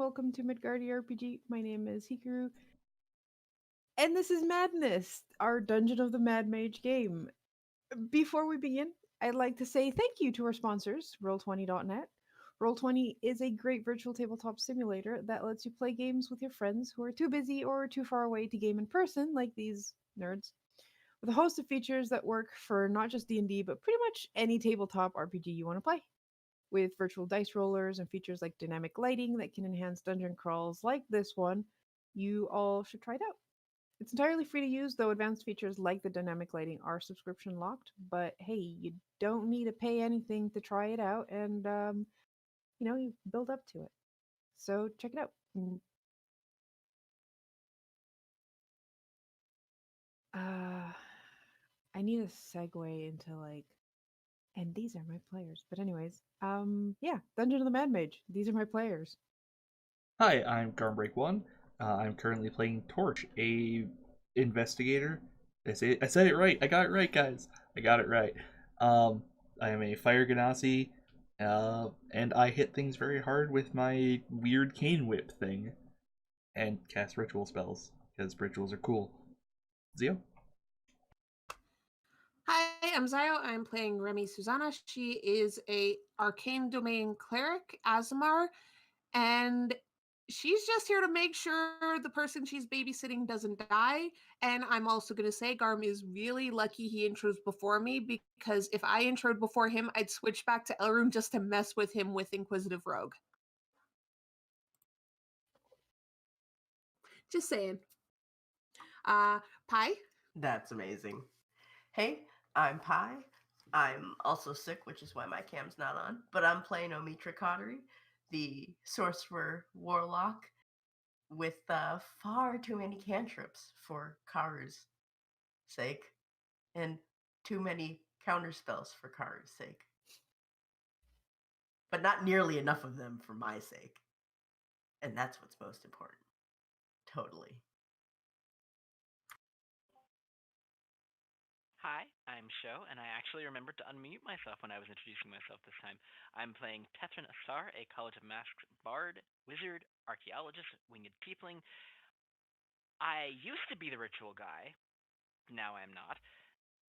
welcome to Midgardy RPG. My name is Hikaru, and this is Madness, our Dungeon of the Mad Mage game. Before we begin, I'd like to say thank you to our sponsors, Roll20.net. Roll20 is a great virtual tabletop simulator that lets you play games with your friends who are too busy or too far away to game in person, like these nerds. With a host of features that work for not just D&D, but pretty much any tabletop RPG you want to play. With virtual dice rollers and features like dynamic lighting that can enhance dungeon crawls like this one, you all should try it out. It's entirely free to use, though advanced features like the dynamic lighting are subscription locked. But hey, you don't need to pay anything to try it out, and you build up to it. So check it out. Uh, I need a segue into and these are my players. But anyways, yeah, Dungeon of the Mad Mage. These are my players. Hi, I'm Garmbreak1. I'm currently playing Torch, a investigator. I said it right. I got it right, guys. I got it right. Um, I am a fire genasi, and I hit things very hard with my weird cane whip thing, and cast ritual spells because rituals are cool. Zio? Hi, I'm Zio. I'm playing Remy Susanna. She is a arcane domain cleric, Azamar, and she's just here to make sure the person she's babysitting doesn't die. And I'm also going to say Garm is really lucky he introed before me, because if I introed before him, I'd switch back to Elrune just to mess with him with Inquisitive Rogue. Just saying. Pi? That's amazing. Hey, I'm Pi. I'm also sick, which is why my cam's not on. But I'm playing Omitra Cottery, the sorcerer warlock with far too many cantrips for Karu's sake, and too many counter spells for Karu's sake. But not nearly enough of them for my sake. And that's what's most important. Totally. Hi, I'm Sho, and I actually remembered to unmute myself when I was introducing myself this time. I'm playing Tetran Asar, a College of Masks bard, wizard, archaeologist, winged tiefling. I used to be the ritual guy, now I am not,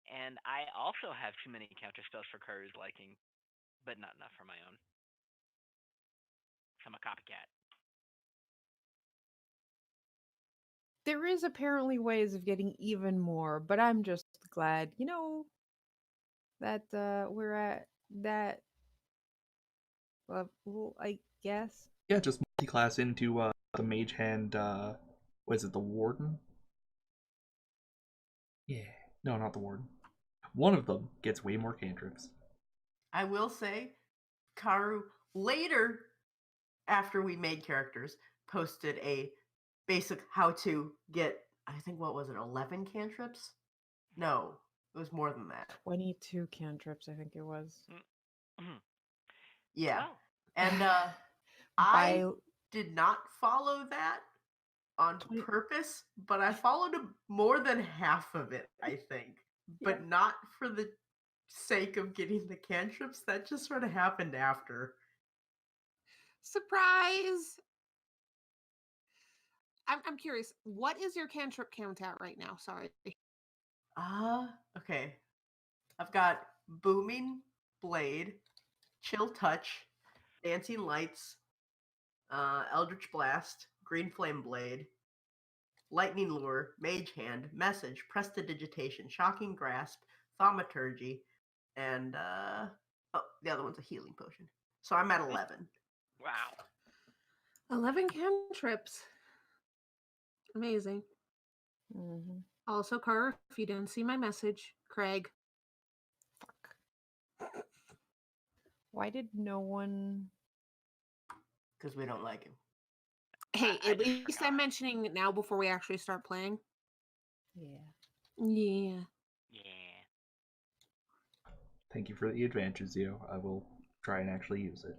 and I also have too many counter spells for Karu's liking, but not enough for my own. So I'm a copycat. There is apparently ways of getting even more, but I'm just glad, that we're at that level, I guess. Yeah, just multi-class into the mage hand, what is it, the warden? Yeah. No, not the warden. One of them gets way more cantrips. I will say, Karu later, after we made characters, posted a basic how to get, I think, what was it, 11 cantrips? No, it was more than that. 22 cantrips, I think it was. Yeah. Oh. And I did not follow that on purpose, but I followed more than half of it, I think. But Yeah. not for the sake of getting the cantrips. That just sort of happened after. Surprise! I'm curious, what is your cantrip count at right now? Sorry. Okay. I've got Booming Blade, Chill Touch, Dancing Lights, Eldritch Blast, Green Flame Blade, Lightning Lure, Mage Hand, Message, Prestidigitation, Shocking Grasp, Thaumaturgy, and the other one's a Healing Potion. So I'm at 11. Wow. 11 cantrips. Amazing. Mm-hmm. Also, Car, if you didn't see my message, Craig. Fuck. Why did no one? Because we don't like him. Hey, I at just least forgot. I'm mentioning it now before we actually start playing. Yeah. Yeah. Yeah. Thank you for the advantage, Zio. I will try and actually use it.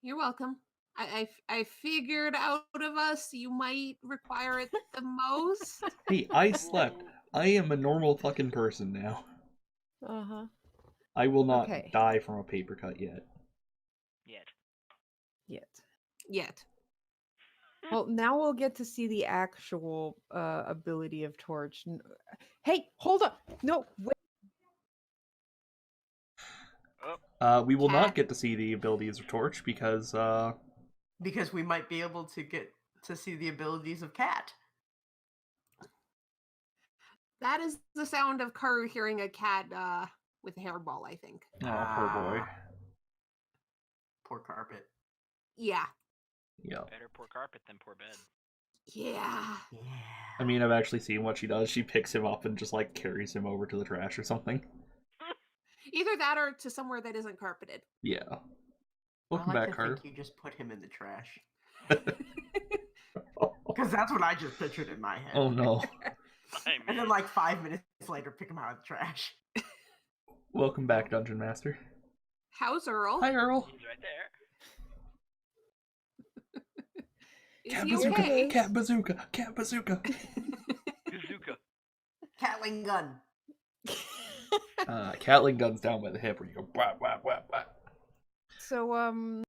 You're welcome. I figured out of us you might require it the most. Hey, I slept. I am a normal fucking person now. Uh-huh. I will not Okay. die from a paper cut yet. Yet. Yet. Yet. Well, now we'll get to see the actual ability of Torch. Hey, hold up! No, wait. Oh, We will not Cat. get to see the abilities of Torch because Because we might be able to get to see the abilities of Cat. That is the sound of Karu hearing a cat with a hairball, I think. oh, poor boy. Poor carpet. Yeah. Yeah. better poor carpet than poor bed. Yeah. Yeah. I mean, I've actually seen what she does. She picks him up and just like carries him over to the trash or something. Either that or to somewhere that isn't carpeted. Yeah. I Welcome like back, to Carter. think you just put him in the trash. Because that's what I just pictured in my head. Oh no. I And then mean, like 5 minutes later, pick him out of the trash. Welcome back, Dungeon Master. How's Earl? Hi, Earl. he's right there. Is Cat he bazooka. okay? Cat bazooka. Cat bazooka. Bazooka. Catling gun. Catling gun's down by the hip where you go whap whap whap whap. So,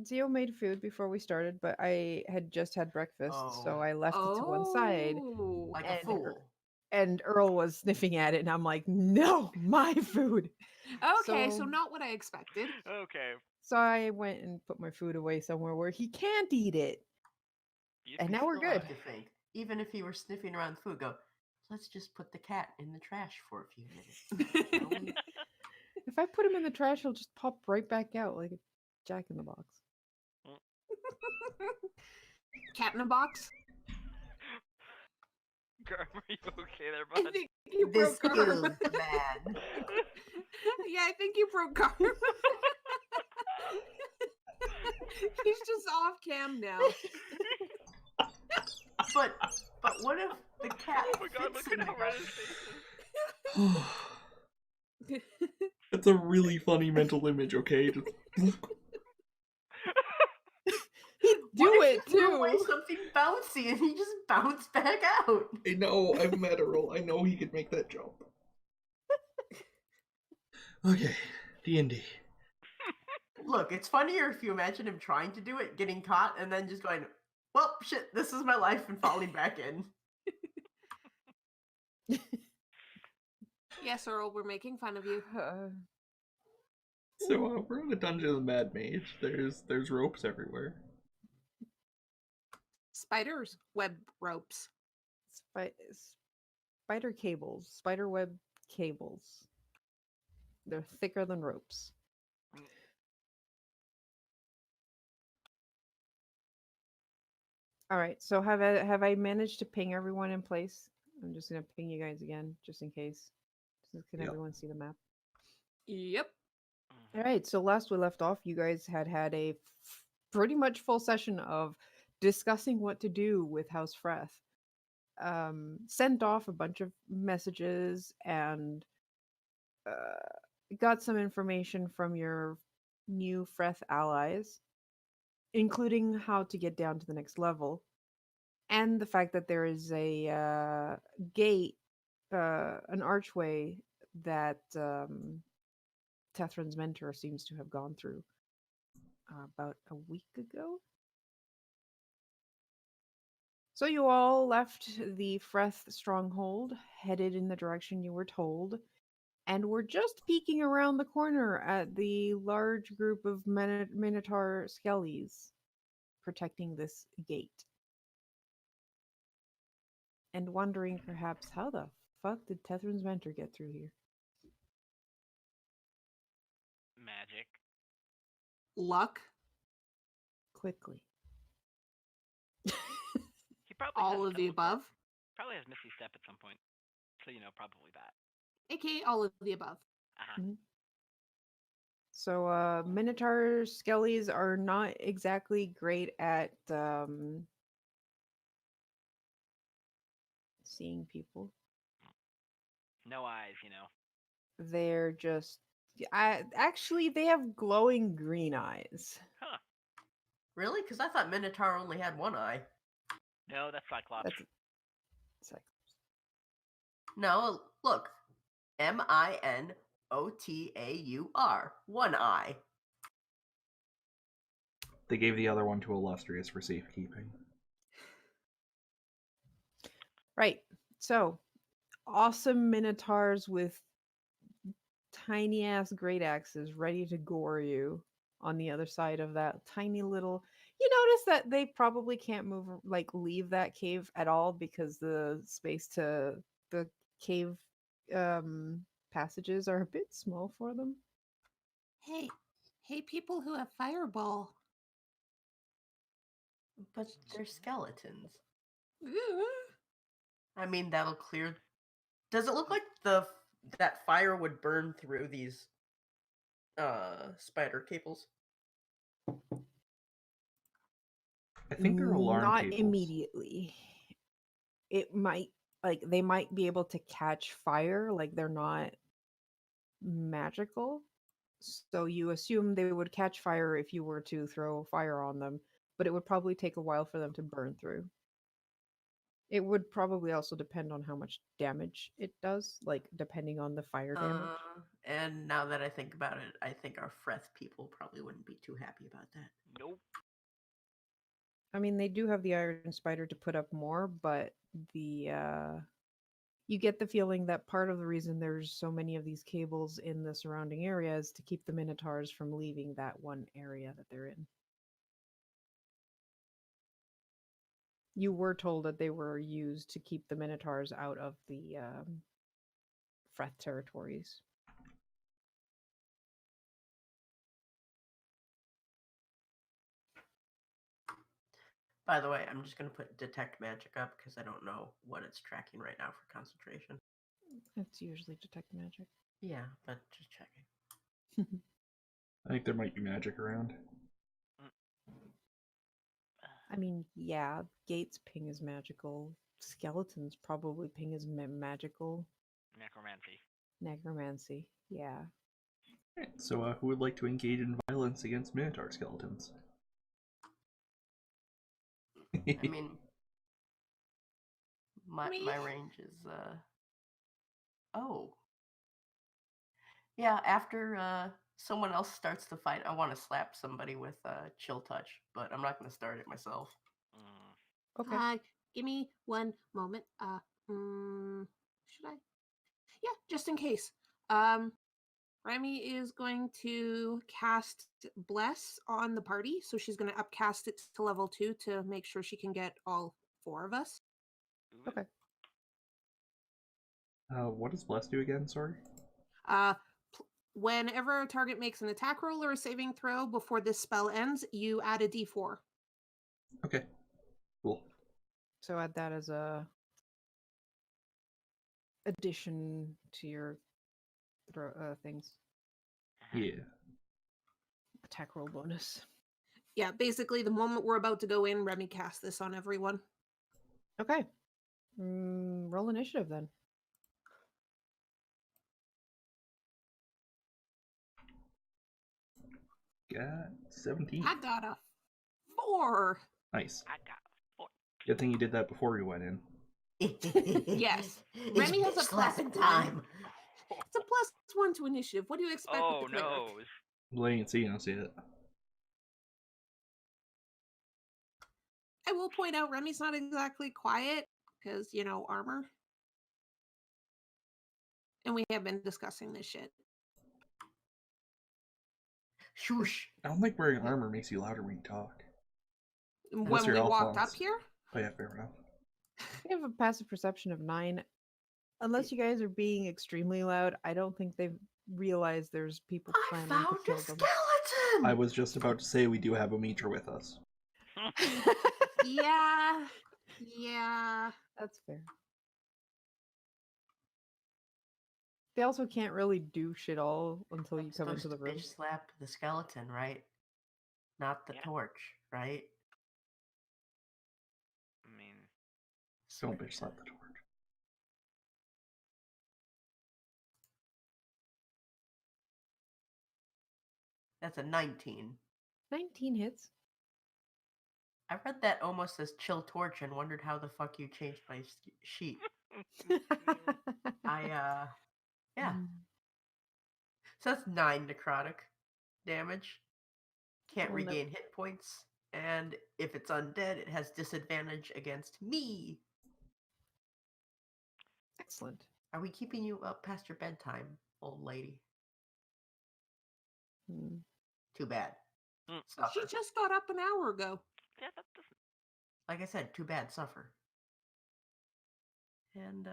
Zio made food before we started, but I had just had breakfast, so I left it to one side. Oh. Like And a fool. And Earl was sniffing at it, and I'm like, no, my food. Okay, so So- not what I expected. Okay. So I went and put my food away somewhere where he can't eat it. You'd And be now we're Still like good. to think, even if he were sniffing around the food, go, let's just put the cat in the trash for a few minutes. shall we?" If I put him in the trash, he'll just pop right back out like a Jack in the Box. Cat in a box? Garm, are you okay there, I bud? think you This broke is Garm. bad. Yeah, I think you broke Garm. He's just off cam now. But what if the cat Oh my god, fits look in at the how red guy's- his face is. It's a really funny mental image, okay? Just He'd do What if it you threw away too. something bouncy and he just bounced back out? I know, I've met Earl. I know he could make that jump. Okay, D&D. Look, it's funnier if you imagine him trying to do it, getting caught, and then just going, well, shit, this is my life, and falling back in. Yes, Earl, we're making fun of you. So we're in the Dungeon of the Mad Mage. There's ropes everywhere. Spiders, web ropes. Spider cables, spider web cables. They're thicker than ropes. All right. So have I managed to ping everyone in place? I'm just gonna ping you guys again, just in case. Can Yep. everyone see the map? Yep. All right. So last we left off, you guys had a pretty much full session of discussing what to do with House Freth. Sent off a bunch of messages and got some information from your new Freth allies, including how to get down to the next level, and the fact that there is a gate, an archway that Tethran's mentor seems to have gone through about a week ago. So you all left the Freth stronghold, headed in the direction you were told, and were just peeking around the corner at the large group of minotaur skellies protecting this gate. And wondering perhaps how the fuck did Tethran's mentor get through here? Magic. Luck. Quickly. He probably All has of the teleport. above. Probably has Misty Step at some point. So probably that. AKA all of the above. Uh-huh. So, Minotaur skellies are not exactly great at seeing people. No eyes, They're just. Actually, they have glowing green eyes. Huh. Really? Because I thought Minotaur only had one eye. No, that's Cyclops. That's it's like, No, look. Minotaur. One eye. They gave the other one to Illustrious for safekeeping. Right. So, awesome minotaurs with tiny ass great axes ready to gore you on the other side of that tiny little. You notice that they probably can't move, like leave that cave at all because the space to the cave passages are a bit small for them. Hey, hey, people who have fireball. But they're skeletons. Ooh. I mean, that'll clear. Does it look like that fire would burn through these spider cables? I think they're alarm Not cables. immediately. It might, like they might be able to catch fire, like they're not magical. So you assume they would catch fire if you were to throw fire on them, but it would probably take a while for them to burn through. It would probably also depend on how much damage it does, like depending on the fire damage. And now that I think about it, I think our Freth people probably wouldn't be too happy about that. Nope. I mean, they do have the iron spider to put up more, but the you get the feeling that part of the reason there's so many of these cables in the surrounding area is to keep the minotaurs from leaving that one area that they're in. You were told that they were used to keep the minotaurs out of the Freth territories. By the way, I'm just going to put detect magic up because I don't know what it's tracking right now for concentration. It's usually detect magic. Yeah, but just checking. I think there might be magic around. I mean, yeah, Gates ping is magical. Skeletons probably ping is magical. Necromancy. Necromancy, yeah. Alright, so who would like to engage in violence against minotaur skeletons? I mean, my Me? range is oh. Yeah, after someone else starts the fight, I want to slap somebody with chill touch, but I'm not going to start it myself. Okay. Give me one moment. Should I? Yeah, just in case. Remy is going to cast Bless on the party, so she's going to upcast it to level 2 to make sure she can get all 4 of us. Okay. What does Bless do again? Sorry. Whenever a target makes an attack roll or a saving throw before this spell ends, you add a d4. Okay. Cool. So add that as a addition to your things. Yeah. Attack roll bonus. Yeah, basically the moment we're about to go in, Remy casts this on everyone. Okay. Roll initiative then. Got 17. I got a 4. Nice. I got 4. Good thing you did that before we went in. Yes. It's Remy has a bitch slapping plus 1. time. It's a +1 to initiative. What do you expect Oh with the cleric? no. Well, you can see, you don't see it. I will point out Remy's not exactly quiet because, armor. And we have been discussing this shit. Shush. I don't think wearing armor makes you louder when you talk. When your we elf walked wants. up here, Oh yeah, fair enough. We have a passive perception of 9. Unless you guys are being extremely loud, I don't think they've realized there's people I planning found to a kill them. skeleton! I was just about to say we do have a meter with us. yeah, That's fair. They also can't really do shit all until you I'm come into supposed the to room. bitch slap the skeleton, right? Not the Yeah. torch, right? I mean, Don't bitch slap the torch. That's a 19. 19 hits. I read that almost as chill torch and wondered how the fuck you changed my sheet. Yeah. So that's 9 necrotic damage. Can't Well, no. regain hit points. And if it's undead, it has disadvantage against me. Excellent. Are we keeping you up past your bedtime, old lady? Hmm. Too bad. Mm. She Suffer. just got up an hour ago. Yeah, that doesn't. Like I said, too bad. Suffer. And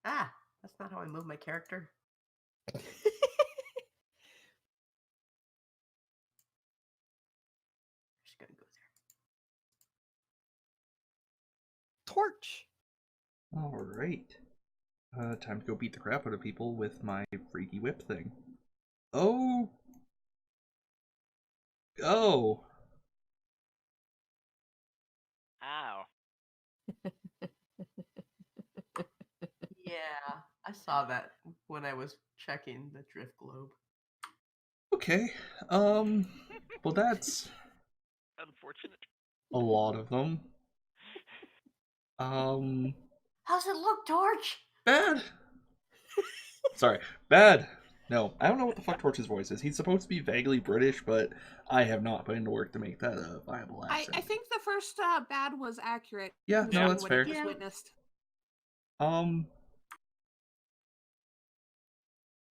that's not how I move my character. Just gonna go there. Torch. All right. Time to go beat the crap out of people with my freaky whip thing. Oh. Go. Ow. Yeah, I saw that when I was checking the drift globe. Okay. Well, that's Unfortunate. a lot of them. How's it look, Torch? Bad. Sorry, bad. No, I don't know what the fuck Torch's voice is. He's supposed to be vaguely British, but I have not put into work to make that a viable accent. I think the first bad was accurate. Yeah, no, considering that's what fair. you just Yeah. witnessed.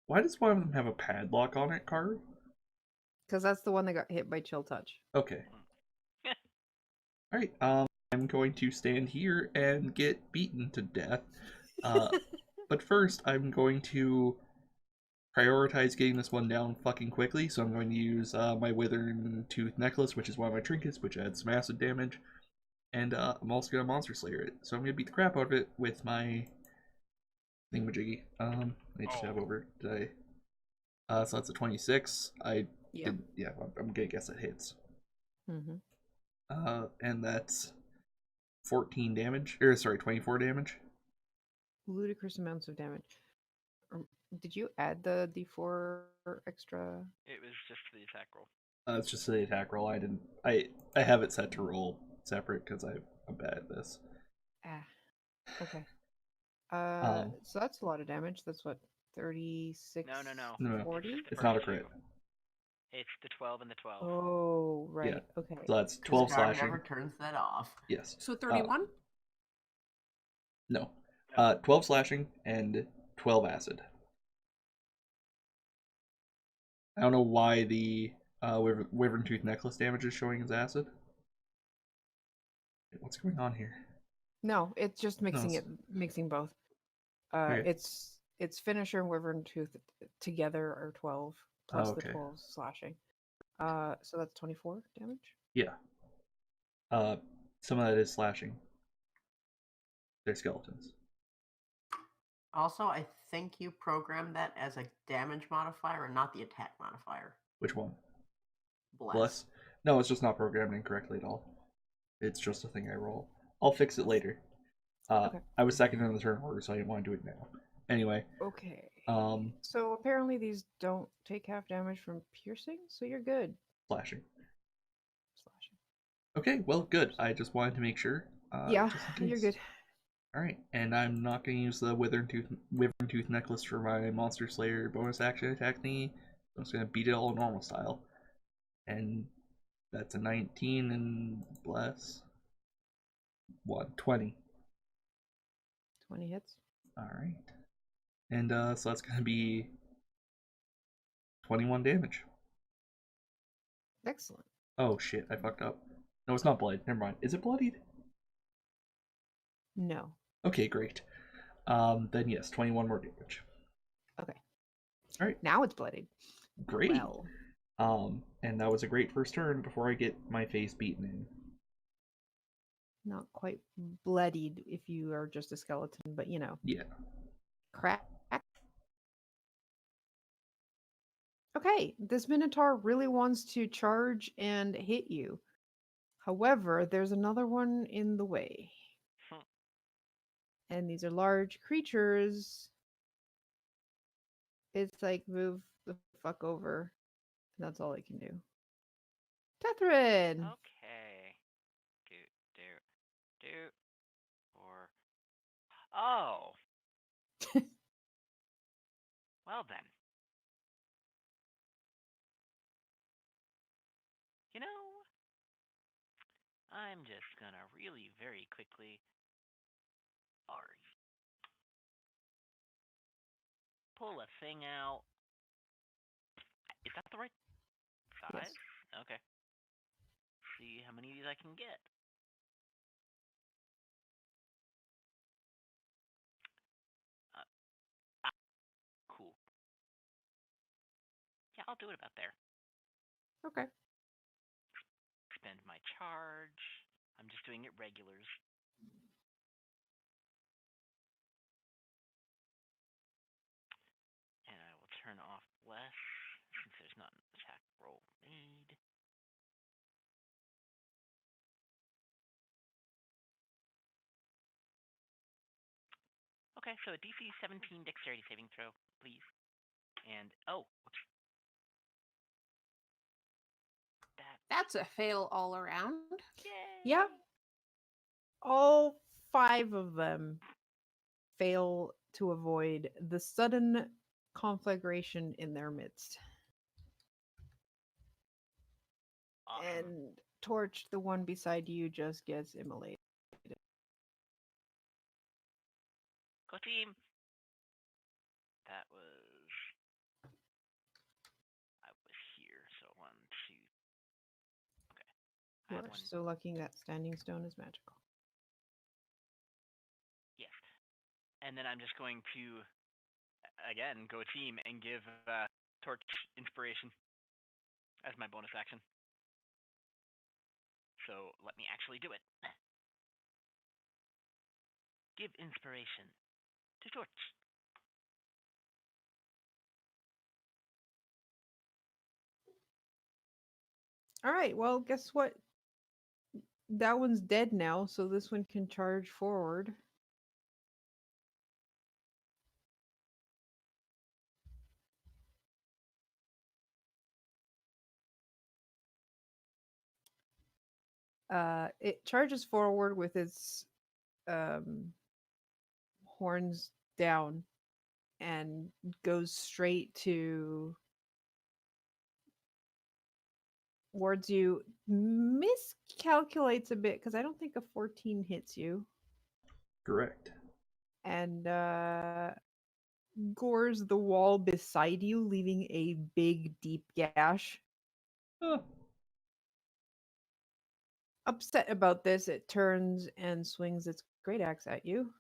Why does one of them have a padlock on it, Car? Because that's the one that got hit by chill touch. Okay. Alright, I'm going to stand here and get beaten to death. But first, I'm going to prioritize getting this one down fucking quickly, so I'm going to use my Withering Tooth Necklace, which is one of my trinkets, which adds some acid damage. And I'm also going to Monster Slayer it. So I'm going to beat the crap out of it with my thingamajiggy. I just have over. Did I? So that's a 26. I'm going to guess that hits. Mm-hmm. And that's 14 damage. Or, sorry, 24 damage. Ludicrous amounts of damage. Did you add the D4 extra? It was just the attack roll. It's just the attack roll. I didn't. I have it set to roll separate because I'm bad at this. Okay. Um, So that's a lot of damage. That's what, 36? No, 40? just the it's not a first crit. two. It's the 12 and the 12. Oh, right. Yeah. Okay. So that's 'Cause 12 Gar slashing. never turns that off. Yes. So 31? No. 12 slashing and 12 acid. I don't know why the Wyvern Tooth Necklace damage is showing as acid. What's going on here? No, it's just mixing both. Okay. It's finisher and wyvern tooth together are 12 plus the okay. 12 slashing. So that's 24 damage. Yeah. Some of that is slashing. They're skeletons. Also, I think you programmed that as a damage modifier and not the attack modifier. Which one? Bless. No, it's just not programmed incorrectly at all. It's just a thing I roll. I'll fix it later. Okay. I was second in the turn order, so I didn't want to do it now. Anyway. Okay. Um. So apparently these don't take half damage from piercing, so you're good. Slashing. Slashing. Okay, well, good. I just wanted to make sure. Yeah, just in you're case. good. Alright, and I'm not going to use the Wyvern Tooth Necklace for my Monster Slayer bonus action attack thingy. I'm just going to beat it all normal style. And that's a 19 and bless. 20. 20 hits. Alright. And so that's going to be 21 damage. Excellent. Oh shit, I fucked up. No, it's not blood. Never mind. Is it bloodied? No. Okay, great. Then yes, 21 more damage. Okay. Alright. Now it's bloodied. Great. Well. And that was a great first turn before I get my face beaten in. Not quite bloodied if you are just a skeleton, but you know. Yeah. Crack. Okay, this Minotaur really wants to charge and hit you. However, there's another one in the way. And these are large creatures. It's like, move the fuck over. And that's all I can do. Tethrin! Okay. Do. Or. Oh! Well then. You know, I'm just gonna really very quickly. pull a thing out. Is that the right size? Yes. Okay. See how many of these I can get. Cool. Yeah, I'll do it about there. Okay. Spend my charge. I'm just doing it regulars. And I will turn off bless since there's not an attack roll made. Okay, so a DC 17 dexterity saving throw, please. And whoops. That's a fail all around. Yay! Yeah. All 5 of them fail to avoid the sudden conflagration in their midst. Awesome. And Torch, the one beside you, just gets immolated. Go team! That was... I was here, so 1, 2... Okay. I You have are one... so lucky that Standing Stone is magical. Yes. And then I'm just going to, again, go team and give Torch Inspiration as my bonus action. So let me actually do it. Give Inspiration to Torch. All right, well, guess what? That one's dead now, so this one can charge forward. It charges forward with its horns down and goes straight towards you. Miscalculates a bit because I don't think a 14 hits you. Correct. And gores the wall beside you, leaving a big, deep gash. Oh, Upset about this, it turns and swings its great axe at you.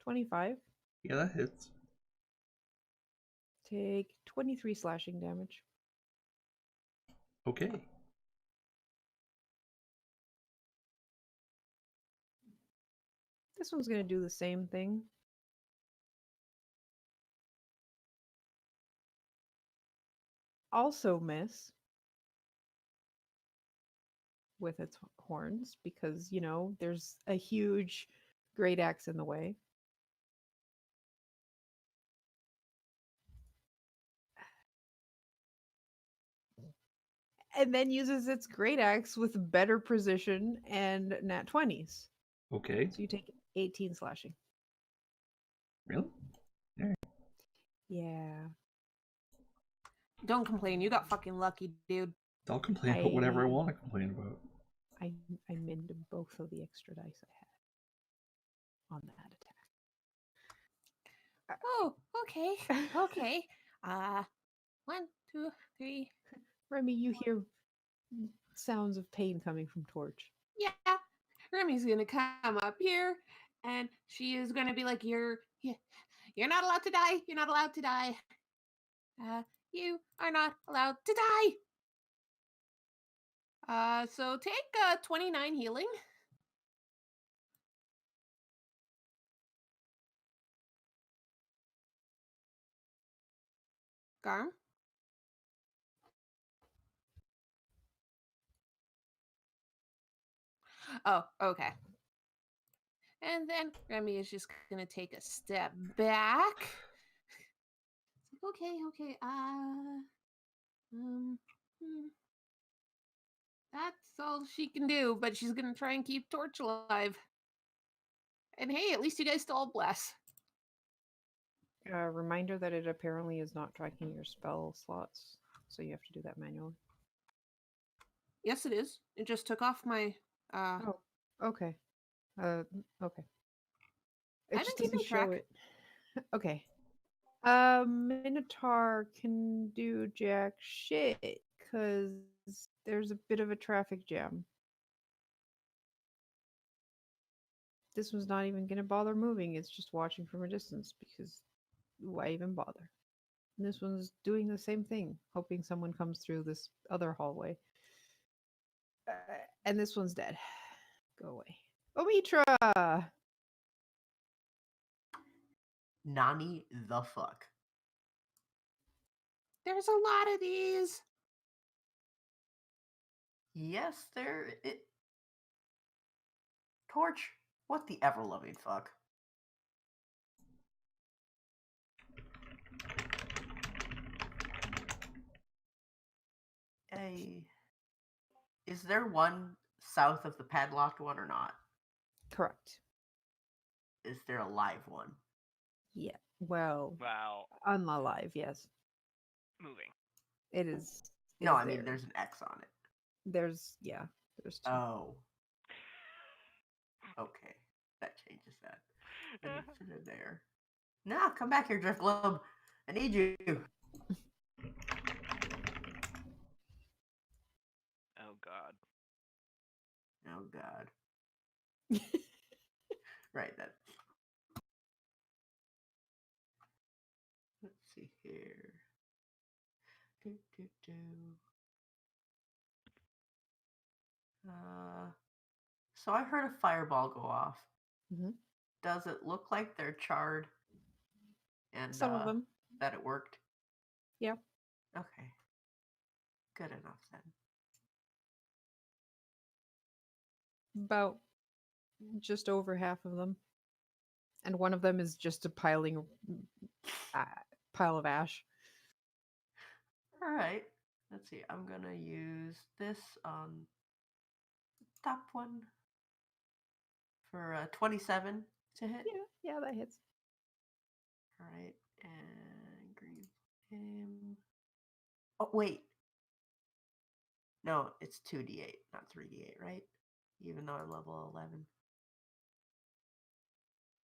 25. yeah, that hits. Take 23 slashing damage. Okay. This one's going to do the same thing. Also miss with its horns because, there's a huge great axe in the way. And then uses its great axe with better precision and nat 20s. Okay. So you take 18 slashing. Really? Yeah. Don't complain. You got fucking lucky, dude. I'll complain about whatever I want to complain about. I mended both of the extra dice I had on that attack. Oh, okay. Okay. 1, 2, 3. Remy, you hear sounds of pain coming from Torch. Yeah. Remy's gonna come up here and she is gonna be like, You're not allowed to die. You're not allowed to die. You are not allowed to die. So take 29 healing. Garm. Oh, okay. And then Remy is just gonna take a step back. Okay. That's all she can do, but she's gonna try and keep Torch alive. And hey, at least you guys still bless. Reminder that it apparently is not tracking your spell slots, so you have to do that manually. Yes, it is. It just took off my. Oh, okay. Okay. It I've just been keeping doesn't show track. it. Okay. Minotaur can do jack shit because there's a bit of a traffic jam. This one's not even gonna bother moving. It's just watching from a distance because why even bother? And this one's doing the same thing, hoping someone comes through this other hallway. Uh, and this one's dead. Go away. Omitra! Nani the fuck? There's a lot of these. Yes, there. It. Torch. What the ever loving fuck? A. Is there one south of the padlocked one or not? Correct. Is there a live one? Yeah. Well, Wow. unalive, yes. Moving. It is. No, is I mean there. there's an X on it. There's two. Oh. Okay, that changes that. Then you put it there. Nah, come back here, Drift Globe. I need you. Oh God. Oh God. Right, that. Let's see here. Do, do, do. So I heard a fireball go off. Mhm. Does it look like they're charred? And Some of them. that it worked? Yeah. Okay. Good enough then. About just over half of them. And one of them is just a pile of ash. All right. Let's see. I'm gonna use this on the top one for 27 to hit. Yeah, that hits. All right, and green flame. Oh wait, no, it's 2d8, not 3d8, right? Even though I'm level 11.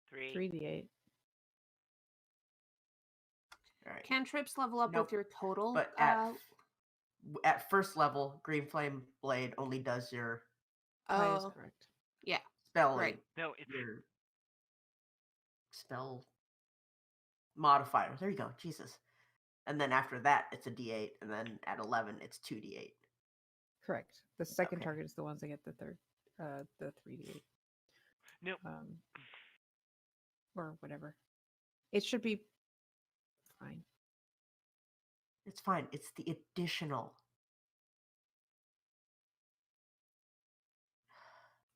3. 3d8. All right, Cantrips level up Nope. with your total. but at first level, green flame blade only does your That is oh, correct. yeah. spell Right. No, it's your spell modifier. There you go, Jesus. And then after that, it's a d8, and then at 11, it's 2d8. Correct. The second Okay. target is the ones that get the 3d8. no. Or whatever. It should be fine. It's fine. It's the additional.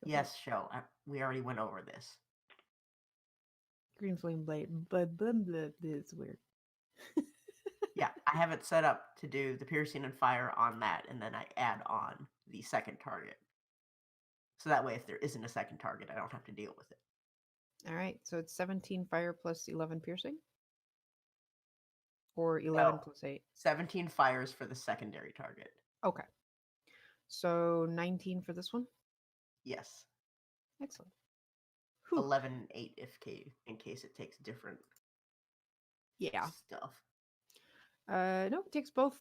Yes, show. We already went over this. Green flame blade. Blah, it's weird. Yeah, I have it set up to do the piercing and fire on that, and then I add on the second target. So that way, if there isn't a second target, I don't have to deal with it. All right, so it's 17 fire plus 11 piercing? Or 11 Well, plus 8? 17 fires for the secondary target. Okay. So 19 for this one? Yes. Excellent. Whew. 11 and 8 in case it takes different Yeah. stuff. No, it takes both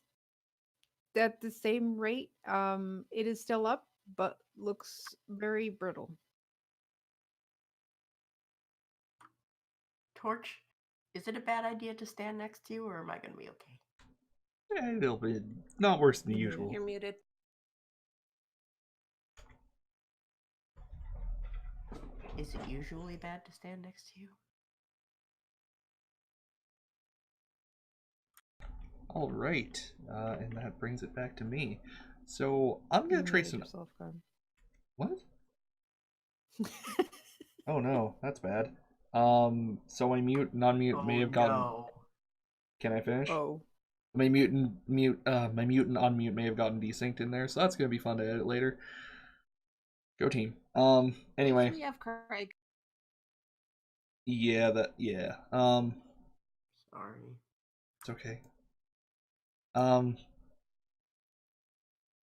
at the same rate. It is still up, but looks very brittle. Torch, is it a bad idea to stand next to you, or am I going to be okay? It'll be not worse than Mhm. usual. You're muted. Is it usually bad to stand next to you? All right, and that brings it back to me. So I'm You gonna trace muted an yourself, Carm. what? Oh no, that's bad. So my mute non-mute may have gotten. No. Can I finish? Oh. My mutant unmute may have gotten desynced in there, so that's gonna be fun to edit later. Go team. Anyway. We have Craig. Yeah, Sorry. it's okay.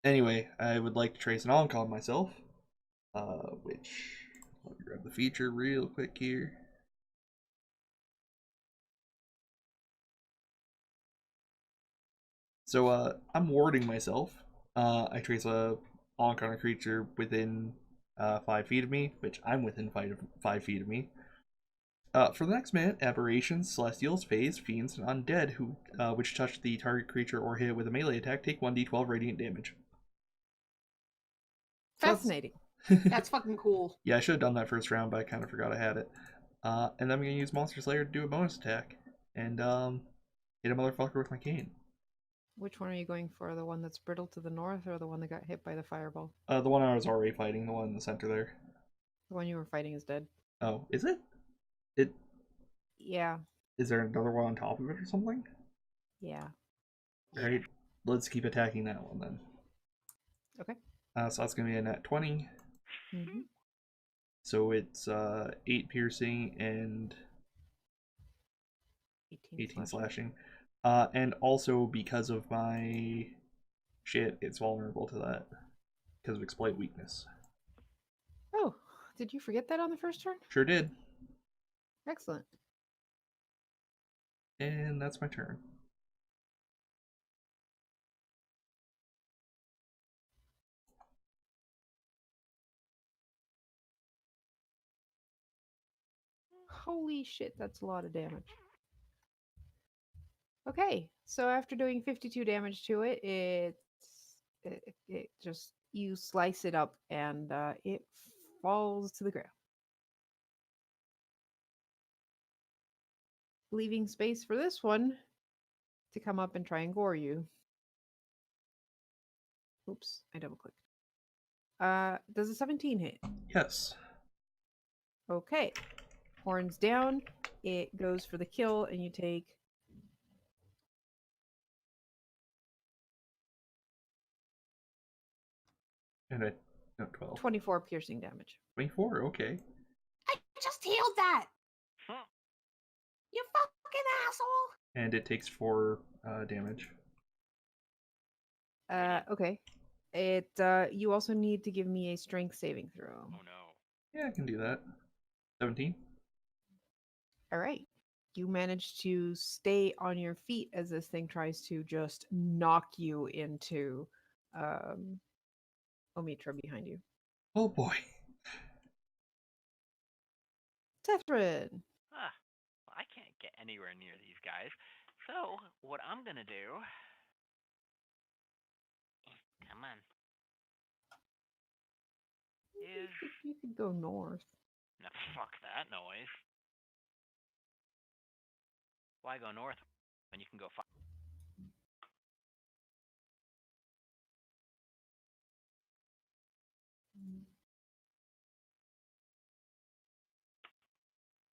Anyway, I would like to trace an on-call myself. Which let me grab the feature real quick here. So I'm warding myself. I trace a on-counter creature within 5 feet of me, which I'm within 5 feet of me. For the next minute, aberrations, celestials, fays, fiends, and undead who which touch the target creature or hit it with a melee attack take 1d12 radiant damage. So Fascinating. That's fucking cool. Yeah, I should have done that first round, but I kind of forgot I had it. And then I'm going to use Monster Slayer to do a bonus attack. And hit a motherfucker with my cane. Which one are you going for? The one that's brittle to the north or the one that got hit by the fireball? The one I was already fighting, the one in the center there. The one you were fighting is dead. Oh, is it? Yeah. Is there another one on top of it or something? Yeah. Alright, let's keep attacking that one then. Okay. So that's going to be a nat 20. Mm-hmm. So it's 8 piercing and 18 slashing. And also because of my shit, it's vulnerable to that. Because of exploit weakness. Oh, did you forget that on the first turn? Sure did. Excellent. And that's my turn. Holy shit, that's a lot of damage. Okay, so after doing 52 damage to it, it just, you slice it up and it falls to the ground. Leaving space for this one to come up and try and gore you. Oops, I double clicked. Does a 17 hit? Yes. Okay. Horns down. It goes for the kill, and you take And I... No, 12. 24 piercing damage. 24, okay. I just healed that. Huh. You fucking asshole. And it takes 4 damage. Okay. It you also need to give me a strength saving throw. Oh no. Yeah, I can do that. 17. All right. You manage to stay on your feet as this thing tries to just knock you into Omitra behind you. Oh boy. Tetrin. Ah, well, I can't get anywhere near these guys. So, what I'm gonna do... Come on. Is... You could go north. No, fuck that noise. Why go north when you can go far?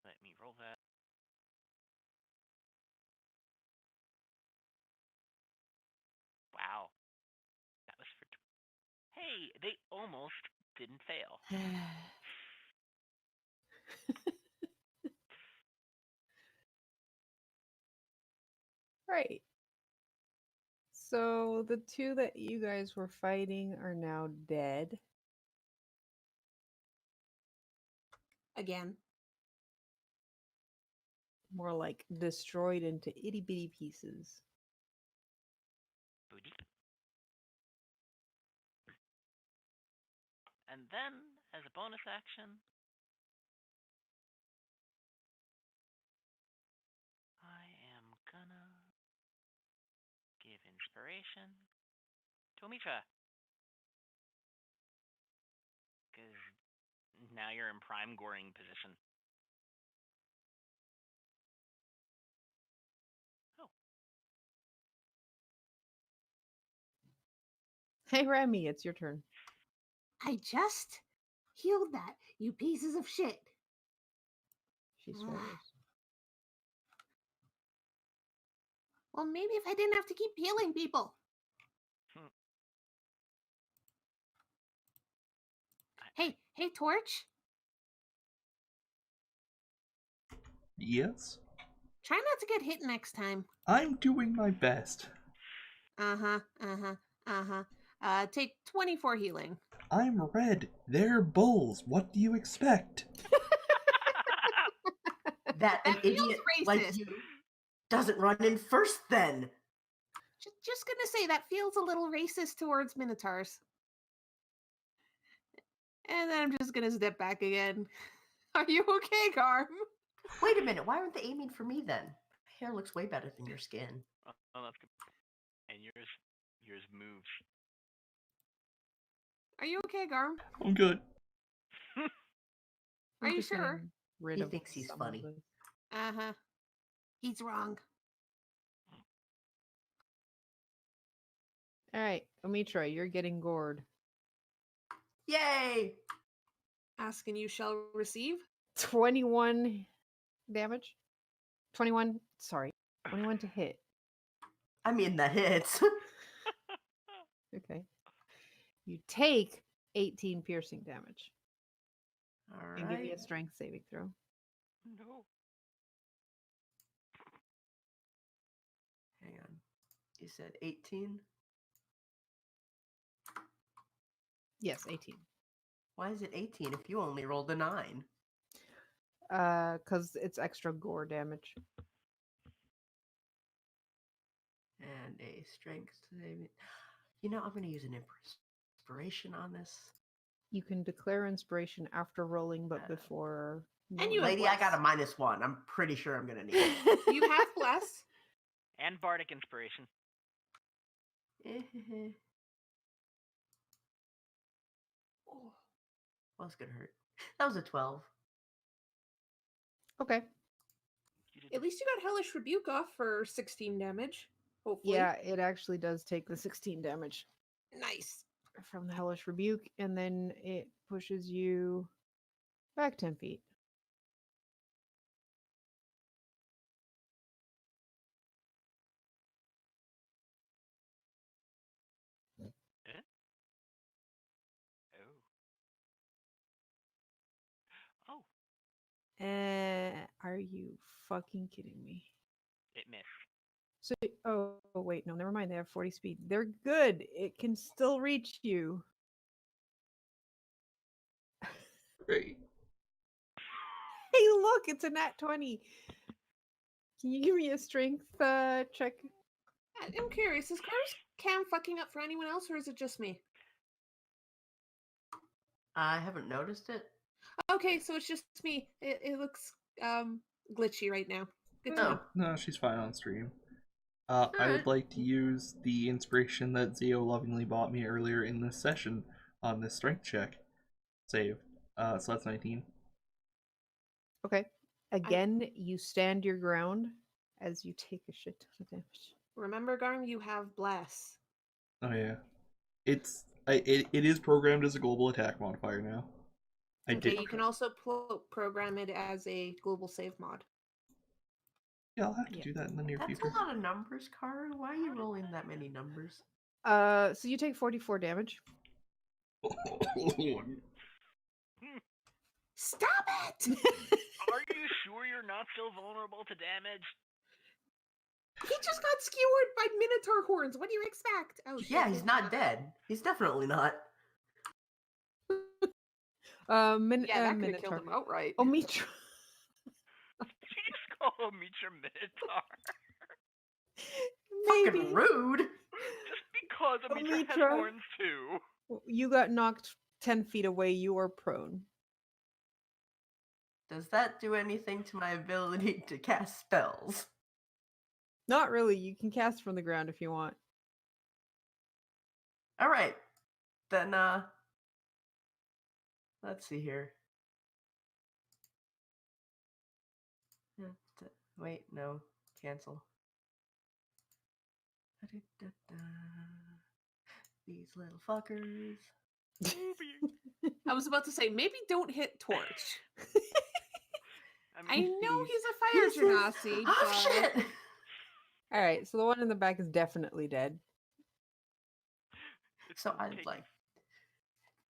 Let me roll that. Wow. That was for... Hey, they almost didn't fail. Right. So the two that you guys were fighting are now dead. Again. More like destroyed into itty bitty pieces. Booty. And then, as a bonus action, I am gonna give inspiration to Omitra. Because now you're in prime goring position. Oh. Hey Remy, it's your turn. I just healed that, you pieces of shit. She swears. Well, maybe if I didn't have to keep healing people. Hey, Torch. Yes? Try not to get hit next time. I'm doing my best. Take 24 healing. I'm red. They're bulls. What do you expect? That an That feels idiot like racist. you doesn't run in first then. Just gonna say that feels a little racist towards minotaurs. And then I'm just gonna step back again. Are you okay, Garm? Wait a minute. Why aren't they aiming for me then? My hair looks way better than your skin. Oh, that's good. And yours moves. Are you okay, Garm? I'm good. Are I'm you just getting sure? rid He of thinks he's some of funny. this. Uh-huh. He's wrong. All right, Omitra, you're getting gored. Yay! Ask and you shall receive. 21 damage. 21, sorry. 21 to hit. I mean, that hits. Okay. You take 18 piercing damage. All And give me a right. strength saving throw. No. Hang on. You said 18? Yes, 18. Why is it 18 if you only rolled a 9? Because it's extra gore damage. And a strength saving. You know, I'm going to use an inspiration on this. You can declare inspiration after rolling, but before. And you have Lady, I got a bless. -1. I'm pretty sure I'm going to need it. You have bless. And bardic inspiration. Oh, well, it's going to hurt. That was a 12. Okay. You did At least you got Hellish Rebuke off for 16 damage. Hopefully. Yeah, it actually does take the 16 damage Nice. from the Hellish Rebuke, and then it pushes you back 10 feet. Eh? Oh. Oh, Are you fucking kidding me? it missed. So, oh wait, no, never mind. They have 40 speed. They're good. It can still reach you. Great. Hey, look, it's a nat 20. Can you give me a strength check? I'm curious, is Garm's cam fucking up for anyone else, or is it just me? I haven't noticed it. Okay, so it's just me. It looks glitchy right now. Good to Oh. know. No, she's fine on stream. I would Alright. like to use the inspiration that Zio lovingly bought me earlier in this session on this strength check. Save. So that's 19. Okay. Again, you stand your ground as you take a shit ton of damage. Remember, Garm, you have bless. Oh yeah. It is programmed as a global attack modifier now. I Okay, did. you can also program it as a global save mod. Yeah, I'll have to Yeah. do that in the near That's future. a lot of numbers, Karu. Why are you rolling that many numbers? So you take 44 damage. Stop it! Are you sure you're not still vulnerable to damage? He just got skewered by minotaur horns. What do you expect? Oh, shit. Yeah, he's not dead. He's definitely not. Yeah, that could have Minotaur. killed him outright. Omitra. Did you just call Omitra Minotaur? Maybe. Fucking rude. Just because Omitra has Omitra. horns too. You got knocked 10 feet away. You are prone. Does that do anything to my ability to cast spells? Not really. You can cast from the ground if you want. All right. Then, let's see here. Wait, no. Cancel. These little fuckers. I was about to say, maybe don't hit Torch. I mean, know These he's a fire pieces genasi, of but... shit! All right. So the one in the back is definitely dead. it's So been I'd taking- like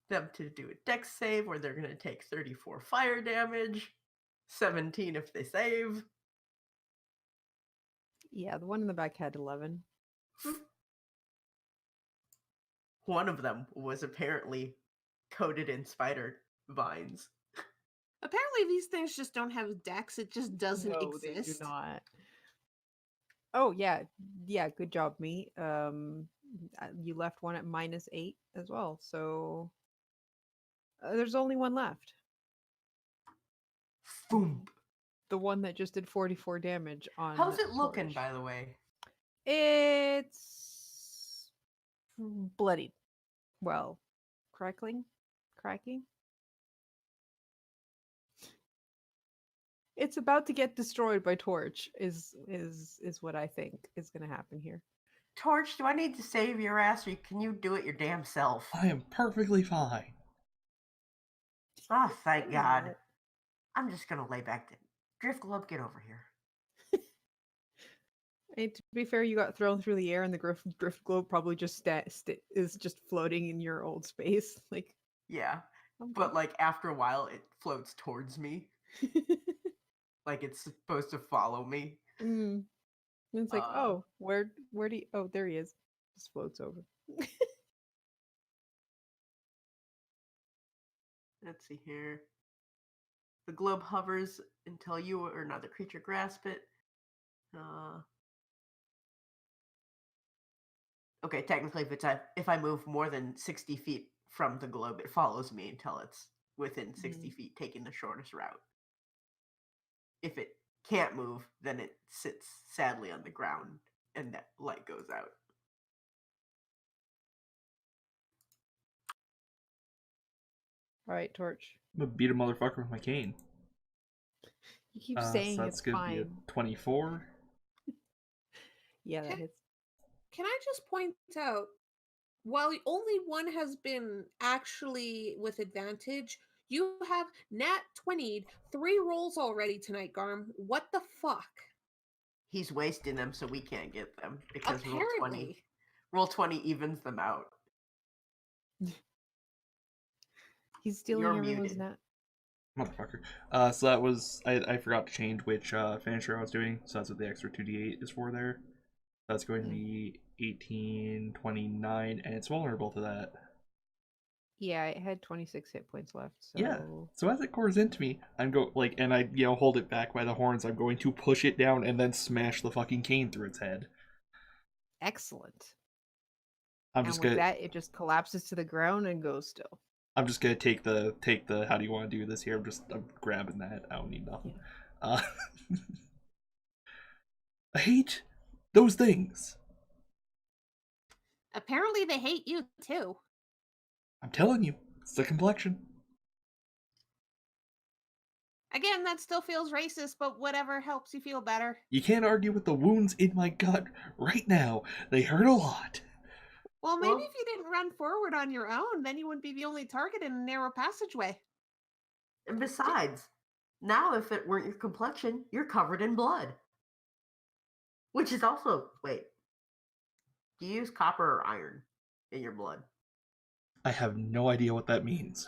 them to do a dex save where they're going to take 34 fire damage, 17 if they save. Yeah, the one in the back had 11. One of them was apparently coated in spider vines. Apparently these things just don't have dex. It just doesn't No, they do exist. not. Oh yeah, yeah. Good job, me. You left one at -8 as well, so there's only one left. Boom. The one that just did 44 damage on How's it looking, Torch. by the way? It's bloodied. Well, cracking. It's about to get destroyed by Torch. Is what I think is going to happen here. Torch, do I need to save your ass, or can you do it your damn self? I am perfectly fine. Oh, thank You God. what? I'm just gonna lay back down. Drift Globe, get over here. And to be fair, you got thrown through the air, and the drift globe probably just is just floating in your old space. Like, Yeah, okay. but like after a while, it floats towards me, like it's supposed to follow me. And it's like, Uh, oh, where do you? Oh, there he is. Just floats over. Let's see here. The globe hovers until you or another creature grasp it. Okay, technically, if I move more than 60 feet from the globe, it follows me until it's within 60 feet, taking the shortest route. If it can't move, then it sits sadly on the ground, and that light goes out. All right, Torch. I'm gonna beat a motherfucker with my cane. You keep So saying that's it's gonna be a fine. 24. Yeah, that hits. Can I just point out, while only one has been actually with advantage, you have nat 20'd 3 rolls already tonight, Garm. What the fuck? He's wasting them, so we can't get them because Apparently. roll 20 evens them out. He's stealing You're everyone's muted. net. Motherfucker. So that was I forgot to change which finisher I was doing, so that's what the extra 2d8 is for there. That's going to be 18, 29, and it's vulnerable to that. Yeah, it had 26 hit points left. So Yeah. So as it cores into me, I'm and I hold it back by the horns. I'm going to push it down and then smash the fucking cane through its head. Excellent. I'm And just with gonna that, it just collapses to the ground and goes still. I'm just gonna take the how do you want to do this here? I'm grabbing that. I don't need nothing. Yeah. I hate those things. Apparently they hate you too. I'm telling you, it's the complexion. Again, that still feels racist, but whatever helps you feel better. You can't argue with the wounds in my gut right now. They hurt a lot. Well, maybe Well- if you didn't run forward on your own, then you wouldn't be the only target in a narrow passageway. And besides, now if it weren't your complexion, you're covered in blood. Which is also, wait, do you use copper or iron in your blood? I have no idea what that means.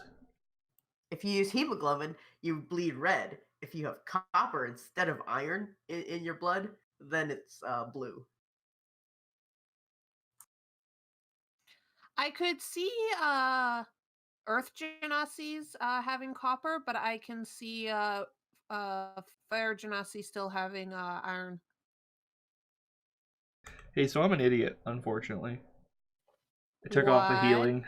If you use hemoglobin, you bleed red. If you have copper instead of iron in your blood, then it's blue. I could see Earth Genasi's having copper, but I can see Fire Genasi still having iron. Hey, so I'm an idiot, unfortunately. I took off the What? healing.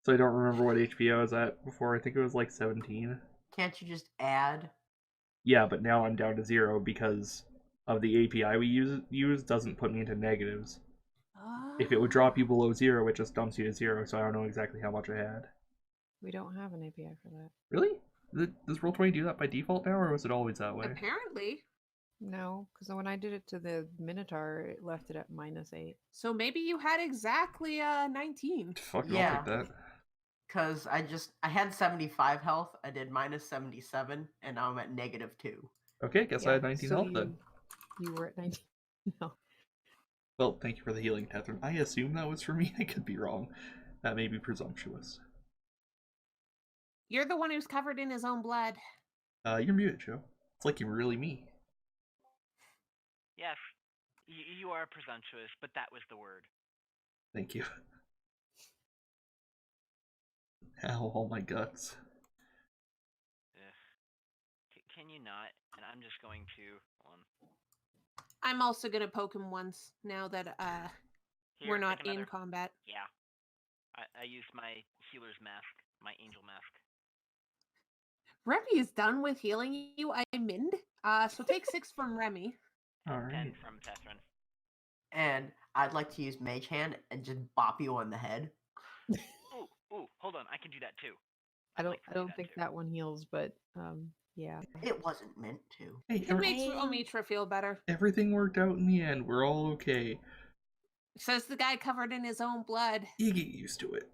So I don't remember what HP I was at before. I think it was like 17. Can't you just add? Yeah, but now I'm down to 0 because of the API we use doesn't put me into negatives. If it would drop you below 0, it just dumps you to 0, so I don't know exactly how much I had. We don't have an API for that. Really? Does Roll20 do that by default now, or was it always that way? Apparently. No, because when I did it to the Minotaur, it left it at -8. So maybe you had exactly 19. Fuck, Yeah. I'll take that. Because I had 75 health, I did -77, and now I'm at -2. Okay, guess I had 19 so health then. You were at 19. No. Well, thank you for the healing, Catherine. I assume that was for me. I could be wrong. That may be presumptuous. You're the one who's covered in his own blood. You're muted, Joe. It's like you're really me. Yes, you are presumptuous, but that was the word. Thank you. Ow, all my guts. Ugh. Can you not? And I'm just going to... Hold on. I'm also gonna poke him once now that Here, we're not take in another. combat. Yeah. I used my healer's mask, my angel mask. Remy is done with healing you. I mind. So take 6 from Remy. All And 10 right. from Tethrin. And I'd like to use Mage Hand and just bop you on the head. Ooh, hold on. I can do that too. I I'd don't like to I do don't think too. that one heals, but yeah. It wasn't meant to. Hey, It makes Omitra feel better. everything worked out in the end. We're all okay. Says the guy covered in his own blood. You get used to it.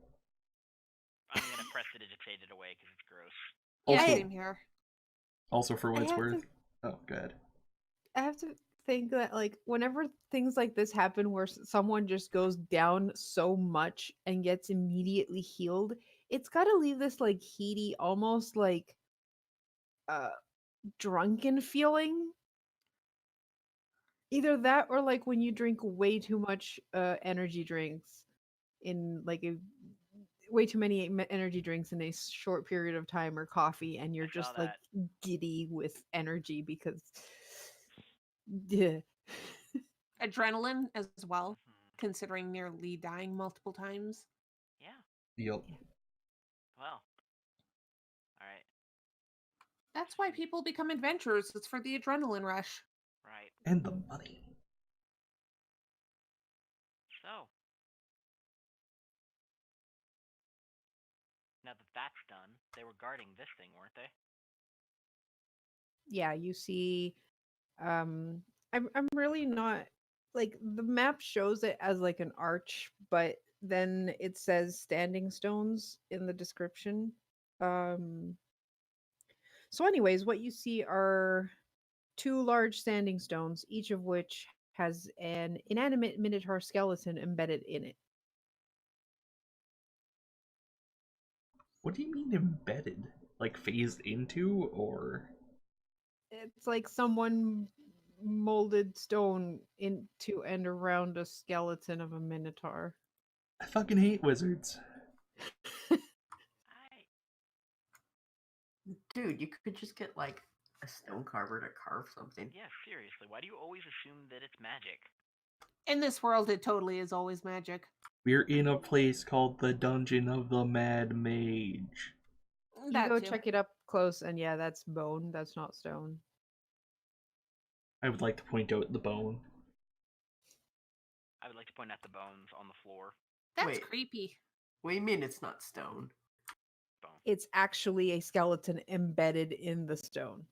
I'm gonna press it to fade it away because it's gross. Yeah, Also- same here. Also, for what I it's have worth. to- Oh, good. I have to think that like whenever things like this happen where someone just goes down so much and gets immediately healed, it's got to leave this like heady, almost like drunken feeling. Either that or like when you drink way too much energy drinks in like a way too many energy drinks in a short period of time, or coffee, and you're I saw just like that. giddy with energy because yeah. Adrenaline as well, Mhm. considering nearly dying multiple times. Yeah. Yup. Well. All right. That's why people become adventurers. It's for the adrenaline rush. Right. And the money. So. Now that that's done, they were guarding this thing, weren't they? Yeah, you see I'm really not like, the map shows it as like an arch, but then it says standing stones in the description. Um so anyways, what you see are two large standing stones, each of which has an inanimate minotaur skeleton embedded in it. What do you mean embedded? Like phased into, or? It's like someone molded stone into and around a skeleton of a minotaur. I fucking hate wizards. I. Dude, you could just get like a stone carver to carve something. Yeah, seriously. Why do you always assume that it's magic? In this world, it totally is always magic. We're in a place called the Dungeon of the Mad Mage. You That go too. check it up close, and yeah, that's bone. That's not stone. I would like to point out the bone. I would like to point out the bones on the floor. That's Wait. creepy. What do you mean it's not stone? Bone. It's actually a skeleton embedded in the stone.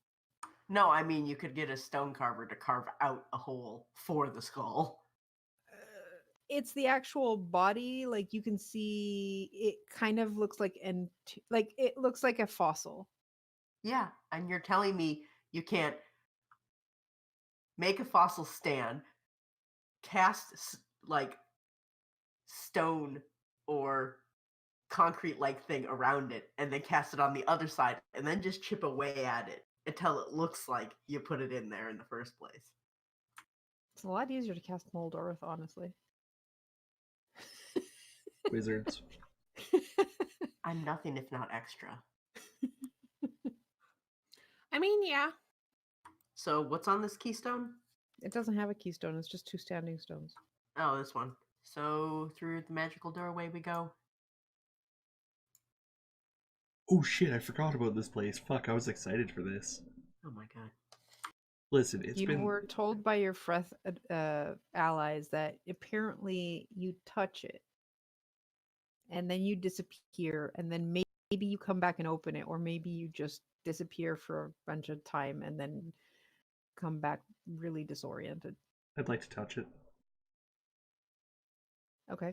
No, I mean you could get a stone carver to carve out a hole for the skull. It's the actual body. Like you can see, it kind of looks like like it looks like a fossil. Yeah, and you're telling me you can't make a fossil stand, cast like stone or concrete like thing around it, and then cast it on the other side, and then just chip away at it until it looks like you put it in there in the first place. It's a lot easier to cast mold earth, honestly. Wizards. I'm nothing if not extra. I mean, yeah. So what's on this keystone? It doesn't have a keystone. It's just two standing stones. Oh, this one. So through the magical doorway we go. Oh shit, I forgot about this place. Fuck, I was excited for this. Oh my god. Listen, it's You been... were told by your Freth allies that apparently you touch it, and then you disappear, and then maybe you come back and open it, or maybe you just disappear for a bunch of time and then come back really disoriented. I'd like to touch it. Okay.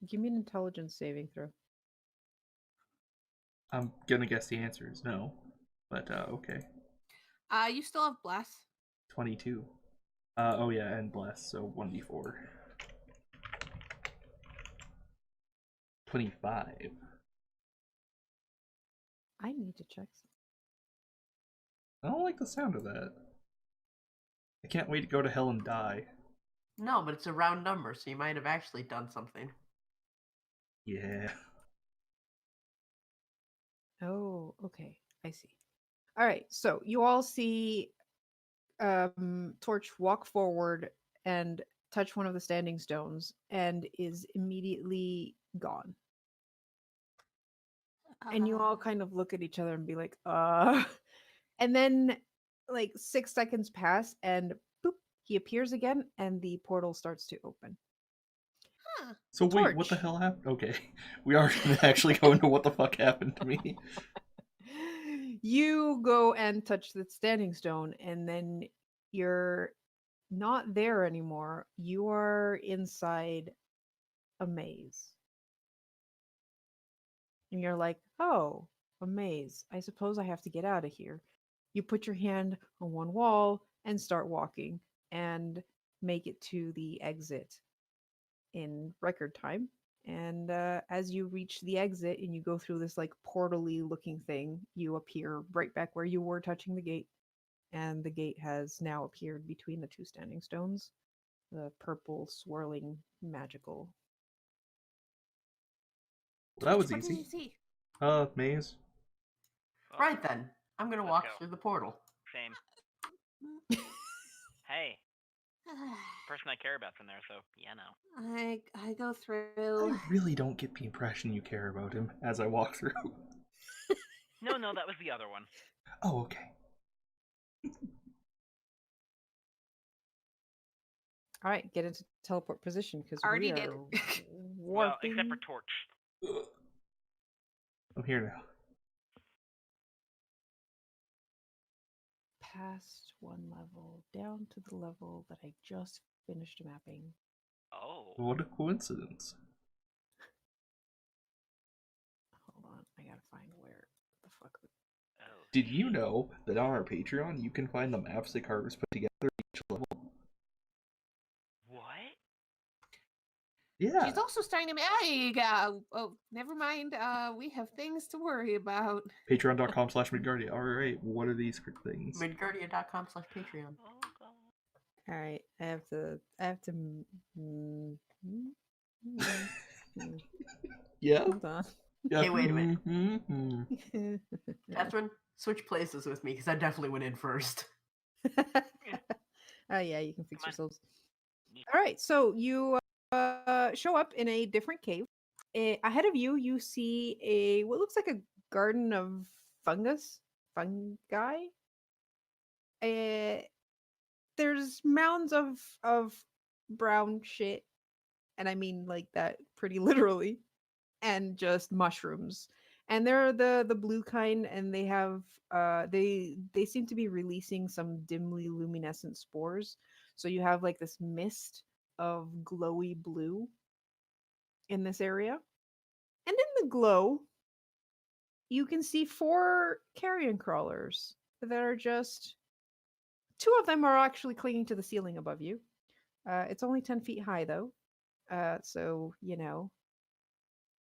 Give me an intelligence saving throw. I'm gonna guess the answer is no. But, okay. You still have bless. 22. Oh yeah, and bless, so 1d4. 25. I need to check. I don't like the sound of that. I can't wait to go to hell and die. No, but it's a round number, so you might have actually done something. Yeah. Oh, okay. I see. All right. So you all see Torch walk forward and touch one of the standing stones and is immediately gone. And you all kind of look at each other and be like, And then like 6 seconds pass and boop, he appears again and the portal starts to open. Huh. So wait, what the Torch. hell happened? Okay, we are gonna actually go into what the fuck happened to me. You go and touch the standing stone, and then you're not there anymore. You are inside a maze. And you're like, oh, a maze. I suppose I have to get out of here. You put your hand on one wall and start walking and make it to the exit in record time. And as you reach the exit and you go through this like portally looking thing, you appear right back where you were touching the gate. And the gate has now appeared between the two standing stones. The purple, swirling, magical. Well, that was What did you easy. see? Maze. Well, Right then, I'm gonna Let's walk go. through the portal. Same. Hey, person I care about's in there, so yeah, no. I go I through. really don't get the impression you care about him as I walk through. No, that was the other one. Oh, okay. All right, get into teleport position because Already we did. are Well, warping. except for Torch. I'm here now. Past one level, down to the level that I just finished mapping. Oh. What a coincidence. Hold on, I gotta find where the fuck. Oh. Did you know that on our Patreon you can find the maps that Carter's put together each level? What? Yeah. She's also starting to. Oh, never mind. We have things to worry about. Patreon.com/Midgardia. Alright, what are these things? Midgardia.com/Patreon. Oh god. All right, I have to. Yeah? Hold on. Yeah. Hey, wait a minute. Mm-hmm. Catherine, switch places with me because I definitely went in first. Oh yeah, you can fix Come on. yourselves. Neat. All right, so you show up in a different cave. Ahead of you, you see a what looks like a garden of fungi. There's mounds of brown shit, and I mean like that pretty literally, and just mushrooms. And they're the blue kind, and they have they seem to be releasing some dimly luminescent spores. So you have like this mist of glowy blue in this area. And in the glow, you can see 4 carrion crawlers that are just 2 of them are actually clinging to the ceiling above you. It's only 10 feet high though. So, you know,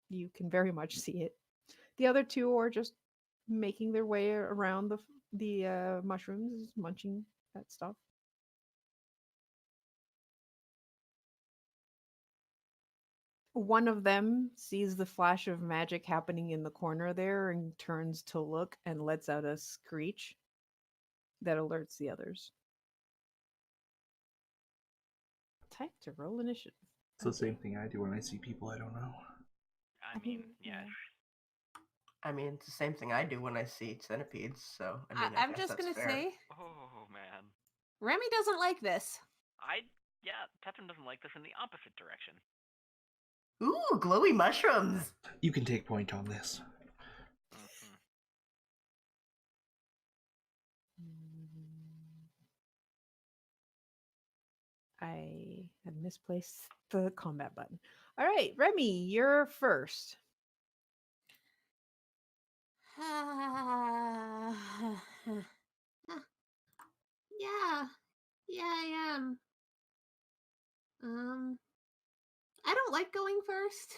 you can very much see it. The other 2 are just making their way around the mushrooms, munching that stuff. One of them sees the flash of magic happening in the corner there and turns to look and lets out a screech that alerts the others. Type to roll initiative. It's the same thing I do when I see people I don't know. I mean, yes. I mean, it's the same thing I do when I see centipedes. So I mean, I'm guess just that's gonna fair. say, Oh man. Remy doesn't like this. Teflon doesn't like this in the opposite direction. Ooh, glowy mushrooms. You can take point on this. Mm-hmm. I had misplaced the combat button. All right, Remy, you're first. Yeah, I am. I don't like going first.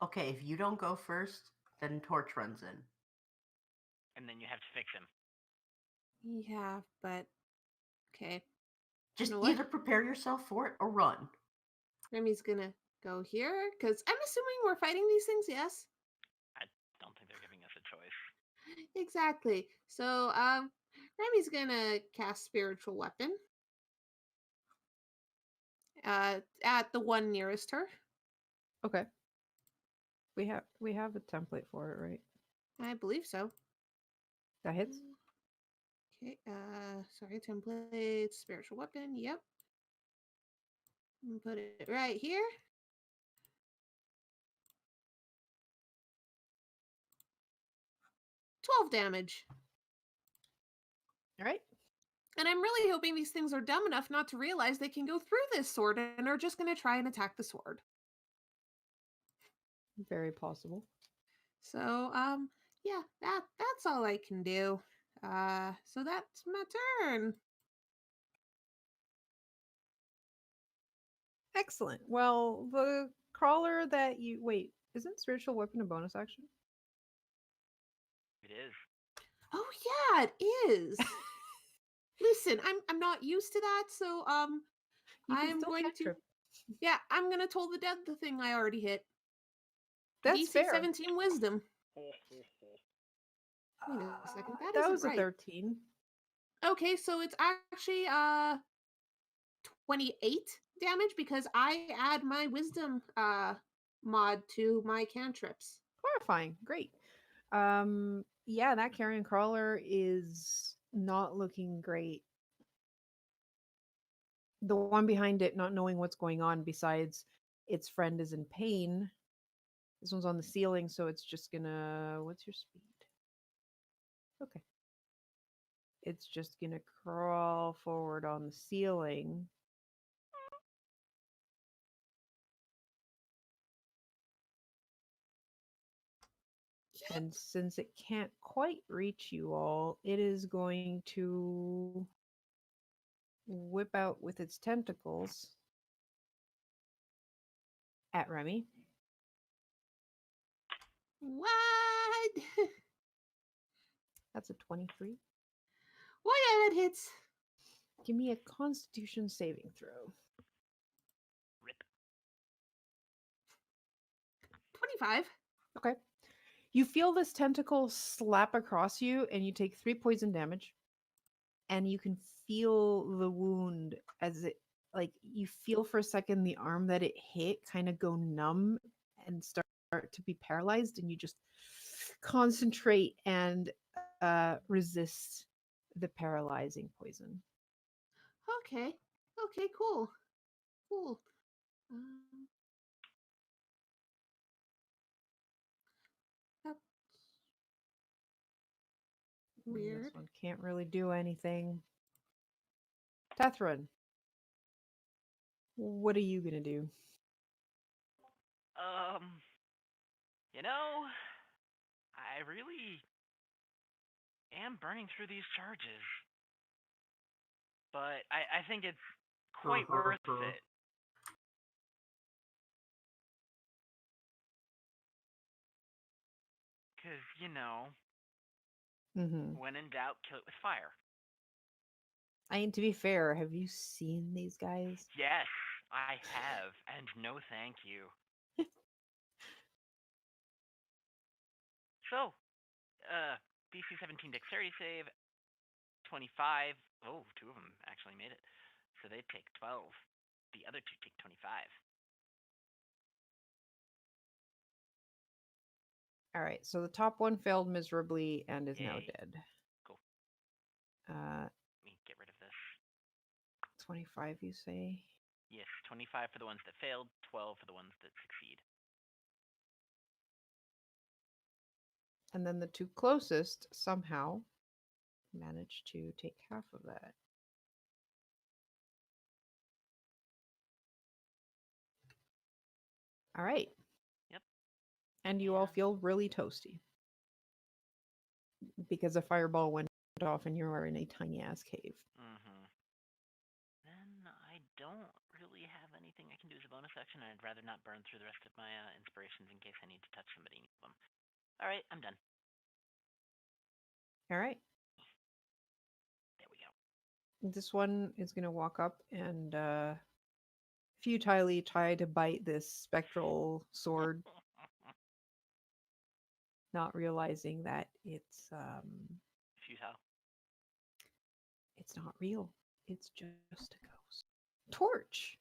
Okay, if you don't go first, then Torch runs in. And then you have to fix him. Yeah, but okay. Just know what? either prepare yourself for it or run. Remy's gonna go here because I'm assuming we're fighting these things. Yes. I don't think they're giving us a choice. Exactly. So, Remy's gonna cast Spiritual Weapon at the one nearest her. Okay. We have a template for it, right? I believe so. That hits. Okay, sorry, template, Spiritual Weapon, yep. Put it right here. $12 damage. All right. And I'm really hoping these things are dumb enough not to realize they can go through this sword and are just going to try and attack the sword. Very possible. So, yeah, that's all I can do. So that's my turn. Excellent. Well, the crawler that you wait, isn't spiritual weapon a bonus action? It is. Oh yeah, it is. Listen, I'm not used to that, so You can I'm still going to cantrip. yeah, I'm gonna toll the dead the thing I already hit. That's DC fair. 17 wisdom. Wait a second, that That isn't was a right. 13. Okay, so it's actually 28 damage because I add my wisdom mod to my cantrips. Horrifying. Great. Yeah, that carrion crawler is not looking great. The one behind it not knowing what's going on besides its friend is in pain. This one's on the ceiling, so it's just gonna what's your speed? Okay. It's just gonna crawl forward on the ceiling. And since it can't quite reach you all, it is going to whip out with its tentacles at Remy. What? That's a 23. Well, yeah, that hits. Give me a constitution saving throw. Rip. 25. Okay. You feel this tentacle slap across you, and you take 3 poison damage. And you can feel the wound as it, like, you feel for a second the arm that it hit kind of go numb and start to be paralyzed, and you just concentrate and resist the paralyzing poison. Okay. Okay, cool. Cool. Um, that's weird. This one can't really do anything. Tethrin, what are you gonna do? You know, I really am burning through these charges, but I think it's quite worth it. Because, you know, Mm-hmm. when in doubt, kill it with fire. I mean, to be fair, have you seen these guys? Yes, I have, and no thank you. So, DC 17 dexterity save, 25. Oh, two of them actually made it. So they take 12. The other two take 25. All right, so the top one failed miserably and is now Yay. dead. Cool. Uh, Let me get rid of this. 25, you say? Yes, 25 for the ones that failed, 12 for the ones that succeed. And then the two closest somehow managed to take half of that. All right. Yep. And you all feel really toasty because a fireball went off and you are in a tiny ass cave. Mm-hmm. Then I don't really have anything I can do as a bonus action. I'd rather not burn through the rest of my inspirations in case I need to touch somebody and kill them. All right, I'm done. All right. There we go. This one is going to walk up and futilely try to bite this spectral sword, not realizing that it's Futile. It's not real. It's just a ghost. Torch.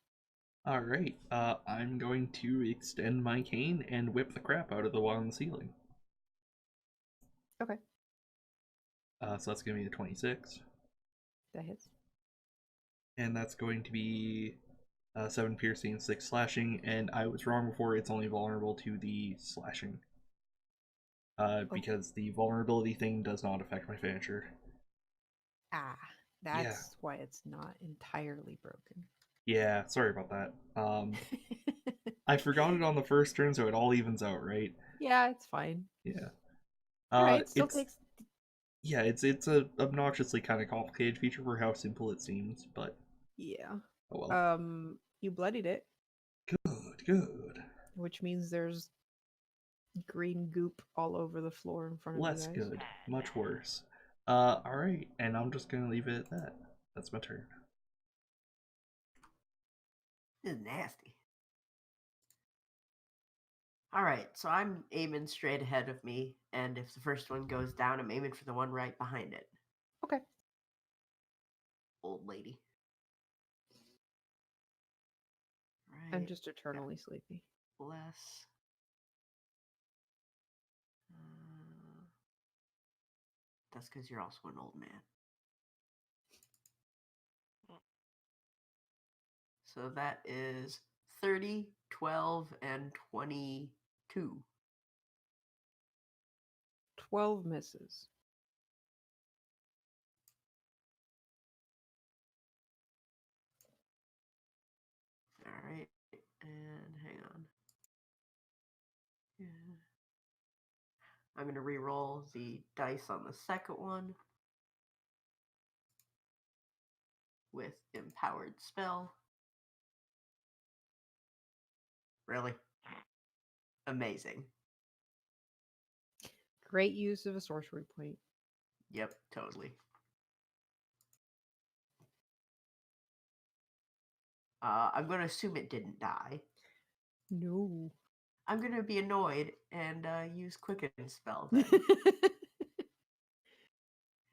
All right. I'm going to extend my cane and whip the crap out of the one on the ceiling. Okay, So that's going to be a 26, that hits. and that's going to be 7 piercing, 6 slashing. And I was wrong before. It's only vulnerable to the slashing. Because the vulnerability thing does not affect my finisher. Ah, that's why it's not entirely broken. Yeah, sorry about that. I forgot it on the first turn, so it all evens out, right? Yeah, it's fine. Yeah. All right, still It's takes. yeah, it's a obnoxiously kind of complicated feature for how simple it seems, but Yeah. oh well. You bloodied it, Good. which means there's green goop all over the floor in front of you Less guys. good, much worse. All right, and I'm just gonna leave it at that. That's my turn. This is nasty. All right, so I'm aiming straight ahead of me, and if the first one goes down, I'm aiming for the one right behind it. Okay. Old lady. Right. I'm just eternally sleepy. Bless. Uh, that's because you're also an old man. So that is 30, 12, and 22. 12 misses. All right, and hang on. Yeah. I'm going to re-roll the dice on the second one with empowered spell. Really? Amazing. Great use of a sorcery point. Yep, totally. I'm going to assume it didn't die. No. I'm going to be annoyed and use Quicken spell then.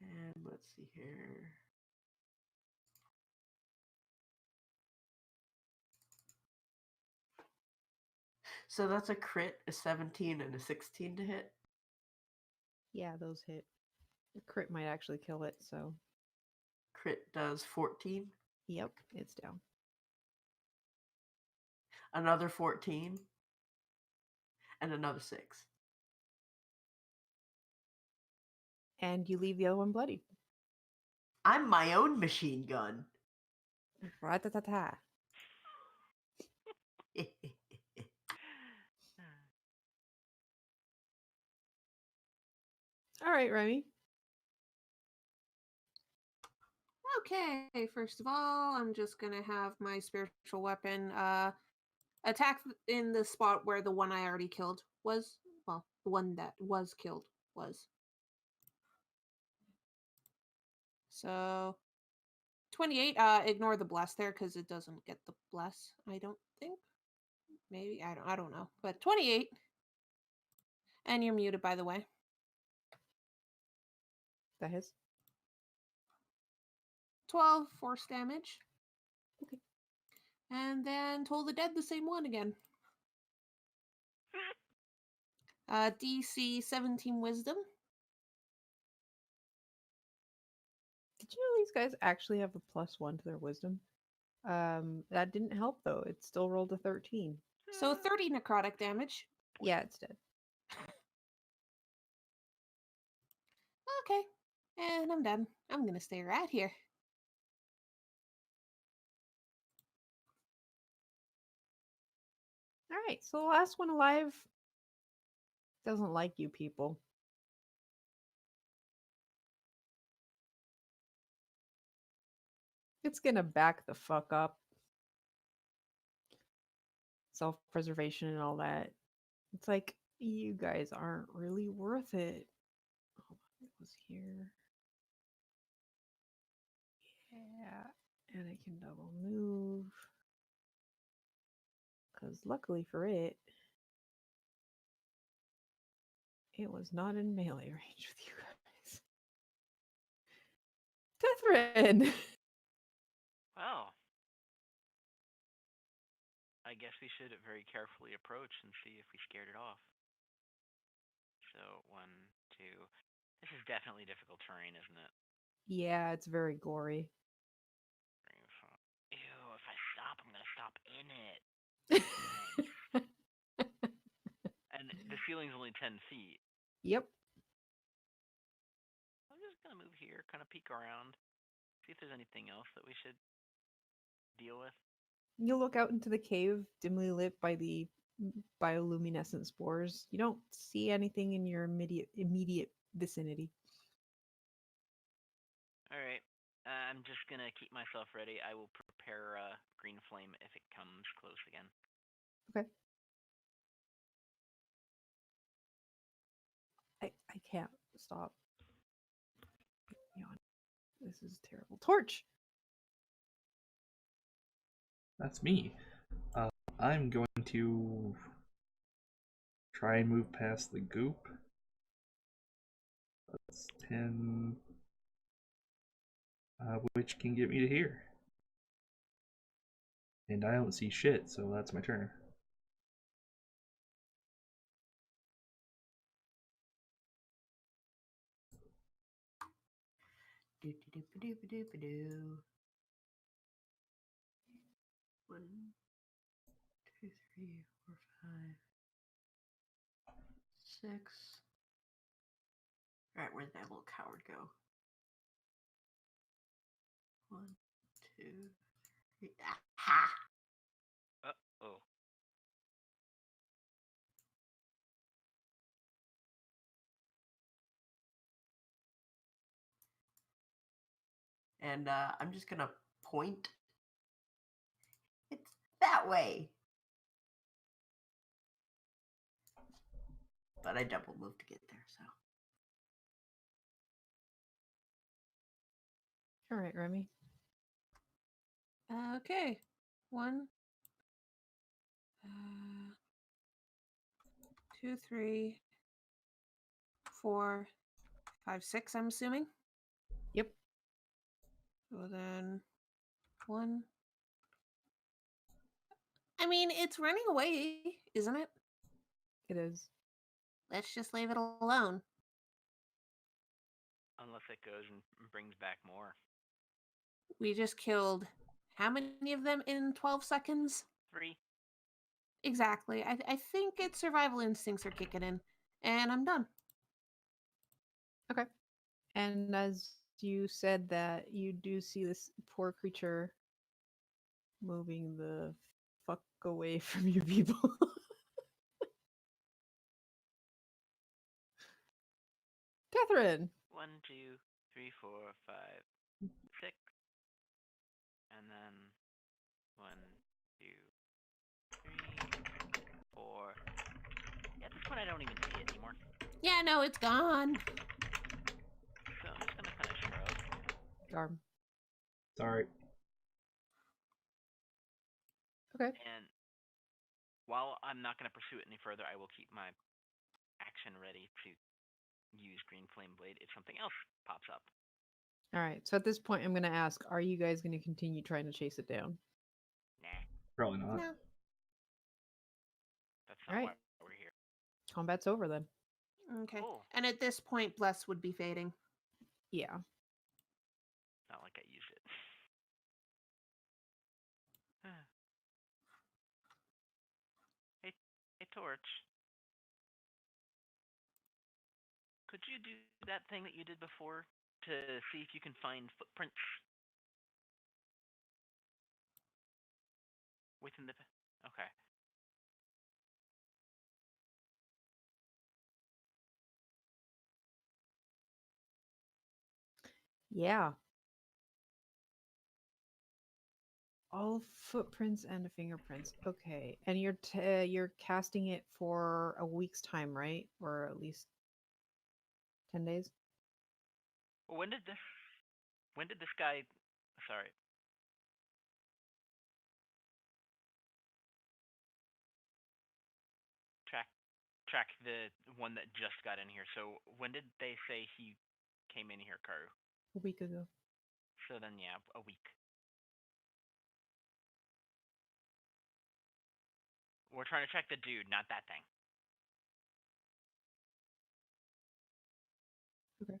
And let's see here. So that's a crit, a 17, and a 16 to hit. Yeah, those hit. The crit might actually kill it, so. Crit does 14. Yep, it's down. Another 14. And another 6. And you leave the other one bloody. I'm my own machine gun. Ra-ta-ta-ta. All right, Remy. Okay, first of all, I'm just gonna have my spiritual weapon attack in the spot where the one I already killed was. Well, the one that was killed was. So 28. Ignore the bless there because it doesn't get the bless. I don't think. Maybe I don't know. But 28. And you're muted, by the way. That hits. 12 force damage. Okay. And then Toll the Dead, the same one again. DC 17 Wisdom. Did you know these guys actually have a +1 to their wisdom? That didn't help though. It still rolled a 13. So 30 necrotic damage. Yeah, it's dead. Okay. And I'm done. I'm gonna stay right here. All right, so the last one alive doesn't like you people. It's gonna back the fuck up. Self-preservation and all that. It's like, you guys aren't really worth it. Hold on, it was here. Yeah, and I can double move. Because luckily for it, it was not in melee range with you guys. Catherine! Well, I guess we should very carefully approach and see if we scared it off. So, 1, 2. This is definitely difficult terrain, isn't it? Yeah, it's very gory. 3, 4. Ew, if I stop, I'm gonna stop in it. And the ceiling's only 10 feet. Yep. I'm just gonna move here, kind of peek around, see if there's anything else that we should deal with. You look out into the cave, dimly lit by the bioluminescent spores. You don't see anything in your immediate vicinity. Alright. I'm just gonna keep myself ready. I will prepare green flame if it comes close again. Okay. I can't stop. This is terrible. Torch! That's me. I'm going to try and move past the goop. That's 10, which can get me to here. And I don't see shit, so that's my turn. Do. 1, 2, 3, 4, 5, 6. All right, where'd that little coward go? 1, 2, 3. Aha! Oh. And I'm just gonna point. It's that way. But I double moved to get there, so. All right, Remy. Okay. 1, 2, 3, 4, 5, 6, I'm assuming. Yep. So then 1. I mean, it's running away, isn't it? It is. Let's just leave it alone. Unless it goes and brings back more. We just killed how many of them in 12 seconds? 3. Exactly. I think its survival instincts are kicking in. And I'm done. Okay. And as you said that, you do see this poor creature moving the fuck away from you people. Catherine! 1, 2, 3, 4, 5, 6. And then 1, 2, 3, 4. Yeah, at this point I don't even see it anymore. Yeah, no, it's gone. So I'm just gonna kind of shrug. Garm. Sorry. Okay. And while I'm not gonna pursue it any further, I will keep my action ready to use Green Flame Blade if something else pops up. All right. So at this point, I'm going to ask, are you guys going to continue trying to chase it down? Nah, Probably not. No. that's not Alright. why we're here. Combat's over then. Okay. Oh, And at this point, Bless would be fading. Yeah. not like I used it. Hey, Torch. Could you do that thing that you did before to see if you can find footprints within the... Okay. Yeah. All footprints and fingerprints. Okay. And you're casting it for a week's time, right? Or at least 10 days? Well, when did this guy... Sorry. Track the one that just got in here. So when did they say he came in here, Karu? A week ago. So then, yeah, a week. We're trying to track the dude, not that thing. Okay.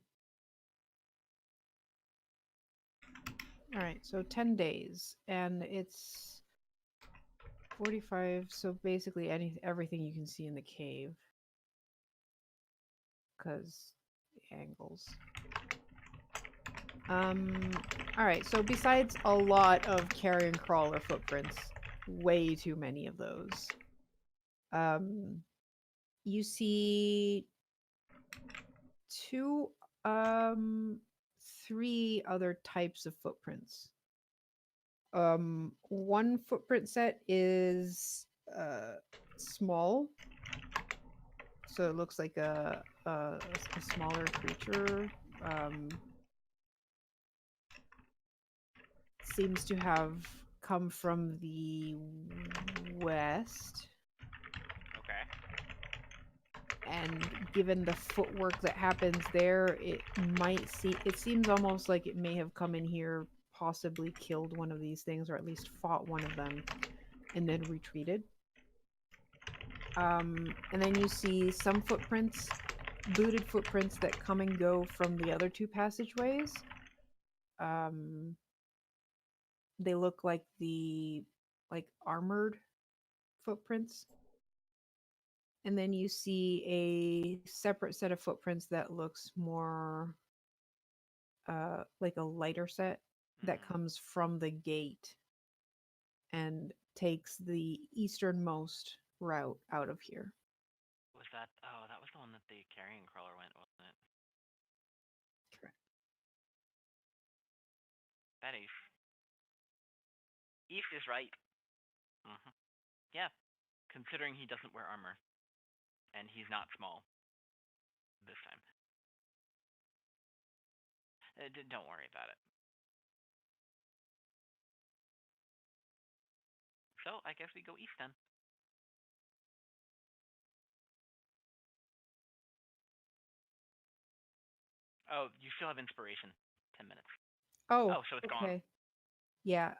All right, so 10 days, and it's 45, so basically everything you can see in the cave. Because the angles. All right, so besides a lot of carrion crawler footprints, way too many of those. You see three other types of footprints. One footprint set is small, so it looks like a smaller creature. Seems to have come from the west. Okay. And given the footwork that happens there, it seems almost like it may have come in here, possibly killed one of these things, or at least fought one of them, and then retreated. And then you see some footprints, booted footprints that come and go from the other two passageways. They look like armored footprints. And then you see a separate set of footprints that looks more like a lighter set that comes from the gate and takes the easternmost route out of here. Was that? Oh, that was the one that the carrion crawler went, wasn't it? Correct. That is. East is right. Mm-hmm. Yeah. Considering he doesn't wear armor. And he's not small. This time. Don't worry about it. So, I guess we go east then. Oh, you still have inspiration. 10 minutes. Oh, so it's okay. gone. Yeah.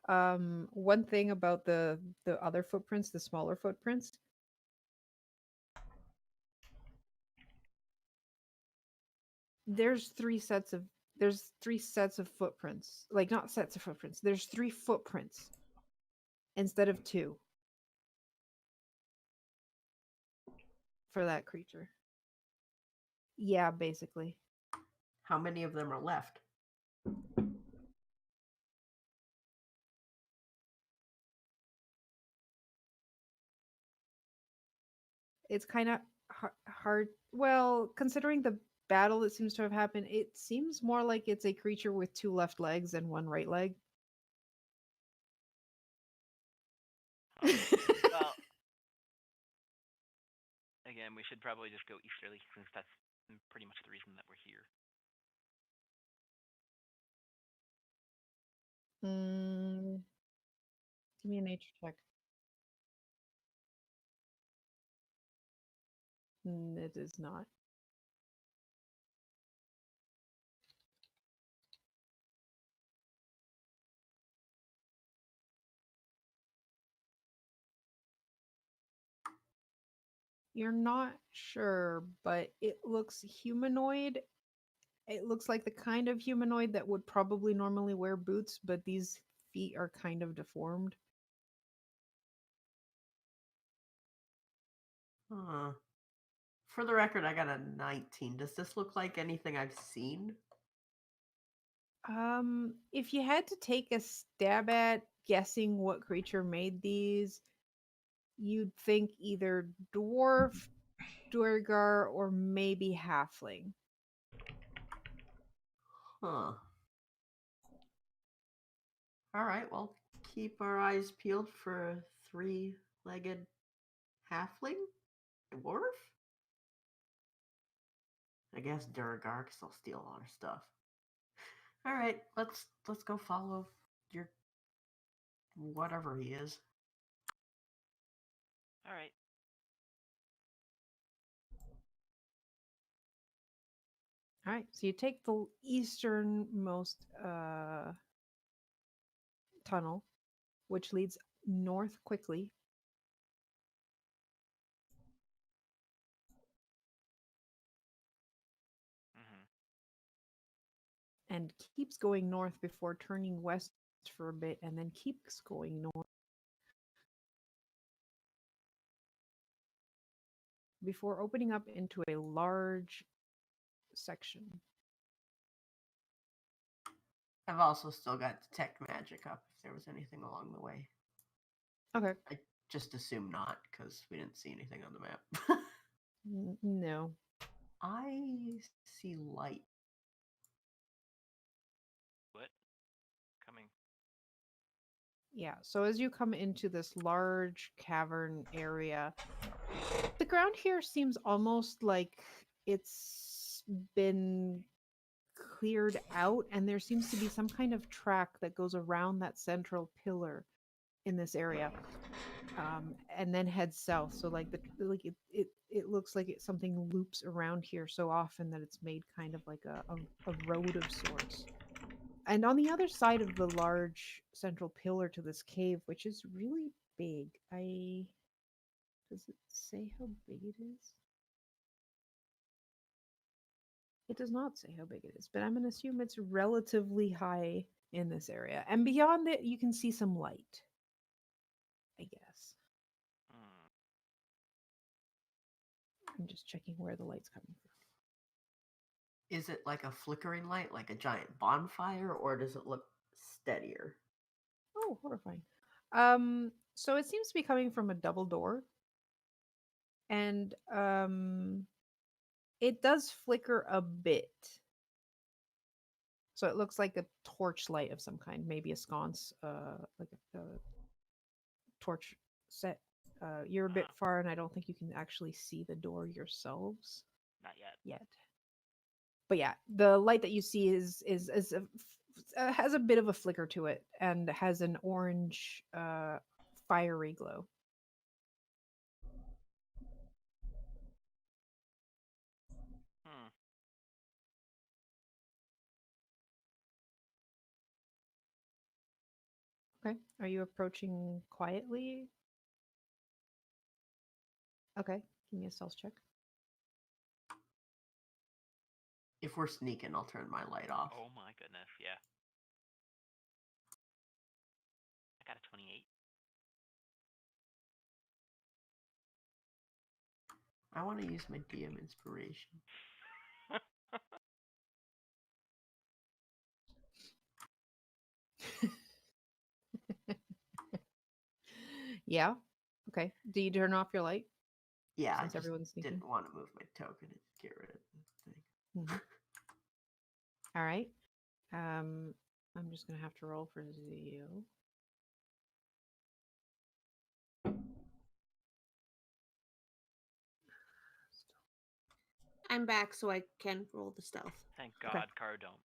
One thing about the other footprints, the smaller footprints, there's three sets of footprints. Like, not sets of footprints. There's 3 footprints instead of 2 for that creature. Yeah, basically. How many of them are left? It's kind of hard. Well, considering the battle that seems to have happened, it seems more like it's a creature with 2 left legs and 1 right leg. Oh. Well, again, we should probably just go easterly since that's pretty much the reason that we're here. Give me a nature check. It is not. You're not sure, but it looks humanoid. It looks like the kind of humanoid that would probably normally wear boots, but these feet are kind of deformed. Huh. For the record, I got a 19. Does this look like anything I've seen? If you had to take a stab at guessing what creature made these, you'd think either dwarf, duergar, or maybe halfling. Huh. All right, well, keep our eyes peeled for a 3-legged halfling? Dwarf? I guess Duragar, because they'll steal all our stuff. All right, let's go follow your whatever he is. All right. All right, so you take the easternmost tunnel, which leads north quickly. Hmm. And keeps going north before turning west for a bit and then keeps going north before opening up into a large section. I've also still got detect magic up if there was anything along the way. Okay. I just assume not because we didn't see anything on the map. No. I see light. What? Coming. Yeah, so as you come into this large cavern area, the ground here seems almost like it's been cleared out, and there seems to be some kind of track that goes around that central pillar in this area, and then heads south. So like it looks like something loops around here so often that it's made kind of like a road of sorts. And on the other side of the large central pillar to this cave, which is really big, does it say how big it is? It does not say how big it is, but I'm going to assume it's relatively high in this area. And beyond it, you can see some light, I guess. Hmm. I'm just checking where the light's coming from. Is it like a flickering light, like a giant bonfire, or does it look steadier? Oh, horrifying. So it seems to be coming from a double door. And it does flicker a bit. So it looks like a torch light of some kind, maybe a sconce, like a torch set. You're a bit far, and I don't think you can actually see the door yourselves Not yet. yet. But yeah, the light that you see is has a bit of a flicker to it, and has an orange, fiery glow. Hmm. Okay, are you approaching quietly? Okay, give me a stealth check. If we're sneaking, I'll turn my light off. Oh my goodness. Yeah. I got a 28. I want to use my DM inspiration. Yeah. Okay. Do you turn off your light? Yeah, Since I just everyone's sneaking. didn't want to move my token and get rid of the thing. Mhm. All right. I'm just gonna have to roll for Zio. I'm back, so I can roll the stealth. Thank Okay. God, Cardome.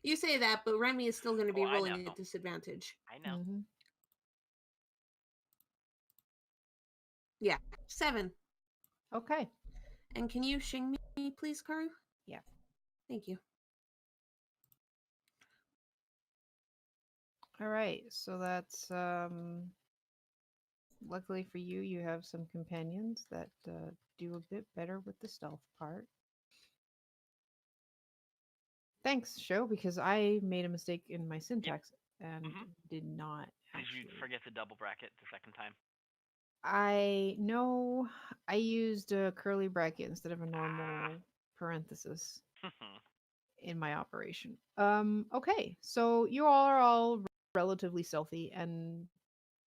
You say that, but Remy is still going to be Oh, I rolling know. at disadvantage. I know. Mm-hmm. Yeah, 7. Okay. And can you shing me, please, Karu? Yeah. Thank you. All right. So that's luckily for you, you have some companions that do a bit better with the stealth part. Thanks, show, because I made a mistake in my syntax and Mhm. did not Did actually. you forget the double bracket the second time? I know I used a curly bracket instead of a normal parenthesis in my operation. Okay, so you all are all relatively stealthy, and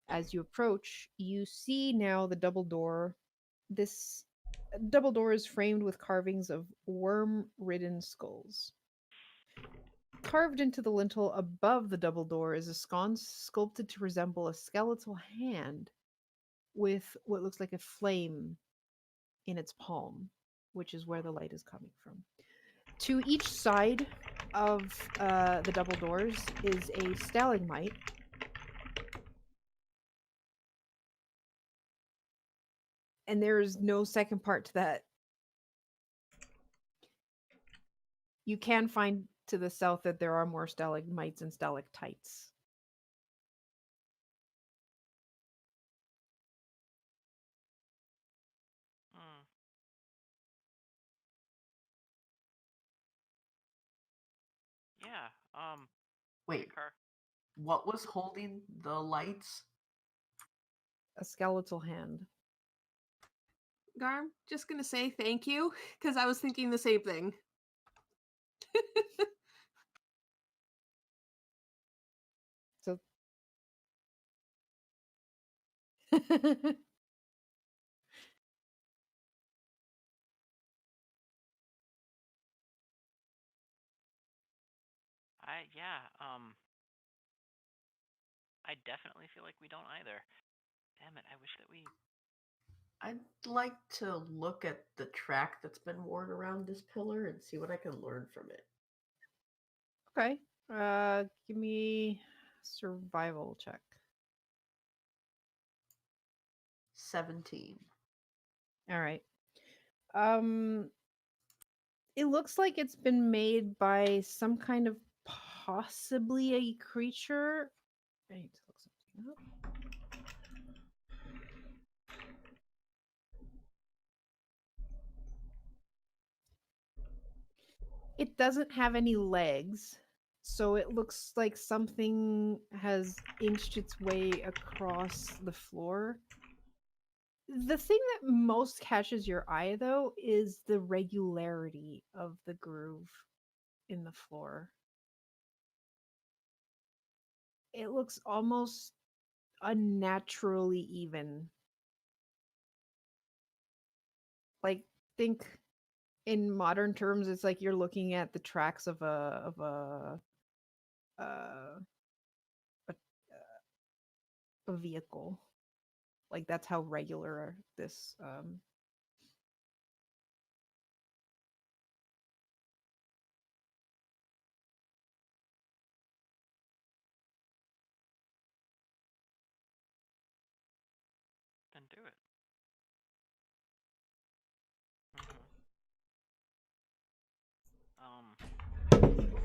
as you approach, you see now the double door. This double door is framed with carvings of worm-ridden skulls. Carved into the lintel above the double door is a sconce sculpted to resemble a skeletal hand with what looks like a flame in its palm, which is where the light is coming from. To each side of the double doors is a stalagmite. And there is no second part to that. You can find to the south that there are more stalagmites and stalactites. Hmm. Yeah. Wait, Car. what was holding the lights? A skeletal hand. Garm, just gonna say thank you because I was thinking the same thing. So Yeah. I definitely feel like we don't either. Damn it! I wish that we. I'd like to look at the track that's been worn around this pillar and see what I can learn from it. okay. Give me survival check. 17. All right. Um, it looks like it's been made by some kind of possibly a creature. I need to look something up. It doesn't have any legs, so it looks like something has inched its way across the floor. The thing that most catches your eye, though, is the regularity of the groove in the floor. It looks almost unnaturally even. Like, think in modern terms, it's like you're looking at the tracks of uh, a, a vehicle. Like that's how regular this Then do it.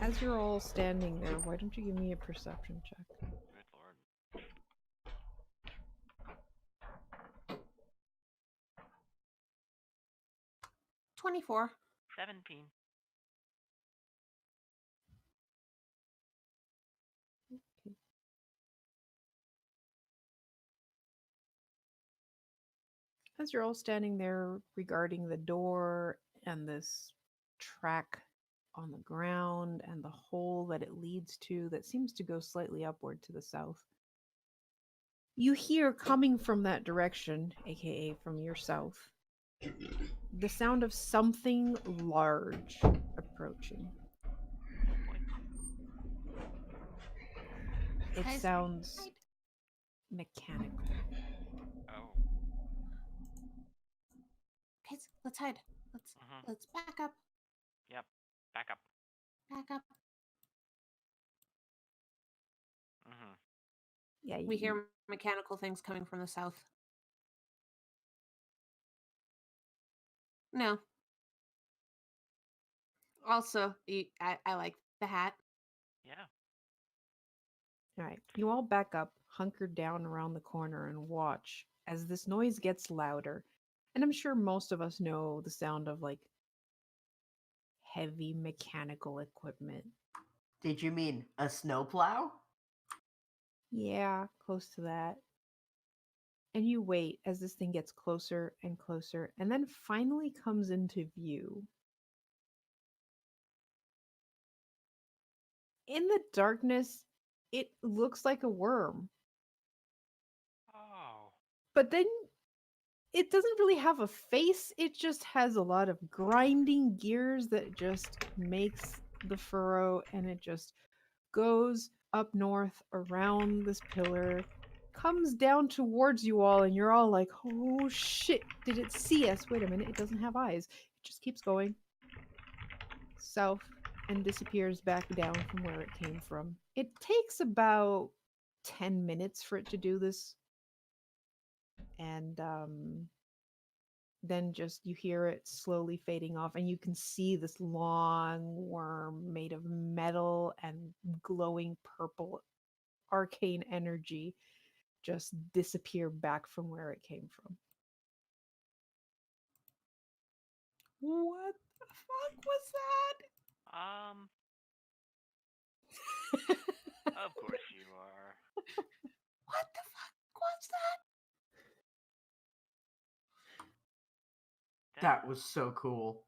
As you're all standing there, why don't you give me a perception check? Good lord. 24. 17. Okay. As you're all standing there regarding the door and this track on the ground and the hole that it leads to that seems to go slightly upward to the south, you hear coming from that direction, aka from your south, the sound of something large approaching. It Guys, sounds hide. mechanical. Oh. Guys, let's hide. Let's back up. Yep. Back up. Back up. Yeah, We hear mechanical things coming from the south. No. Also, I like the hat. Yeah. All right. You all back up, hunkered down around the corner, and watch as this noise gets louder. And I'm sure most of us know the sound of like heavy mechanical equipment. Did you mean a snowplow? Yeah, close to that. And you wait as this thing gets closer and closer, and then finally comes into view. In the darkness, it looks like a worm. Oh. But then it doesn't really have a face. It just has a lot of grinding gears that just makes the furrow, and it just goes up north around this pillar, comes down towards you all, and you're all like, oh shit, did it see us? Wait a minute, it doesn't have eyes. It just keeps going south and disappears back down from where it came from. It takes about 10 minutes for it to do this. And then just you hear it slowly fading off, and you can see this long worm made of metal and glowing purple arcane energy just disappear back from where it came from. What the fuck was that? Of course you are. What the fuck was that? That was so cool.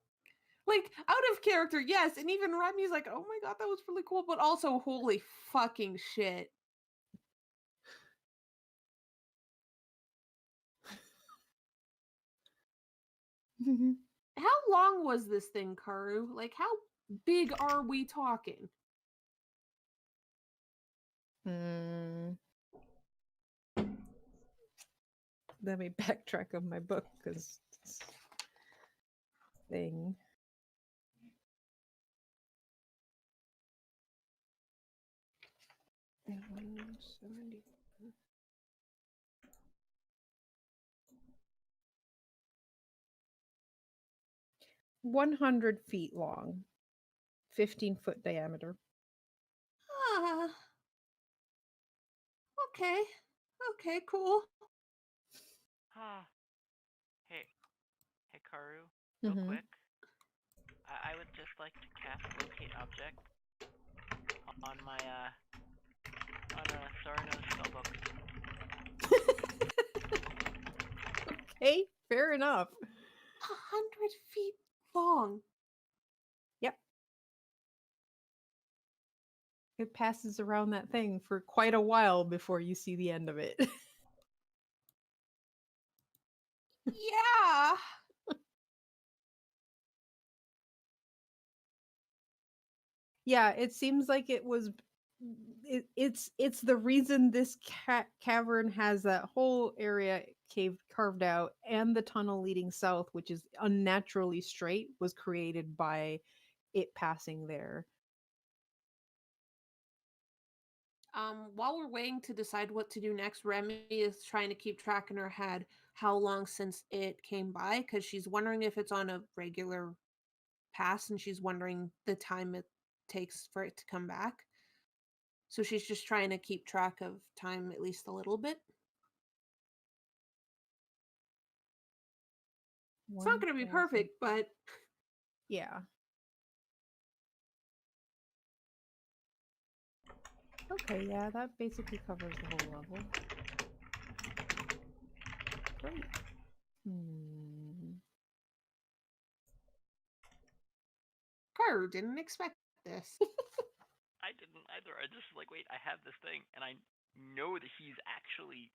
Like, out of character, yes. And even Remy's like, oh my god, that was really cool. But also, holy fucking shit. How long was this thing, Karu? Like, how big are we talking? Let me backtrack on my book because thing. $100 feet long, 15-foot diameter. Ah. Okay. Okay, cool. Hey, Karu, real Mhm. quick. I would just like to cast locate object on my Sarno's spellbook. Okay, fair enough. 100 feet long. Yep. It passes around that thing for quite a while before you see the end of it. Yeah. Yeah, it seems like it was it's the reason this cavern has that whole area carved out, and the tunnel leading south, which is unnaturally straight, was created by it passing there. While we're waiting to decide what to do next, Remy is trying to keep track in her head how long since it came by, because she's wondering if it's on a regular pass, and she's wondering the time it takes for it to come back. So she's just trying to keep track of time at least a little bit. It's not going to be 1,000. perfect, but Yeah. Okay, yeah, that basically covers the whole level. Great. Karu didn't expect this. I didn't either. I just like, wait, I have this thing, and I know that he's actually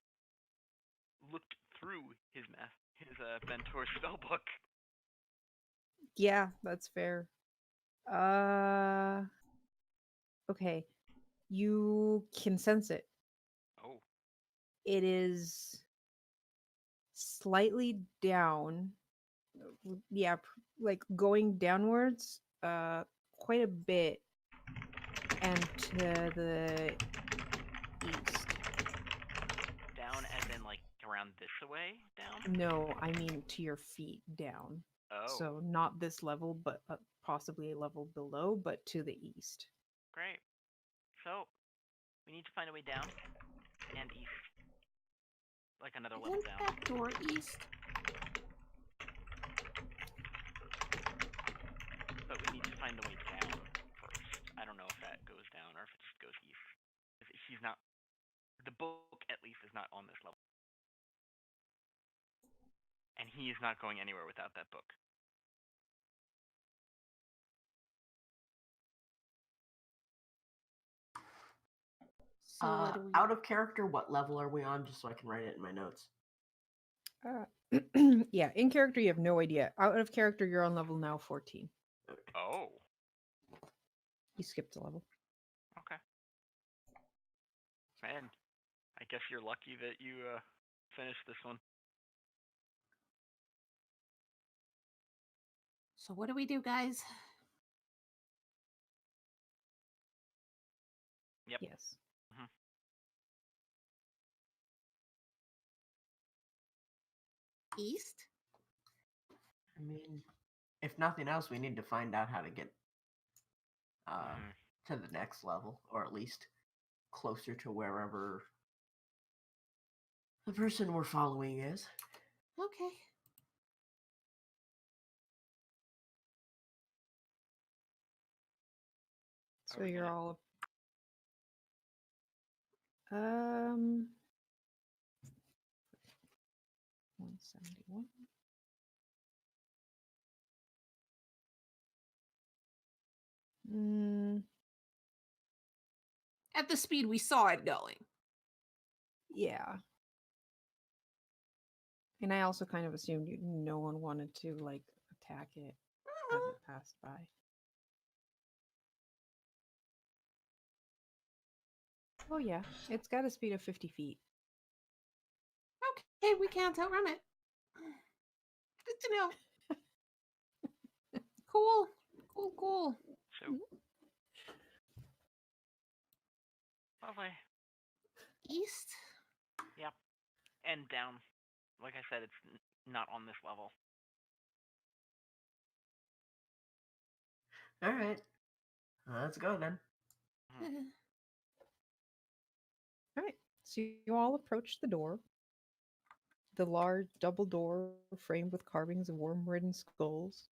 looked through his mentor spellbook. Yeah, that's fair. Okay. You can sense it. Oh. It is slightly down. Yeah, like going downwards quite a bit, and to the east. Down as in like around this way down? No, I mean to your feet down. Oh. So not this level, but possibly a level below, but to the east. Great. So we need to find a way down and east. Like another level Isn't down. that door east? But we need to find the way down first. I don't know if that goes down or if it just goes east. If he's not, the book at least is not on this level. And he is not going anywhere without that book. So what do we... Out of character, what level are we on? Just so I can write it in my notes. Yeah, in character you have no idea. Out of character you're on level now 14. Oh. You skipped a level. Okay. Man, I guess you're lucky that you finished this one. So what do we do, guys? Yep. Yes. East? mean, if nothing else, we need to find out how to get Mhm. to the next level, or at least closer to wherever the person we're following is. Okay. So Are we you're gonna- all um 171. Mm, At the speed we saw it going. yeah. And I also kind of assumed no one wanted to like attack it as it passed by. Oh yeah, it's got a speed of 50 feet. Okay, we can't outrun it. Good to know. Cool. Cool. So lovely. East. Yep. And down. Like I said, it's not on this level. All right, let's go then. Mhm. All right. So you all approach the door. The large double door framed with carvings of worm-ridden skulls.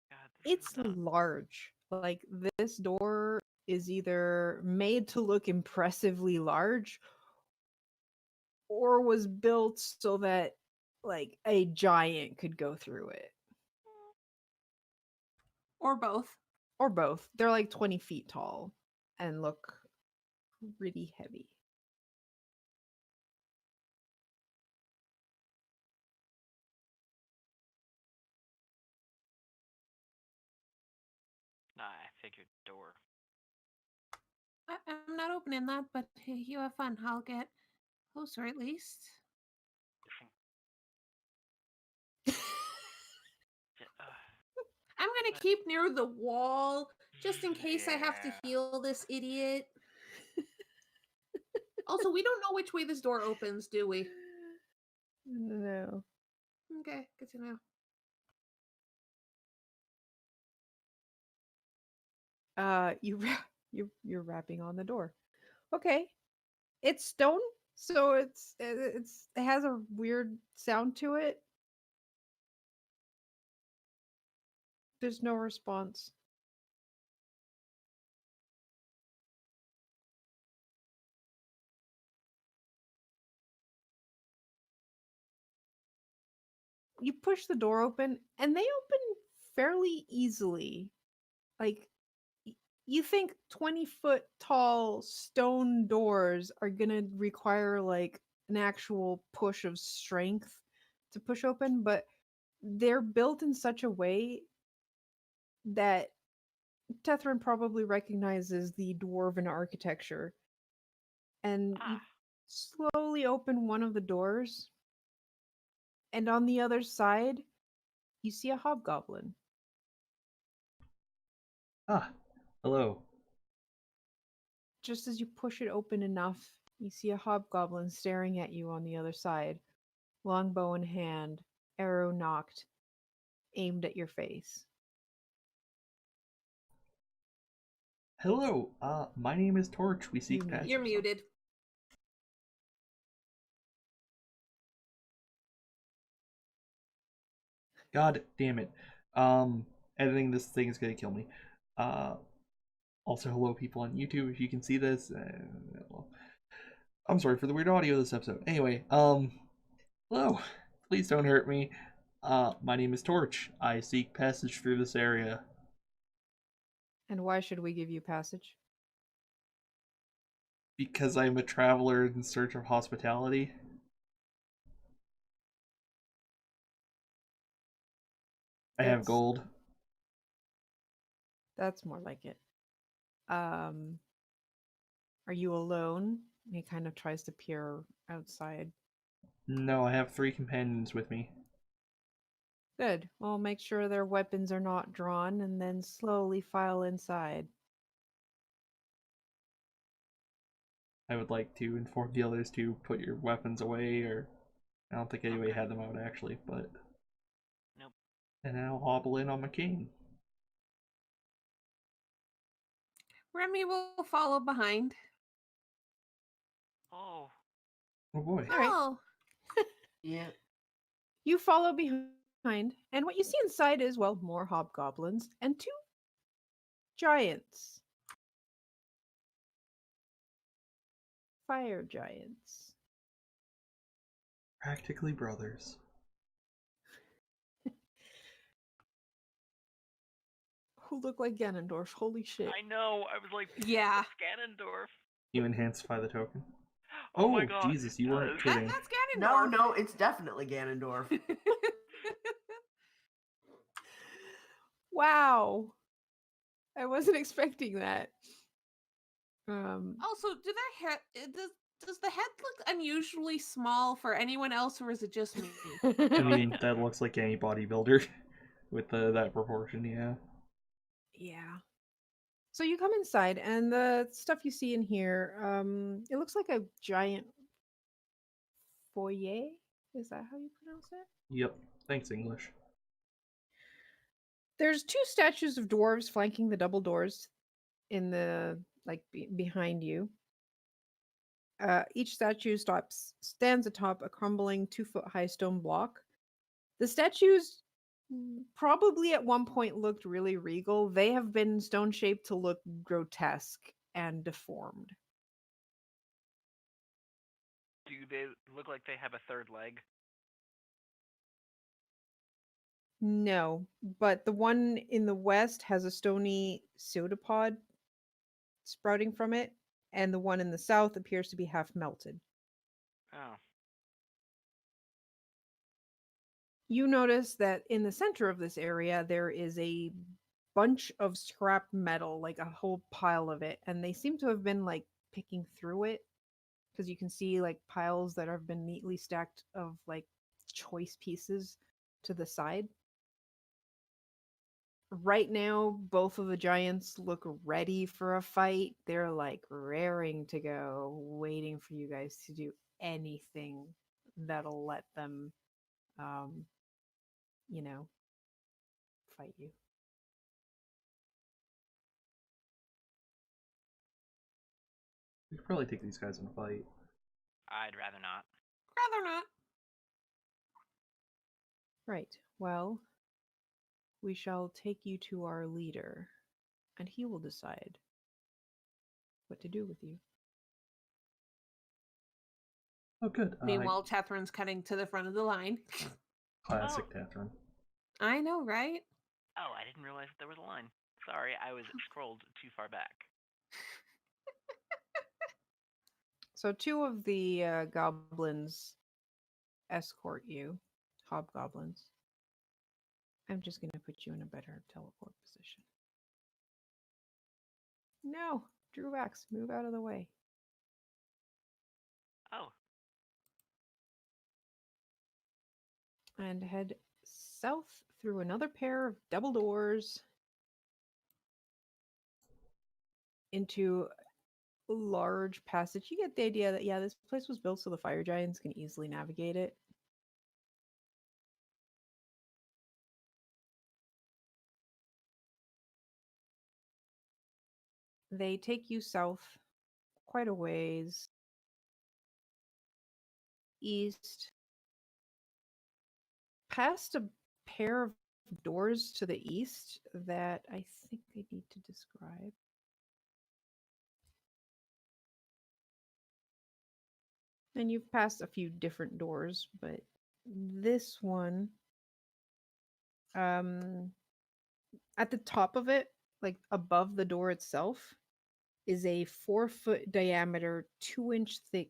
God, this It's is not. large. Like this door is either made to look impressively large or was built so that like a giant could go through it. Or both. Or both. They're like 20 feet tall and look pretty heavy. I figured door. I'm not opening that, but you have fun. I'll get closer at least. I'm gonna But- keep near the wall just in case I have to Yeah. heal this idiot. Also, we don't know which way this door opens, do we? No. Okay, good to know. You're rapping on the door. Okay. It's stone, so it has a weird sound to it. There's no response. You push the door open and they open fairly easily. Like you think 20-foot tall stone doors are going to require like an actual push of strength to push open, but they're built in such a way that Tethrin probably recognizes the dwarven architecture. And you slowly open one of the doors, and on the other side, you see a hobgoblin. Ah, hello. Just as you push it open enough, you see a hobgoblin staring at you on the other side, longbow in hand, arrow nocked, aimed at your face. Hello, my name is Torch. We seek You passage. You're muted. God damn it. Editing this thing is gonna kill me. Also, hello, people on YouTube. If you can see this, well, I'm sorry for the weird audio of this episode. Anyway, hello. Please don't hurt me. My name is Torch. I seek passage through this area And why should we give you passage? because I'm a traveler in search of hospitality. I have That's- gold. That's more like it. Are you alone? He kind of tries to peer outside. No, I have 3 companions with me. Good. Well, make sure their weapons are not drawn and then slowly file inside. I would like to inform the others to put your weapons away, or I don't think anybody had them out actually, but Nope. And I'll hobble in on my cane. Remy will follow behind. Oh, Oh boy. All right. Oh, Yeah. You follow behind, and what you see inside is, well, more hobgoblins and two giants. Fire giants. Practically brothers. Who look like Ganondorf. Holy shit. I know. I was like, yeah. Ganondorf. You enhancify the token. Oh my god. Jesus, you weren't Yes. kidding. That's No, Ganondorf. no, it's definitely Ganondorf. Wow. I wasn't expecting that. Also, do their hair does the head look unusually small for anyone else, or is it just me? I mean, that looks like any bodybuilder with that proportion, yeah. Yeah. So you come inside, and the stuff you see in here, it looks like a giant foyer. Is that how you pronounce it? Yep. Thanks, English. There's two statues of dwarves flanking the double doors in the behind you. Each statue stands atop a crumbling 2-foot-high stone block. The statues probably at one point looked really regal. They have been stone shaped to look grotesque and deformed. Do they look like they have a third leg? No, but the one in the west has a stony pseudopod sprouting from it, and the one in the south appears to be half melted. Oh. You notice that in the center of this area there is a bunch of scrap metal, like a whole pile of it, and they seem to have been like picking through it because you can see like piles that have been neatly stacked of like choice pieces to the side. Right now, both of the giants look ready for a fight. They're like raring to go, waiting for you guys to do anything that'll let them, um, you know, fight you. We could probably take these guys in a fight. I'd rather not. Rather not. Right. Well, we shall take you to our leader, and he will decide what to do with you. Oh, good. Meanwhile, Tethrin's cutting to the front of the line. Classic Catherine. I know, right? Oh, I didn't realize that there was a line. Sorry, I was scrolled too far back. So two of the goblins escort you, hobgoblins. I'm just going to put you in a better teleport position. No, Drewvax, move out of the way. Oh, And head south through another pair of double doors into a large passage. You get the idea that, yeah, this place was built so the fire giants can easily navigate it. They take you south quite a ways, east, past a pair of doors to the east that I think I need to describe. And you've passed a few different doors, but this one, at the top of it, like above the door itself, is a 4-foot diameter, 2-inch thick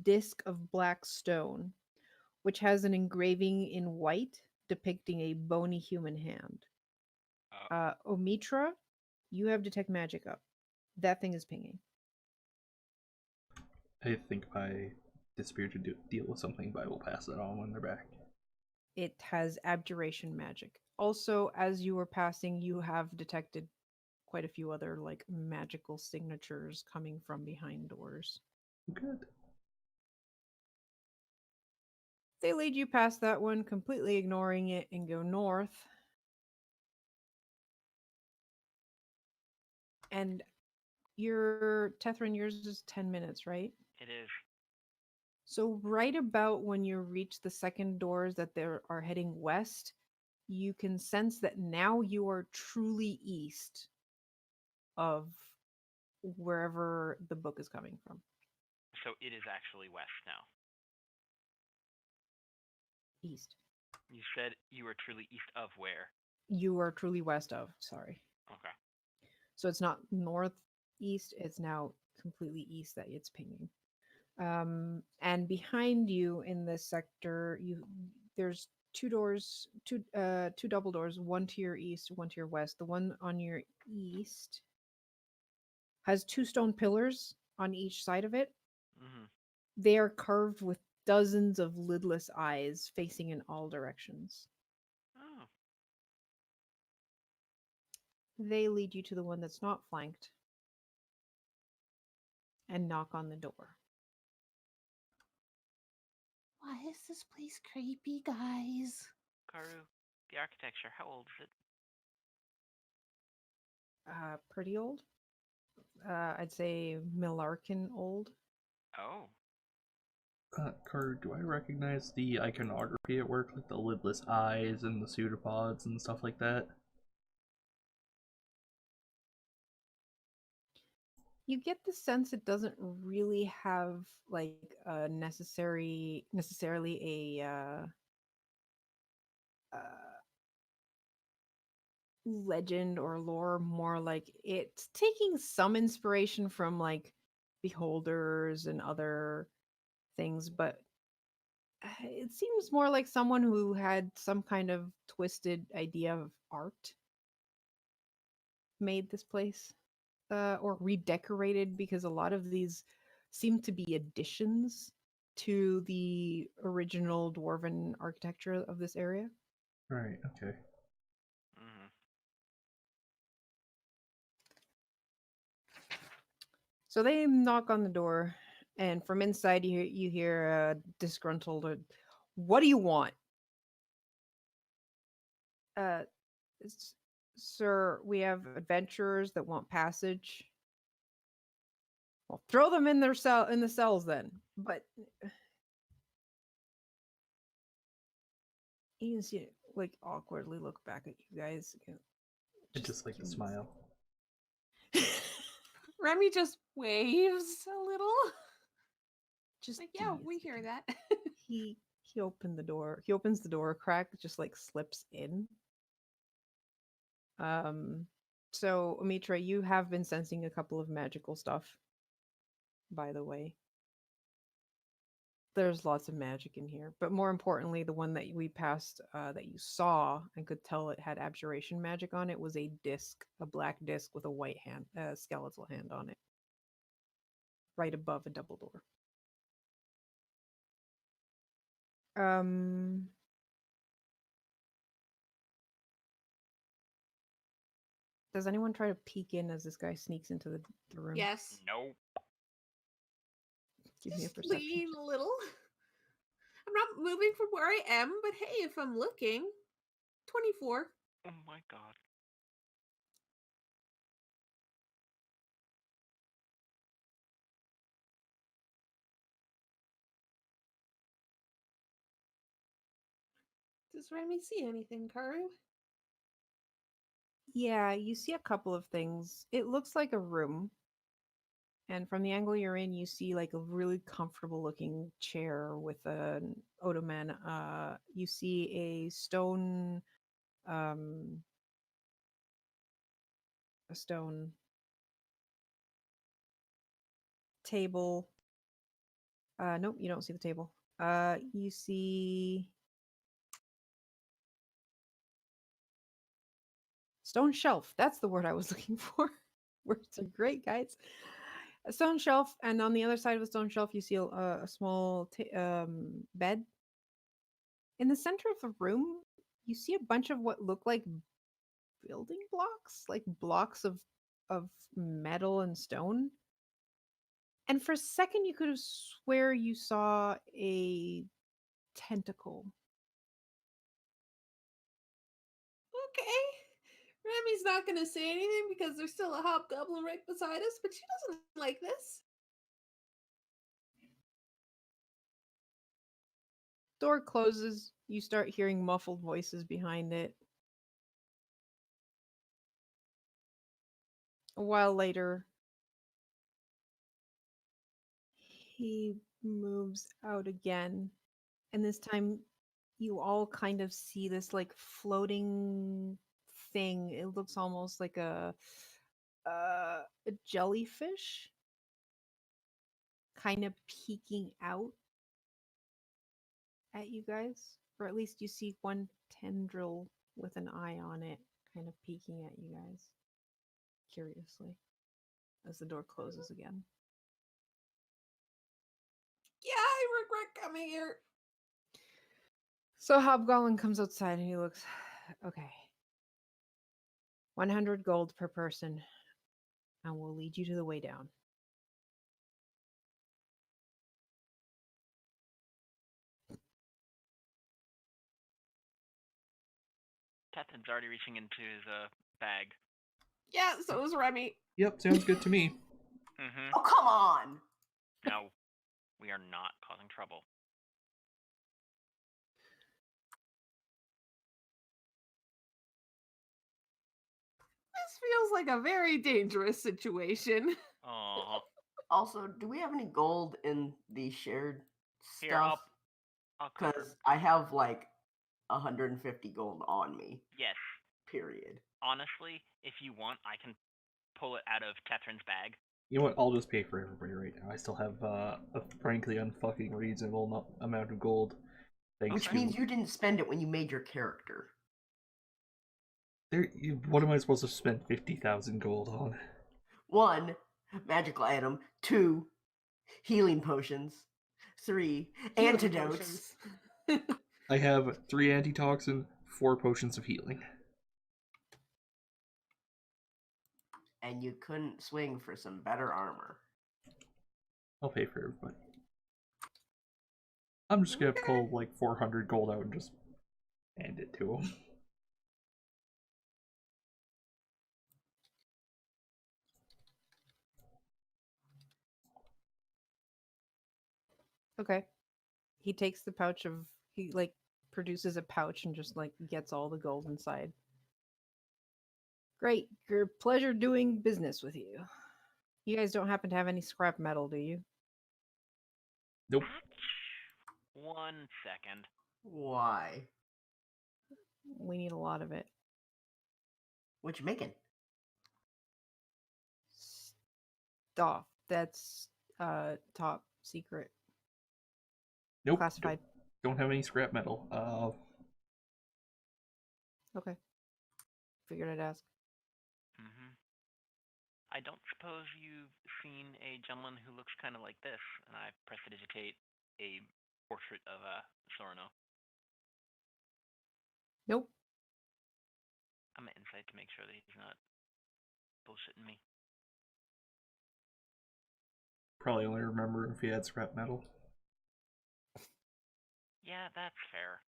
disc of black stone, which has an engraving in white depicting a bony human hand. Omitra, you have detect magic up. That thing is pinging. I think my disappear to deal with something, but I will pass that on when they're back. It has abjuration magic. Also, as you were passing, you have detected quite a few other like magical signatures coming from behind doors. Good. They lead you past that one, completely ignoring it, and go north. And your Tethrin, yours is 10 minutes, right? It is. So right about when you reach the second doors that they are heading west, you can sense that now you are truly east of wherever the book is coming from. So it is actually west now. East. You said you were truly east of where? You are truly west of, sorry. Okay. So it's not northeast, it's now completely east that it's pinging. And behind you in this sector, there's two doors, two double doors, one to your east, one to your west. The one on your east has two stone pillars on each side of it. Mm-hmm. They are carved with dozens of lidless eyes facing in all directions. Oh. They lead you to the one that's not flanked and knock on the door. Why is this place creepy, guys? Karu, the architecture, how old is it? Pretty old. I'd say Millarkin old. Oh. Kurt, do I recognize the iconography at work, like the lidless eyes and the pseudopods and stuff like that? You get the sense it doesn't really have like a necessarily a legend or lore, more like it's taking some inspiration from like beholders and other things, but it seems more like someone who had some kind of twisted idea of art made this place, or redecorated, because a lot of these seem to be additions to the original dwarven architecture of this area. Right, okay. Mm-hmm. So they knock on the door, and from inside you hear a disgruntled, "What do you want?" Uh, Sir, we have adventurers that want passage. Well, throw them in their cell in the cells then. But you can see it like awkwardly look back at you guys. I just like to smile. Remy just waves a little. Just Like, give yeah, me a we hear second. that. He opened the door. He opens the door a crack, just like slips in. Um so Amitra, you have been sensing a couple of magical stuff, by the way. There's lots of magic in here, but more importantly, the one that we passed, that you saw and could tell it had abjuration magic on it, was a disc, a black disc with a white hand, skeletal hand on it, right above a double door. Um, does anyone try to peek in as this guy sneaks into the room? Yes. Nope. Give me a Just perception lean check. a little. I'm not moving from where I am, but hey, if I'm looking, 24. Oh my god. Does Remy see anything, Karu? Yeah, you see a couple of things. It looks like a room. And from the angle you're in, you see like a really comfortable looking chair with an ottoman. You see um, a stone table. Nope, you don't see the table. You see stone shelf. That's the word I was looking for. Words are great, guys. A stone shelf, and on the other side of the stone shelf, you see a small bed. In the center of the room, you see a bunch of what look like building blocks, like blocks of metal and stone. And for a second, you could have swear you saw a tentacle. Okay. Remy's not going to say anything because there's still a hobgoblin right beside us, but she doesn't like this. Door closes. You start hearing muffled voices behind it. A while later, he moves out again. And this time, you all kind of see this like floating thing. It looks almost like a jellyfish kind of peeking out at you guys. Or at least you see one tendril with an eye on it kind of peeking at you guys curiously as the door closes again. Yeah, I regret coming here. So Hobgoblin comes outside and he looks, okay. 100 gold per person, and we'll lead you to the way down. Tethan's already reaching into his bag. Yeah, so is Remy. Yep, sounds good to me. Mm-hmm. Oh, come on! No, we are not causing trouble. This feels like a very dangerous situation. Oh, Also, do we have any gold in the shared here, stuff? I'll cover. Because I have like 150 gold on me. Yes. Period. Honestly, if you want, I can pull it out of Tethrin's bag. You know what? I'll just pay for everybody right now. I still have a frankly unfucking reasonable amount of gold. Thanks Which to means you didn't spend it when you made your character. what am I supposed to spend 50,000 gold on? 1, magical item. 2, healing potions. 3, Healing antidotes. potions. I have 3 antitoxin, 4 potions of healing. And you couldn't swing for some better armor. I'll pay for everybody. I'm just gonna pull like 400 gold out and just hand it to him. Okay. He takes the pouch of, he like produces a pouch and just like gets all the gold inside. Great. Pleasure doing business with you. You guys don't happen to have any scrap metal, do you? Nope. 1 second. Why? We need a lot of it. What you making? Stuff. That's top secret. Nope. Classified. Don't have any scrap metal. Okay. Figured I'd ask. Mm-hmm. I don't suppose you've seen a gentleman who looks kind of like this, and I prestidigitate a portrait of Sorno. Nope. I'm an insight to make sure that he's not bullshitting me. Probably only remember if he had scrap metal. Yeah, that's fair.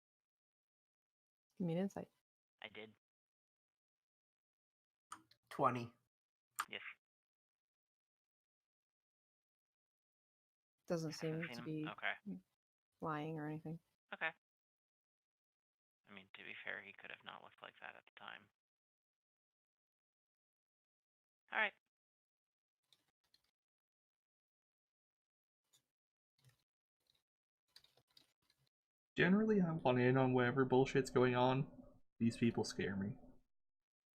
Give me an insight. I did. 20. Yes. Doesn't seem Hasn't to seen be him? Okay. lying or anything. Okay. I mean, to be fair, he could have not looked like that at the time. Alright. Generally, I want in on whatever bullshit's going on. These people scare me.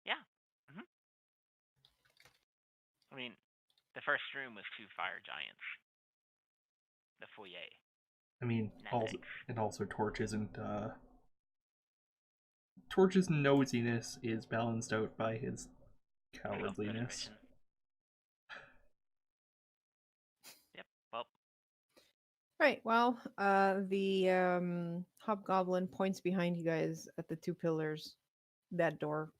Yeah. Mm-hmm. I mean, the first room was 2 fire giants. The foyer. I mean, Netflix. also Torch isn't, Torch's nosiness is balanced out by his cowardliness. Self-preservation. Yep. Well, Right. Well, the hobgoblin points behind you guys at the 2 pillars. That door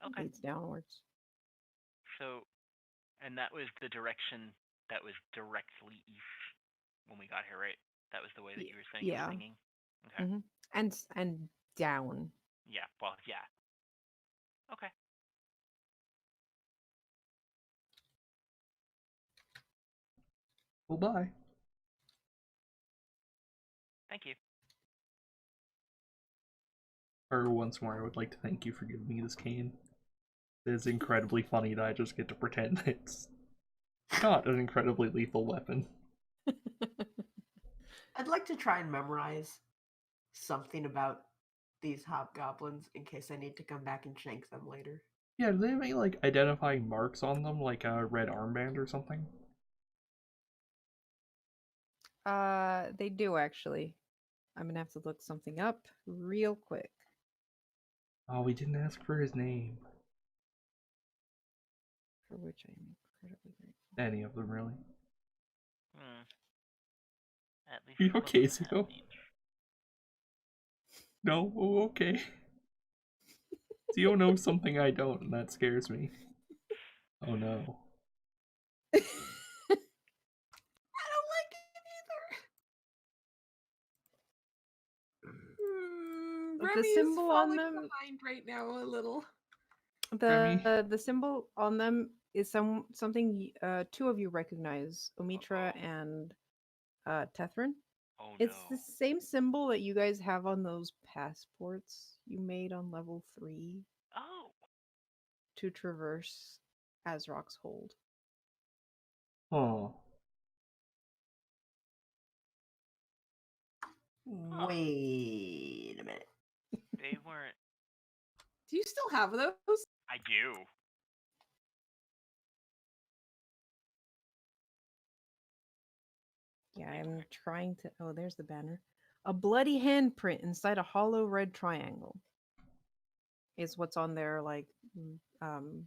okay. leads downwards. So, and that was the direction that was directly east when we got here, right? That was the way that you were saying you Yeah. were singing? Okay. And down. Yeah. Well, yeah. Okay. Well, bye. Thank you. Or once more, I would like to thank you for giving me this cane. It is incredibly funny that I just get to pretend it's not an incredibly lethal weapon. I'd like to try and memorize something about these hobgoblins in case I need to come back and shank them later. Yeah, do they have any like identifying marks on them, like a red armband or something? They do actually. I'm gonna have to look something up real quick. Oh, we didn't ask for his name. For which I am incredibly grateful. Any of them, really. At least You one okay, of them has Zio? names. No? Oh, okay. Zio knows something I don't, and that scares me. Oh no. I don't like it either. The Remy is symbol on falling them. behind right now a little. Remy? The symbol on them is something two of you recognize, Omitra Uh-oh. and Tethrin. Oh It's the no. same symbol that you guys have on those passports you made on level 3 Oh. to traverse Azrok's hold. Oh. Huh. Wait a minute. They weren't. Do you still have those? I do. Yeah, I'm trying to. Oh, there's the banner. A bloody handprint inside a hollow red triangle is what's on their like armor.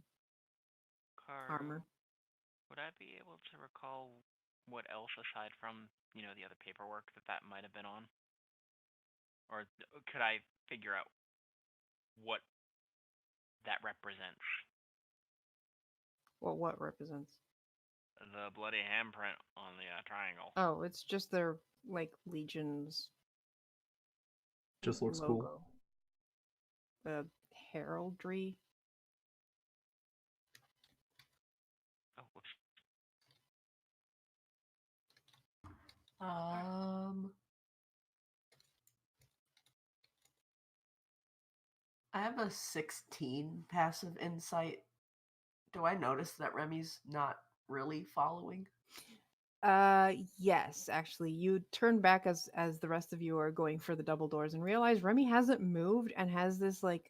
Would I be able to recall what else aside from, the other paperwork that might have been on? Or could I figure out what that represents? Well, what represents? The bloody handprint on the triangle. Oh, it's just their like legions Just looks logo. cool. The heraldry. Oh, whoops. I have a 16 passive insight. Do I notice that Remy's not really following? Yes, actually. You turn back as the rest of you are going for the double doors and realize Remy hasn't moved and has this like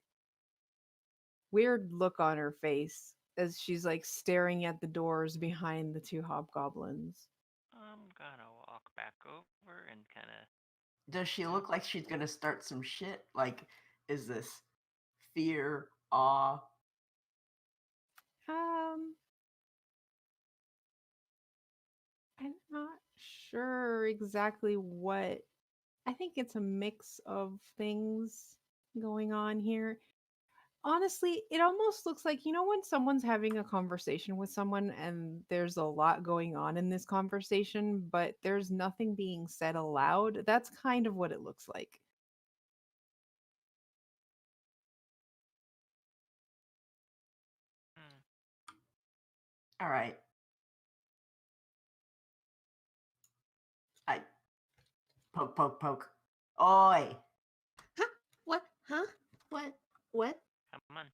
weird look on her face as she's like staring at the doors behind the two hobgoblins. I'm gonna walk back over and kind of. Does she look like she's gonna start some shit? Like, is this fear, awe? Um I'm not sure exactly what. I think it's a mix of things going on here. Honestly, it almost looks like, when someone's having a conversation with someone and there's a lot going on in this conversation, but there's nothing being said aloud. That's kind of what it looks like. All right. I poke, poke, poke. Oi! Huh? What? Huh? What? What? Come on.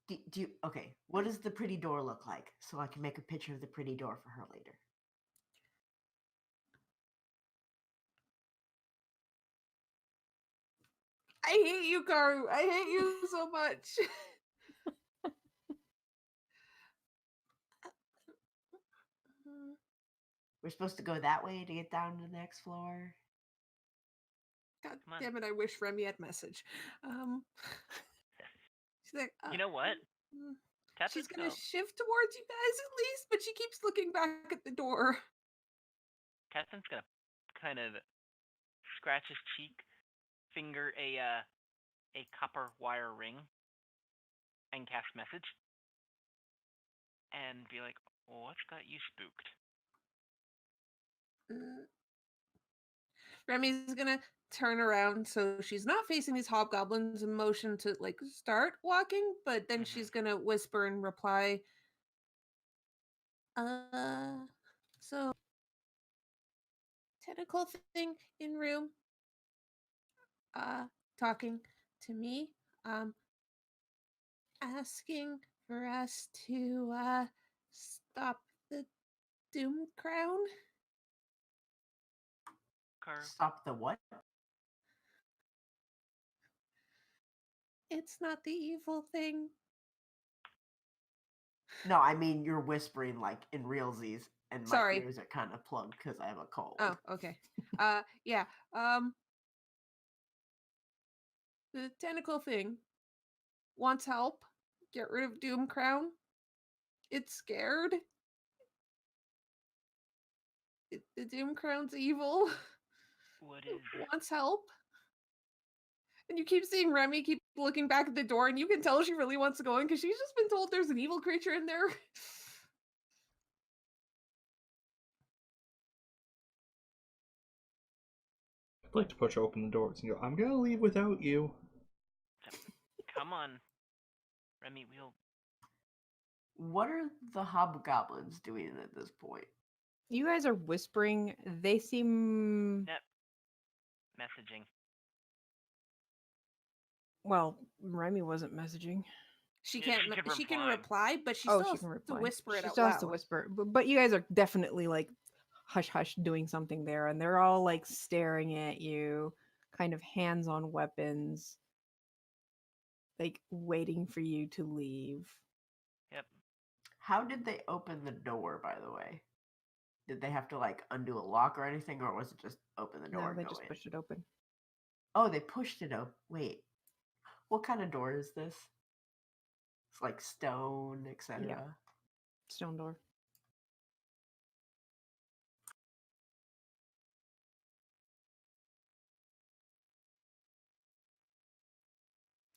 Do you, okay, what does the pretty door look like? So I can make a picture of the pretty door for her later. I hate you, Karu. I hate you so much. We're supposed to go that way to get down to the next floor. God Come on. damn it! I wish Remy had message. She's like, You know what? she's Tethrin's gonna shift towards you guys at least, but she keeps looking back at the door. Tethrin's gonna kind of scratch his cheek, finger a copper wire ring, and cast message, and be like, "What's got you spooked?" Remy's gonna turn around so she's not facing these hobgoblins and motion to like start walking, but then she's gonna whisper and reply, so tentacle thing in room, talking to me, asking for us to stop the Doom Crown. Stop the what? It's not the evil thing. No, I mean you're whispering like in realsies, and my Sorry. ears are kind of plugged because I have a cold. Oh, okay. Yeah. The tentacle thing wants help. Get rid of Doom Crown. It's scared. The Doom Crown's evil. What is? Wants help. And you keep seeing Remy keep looking back at the door, and you can tell she really wants to go in because she's just been told there's an evil creature in there. I'd like to push open the doors and go, I'm gonna leave without you. Come on, Remy. We'll. What are the hobgoblins doing at this point? You guys are whispering. They seem Yep. Messaging. well. Remy wasn't messaging. She Yeah, can't. she She can can reply. reply, but she Oh, still she has can to reply. whisper it She out still has to loud. whisper. But you guys are definitely like hush hush doing something there, and they're all like staring at you, kind of hands on weapons, like waiting for you to leave. Yep. How did they open the door, by the way? Did they have to like undo a lock or anything, or was it just open the door No, and they go just in? pushed it open. Oh, they pushed it open. Wait, what kind of door is this? It's like stone, etc. Yeah. Stone door.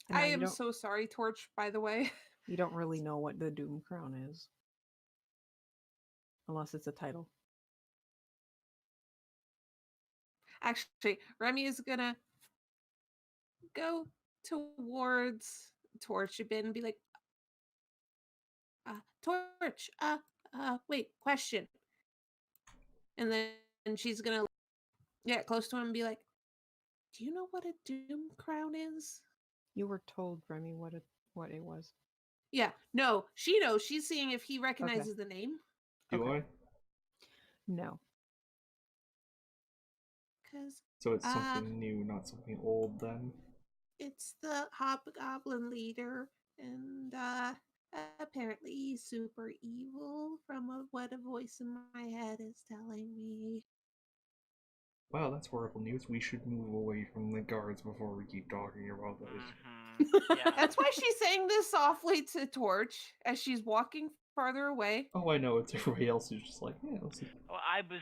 And I now you am don't so sorry, Torch, by the way. you don't really know what the Doom Crown is, unless it's a title. Actually, Remy is gonna go towards Torch a bit and be like, Torch, wait, question. And then she's gonna get close to him and be like, do you know what a Doom Crown is? You were told, Remy, what it was. Yeah, no, she knows. She's seeing if he recognizes the name. Do Okay. I? No. Because So it's something new, not something old then? it's the hobgoblin leader, and apparently he's super evil from what a voice in my head is telling me. Wow, that's horrible news. We should move away from the guards before we keep talking about this. Yeah. That's why she's saying this softly to Torch as she's walking farther away. Oh, I know, it's everybody else who's just like, yeah, let's see. Well, I was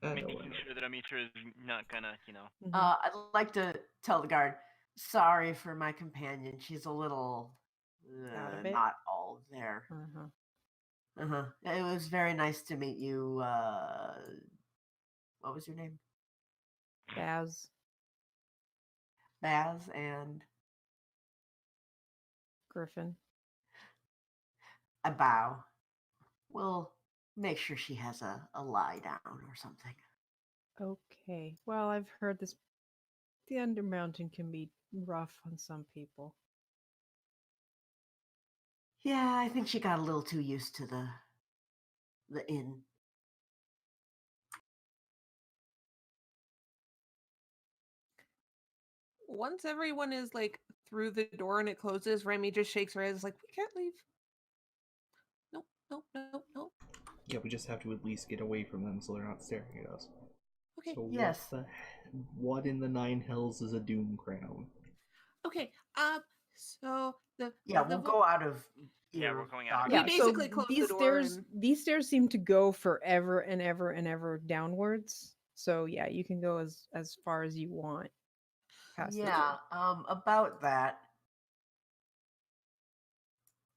I making know. sure that Amitra is not gonna, Mhm. I'd like to tell the guard, sorry for my companion. She's a little Out of it? not all there. Uh-huh. It was very nice to meet you. What was your name? Baz. Baz and Griffin. a bow. We'll make sure she has a lie down or something. Okay. Well, I've heard this. The Undermountain can be rough on some people. Yeah, I think she got a little too used to the inn. Once everyone is like through the door and it closes, Remy just shakes her head. Is like, we can't leave. Nope, nope, nope, nope. Yeah, we just have to at least get away from them so they're not staring at us. Okay. So Yes. what in the nine hells is a Doom Crown? Okay. So We'll go out of. Yeah, we're going out of We Yeah, so basically closed the these door stairs and- these stairs seem to go forever and ever and ever downwards. So yeah, you can go as far as you want. Past the Yeah. door. About that.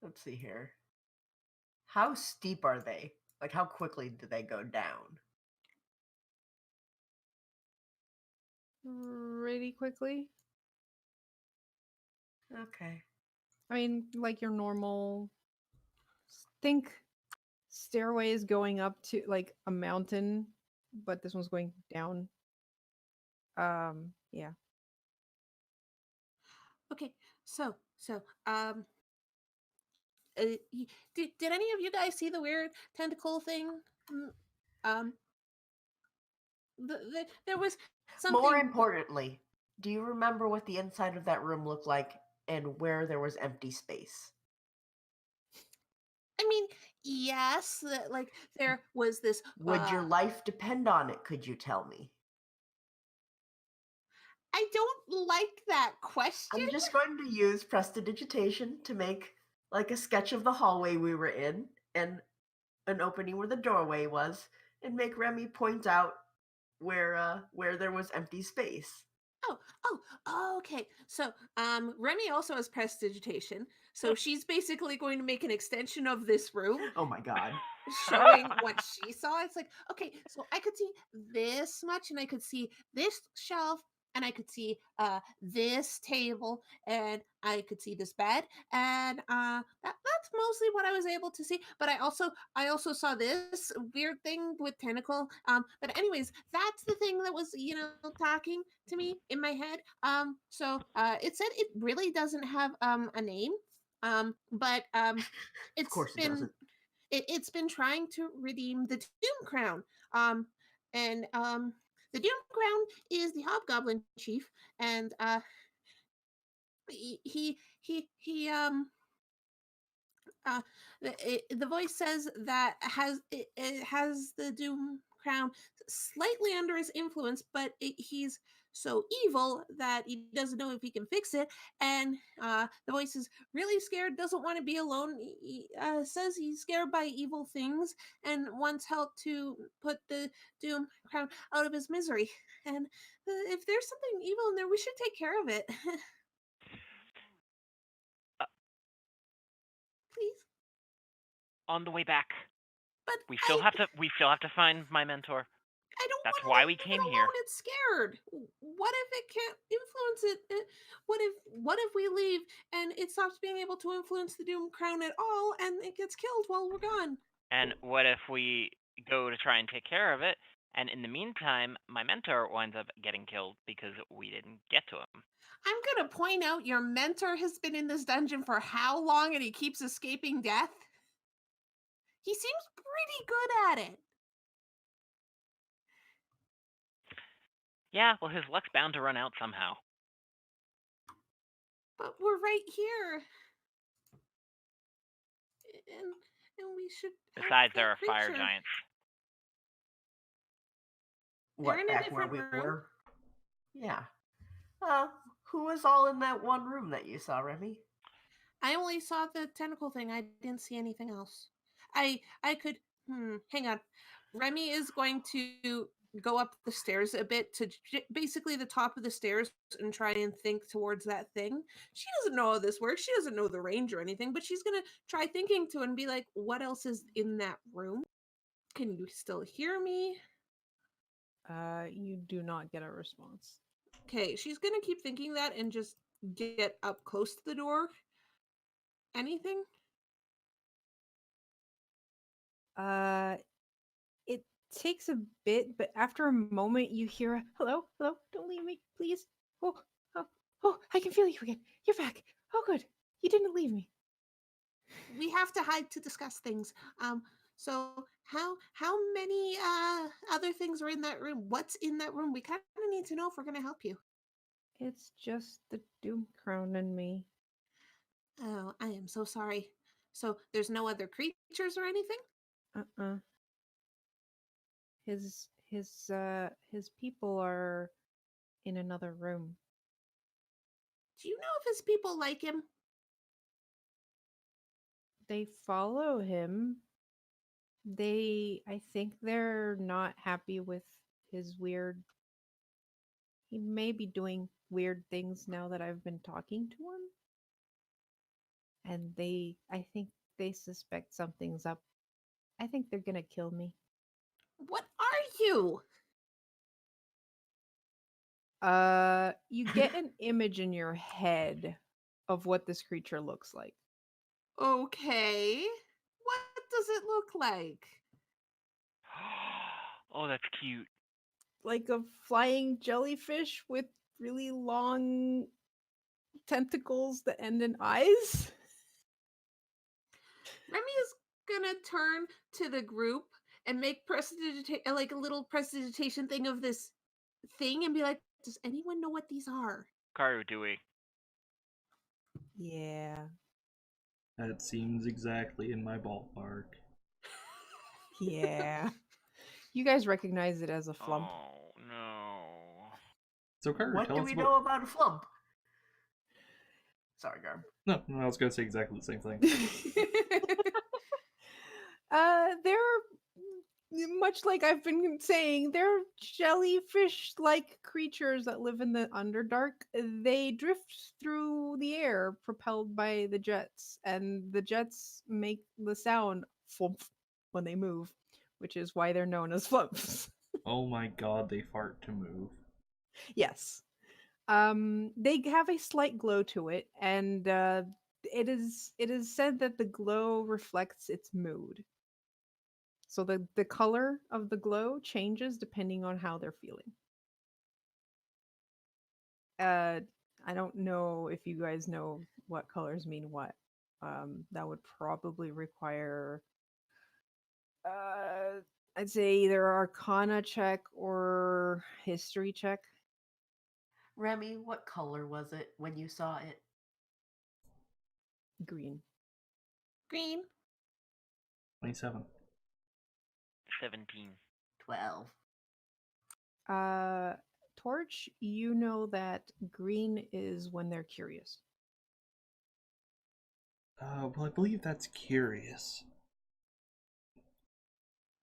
Let's see here. How steep are they? Like, how quickly do they go down? pretty quickly. Okay. I mean, like your normal. Think stairways going up to like a mountain, but this one's going down. Yeah. Okay, so did any of you guys see the weird tentacle thing? Mm, Um, there was More something. importantly, do you remember what the inside of that room looked like and where there was empty space? I mean, yes, like there was this. Would your life depend on it, could you tell me? I don't like that question. I'm just going to use prestidigitation to make like a sketch of the hallway we were in and an opening where the doorway was and make Remy point out where there was empty space. Okay. So, Remy also has prestidigitation, so she's basically going to make an extension of this room, Oh my god. showing what she saw. It's like, okay, so I could see this much, and I could see this shelf, and I could see this table, and I could see this bed, and that's mostly what I was able to see. But I also saw this weird thing with tentacle. But anyways, that's the thing that was talking to me in my head. So it said it really doesn't have a name. But Of it's course it been doesn't. it's been trying to redeem the Doom Crown. And the Doom Crown is the Hobgoblin chief, and he uh the voice says that it has the Doom Crown slightly under his influence, but he's so evil that he doesn't know if he can fix it. And the voice is really scared, doesn't want to be alone. He says he's scared by evil things and wants help to put the Doom Crown out of his misery. And if there's something evil in there, we should take care of it. Uh, Please. on the way back, But we still have to find my mentor. I don't That's want to why leave we it came alone. here. It's scared. What if it can't influence it? What if we leave and it stops being able to influence the Doom Crown at all, and it gets killed while we're gone? And what if we go to try and take care of it, and in the meantime, my mentor winds up getting killed because we didn't get to him? I'm gonna point out your mentor has been in this dungeon for how long, and he keeps escaping death. He seems pretty good at it. Yeah, well, his luck's bound to run out somehow. But we're right here, and we should. help Besides, that there are fire creature. giants. They're What, in a back where different we room. were? Yeah. Who was all in that one room that you saw, Remy? I only saw the tentacle thing. I didn't see anything else. I could hang on. Remy is going to go up the stairs a bit to basically the top of the stairs and try and think towards that thing. She doesn't know how this works. She doesn't know the range or anything, but she's going to try thinking to it and be like, what else is in that room? Can you still hear me? You do not get a response. Okay, she's going to keep thinking that and just get up close to the door. Anything? It takes a bit, but after a moment, you hear a hello, hello, don't leave me, please. Oh, oh, oh, I can feel you again. You're back. Oh, good. You didn't leave me. We have to hide to discuss things. So how many other things are in that room? What's in that room? We kind of need to know if we're going to help you. It's just the Doom Crown and me. Oh, I am so sorry. So there's no other creatures or anything? Uh-uh. His people are in another room. Do you know if his people like him? They follow him. I think they're not happy with his weird. He may be doing weird things now that I've been talking to him. And I think they suspect something's up. I think they're gonna kill me. What are you? You get an image in your head of what this creature looks like. Okay. What does it look like? Oh, that's cute. Like a flying jellyfish with really long tentacles that end in eyes. Remy is gonna turn to the group and make like a little prestidigitation thing of this thing and be like, does anyone know what these are? Karu, do we? Yeah. That seems exactly in my ballpark. Yeah. You guys recognize it as a flump. Oh no. So Carter, What tell do us we about... know about a flump? Sorry, Garb. No, I was going to say exactly the same thing. They're much like I've been saying, they're jellyfish-like creatures that live in the Underdark. They drift through the air, propelled by the jets, and the jets make the sound flump when they move, which is why they're known as flumps. Oh my god, they fart to move. Yes. They have a slight glow to it, and it is said that the glow reflects its mood. So the color of the glow changes depending on how they're feeling. I don't know if you guys know what colors mean what. That would probably require I'd say either Arcana check or History check. Remy, what color was it when you saw it? Green. Green. 27. 17. 12. Torch, you know that green is when they're curious. Well, I believe that's curious.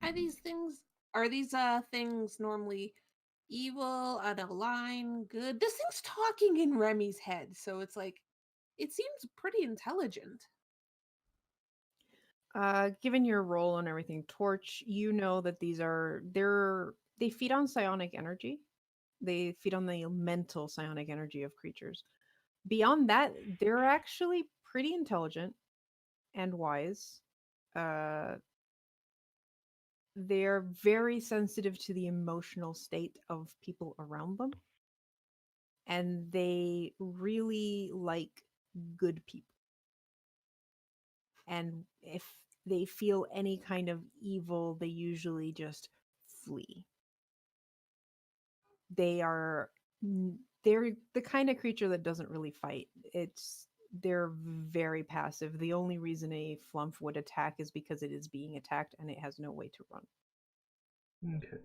Are these things normally evil, out of line, good? This thing's talking in Remy's head, so it's like it seems pretty intelligent. Given your role and everything, Torch, you know that they feed on psionic energy. They feed on the mental psionic energy of creatures. Beyond that, they're actually pretty intelligent and wise. Uh, they're very sensitive to the emotional state of people around them. And they really like good people. And if they feel any kind of evil, they usually just flee. They are they're the kind of creature that doesn't really fight. They're very passive. The only reason a flump would attack is because it is being attacked and it has no way to run. Okay.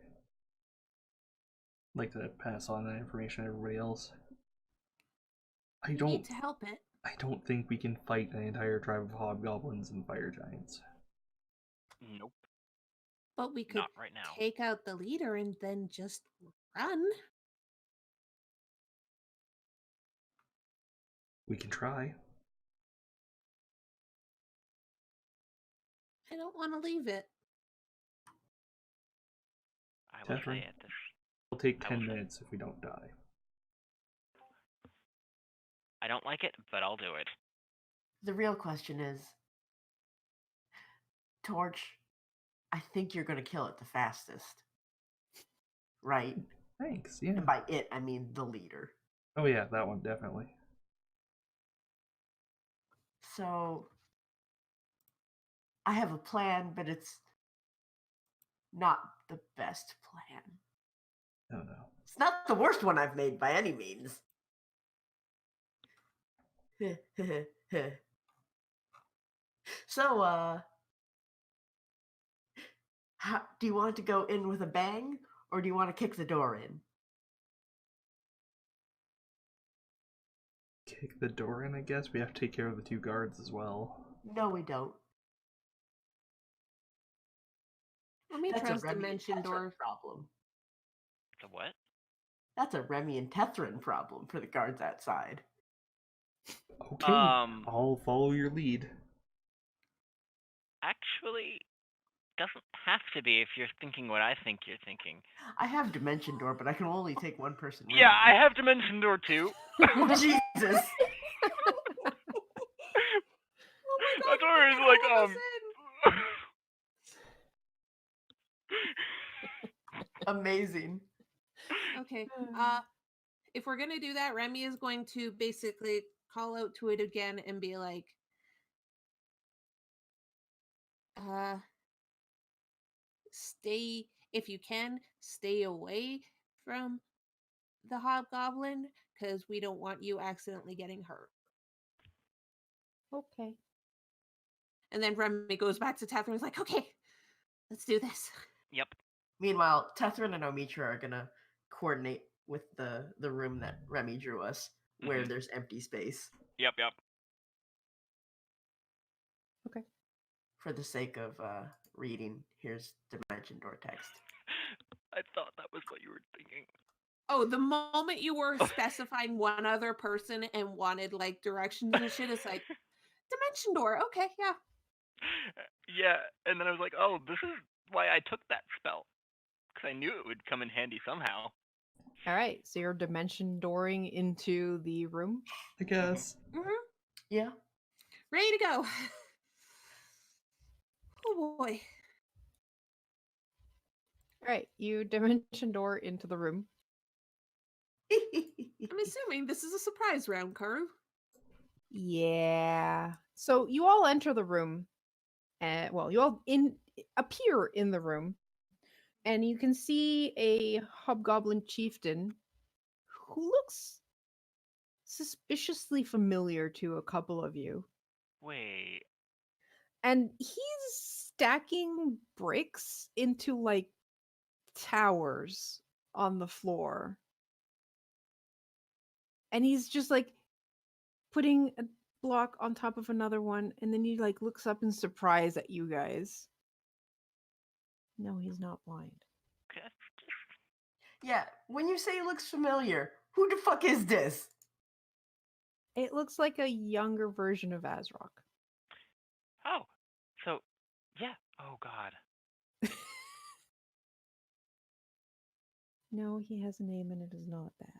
Like to pass on that information to everybody else. I You don't need to help it. I don't think we can fight an entire tribe of hobgoblins and fire giants. Nope. But we could Not right now. take out the leader and then just run. We can try. I don't want to leave it. I will Catherine? say at this. It'll take I will 10 say. minutes if we don't die. I don't like it, but I'll do it. The real question is, Torch, I think you're going to kill it the fastest. Right? Thanks, yeah. And by it, I mean the leader. Oh yeah, that one, definitely. So, I have a plan, but it's not the best plan. Oh no. It's not the worst one I've made by any means. So, do you want to go in with a bang, or do you want to kick the door in? Kick the door in, I guess. We have to take care of the 2 guards as well. No, we don't. Remy That's tries a to Remy and mention Tethrin door. problem. The what? That's a Remy and Tethrin problem for the guards outside. Okay, I'll follow your lead. Actually, doesn't have to be if you're thinking what I think you're thinking. I have Dimension Door, but I can only take one person with Yeah, I me. have Dimension Door too. Jesus. Oh my god, That's you where can it's like, get all of us in. Amazing. Okay. If we're gonna do that, Remy is going to basically call out to it again and be like, stay, if you can, stay away from the hobgoblin, because we don't want you accidentally getting hurt. Okay. And then Remy goes back to Tether and is like, okay, let's do this. Yep. Meanwhile, Tethrin and Omitra are gonna coordinate with the room that Remy drew us, where there's empty space. Yep. Okay. For the sake of reading, here's Dimension Door text. I thought that was what you were thinking. Oh, the moment you were specifying one other person and wanted like directions and shit, it's like, Dimension Door, okay, yeah. Yeah, and then I was like, oh, this is why I took that spell. Because I knew it would come in handy somehow. All right. So you're dimension dooring into the room. I guess. Mm-hmm. Yeah. Ready to go. Oh boy. All right. You dimension door into the room. I'm assuming this is a surprise round, Karu. Yeah. So you all enter the room. Well, you all appear in the room, and you can see a hobgoblin chieftain who looks suspiciously familiar to a couple of you. Wait. And he's stacking bricks into like towers on the floor. And he's just like putting a block on top of another one, and then he like looks up in surprise at you guys. No, he's not blind. Yeah, when you say he looks familiar, who the fuck is this? It looks like a younger version of Azrock. Oh, so, yeah. Oh, God. No, he has a name and it is not that.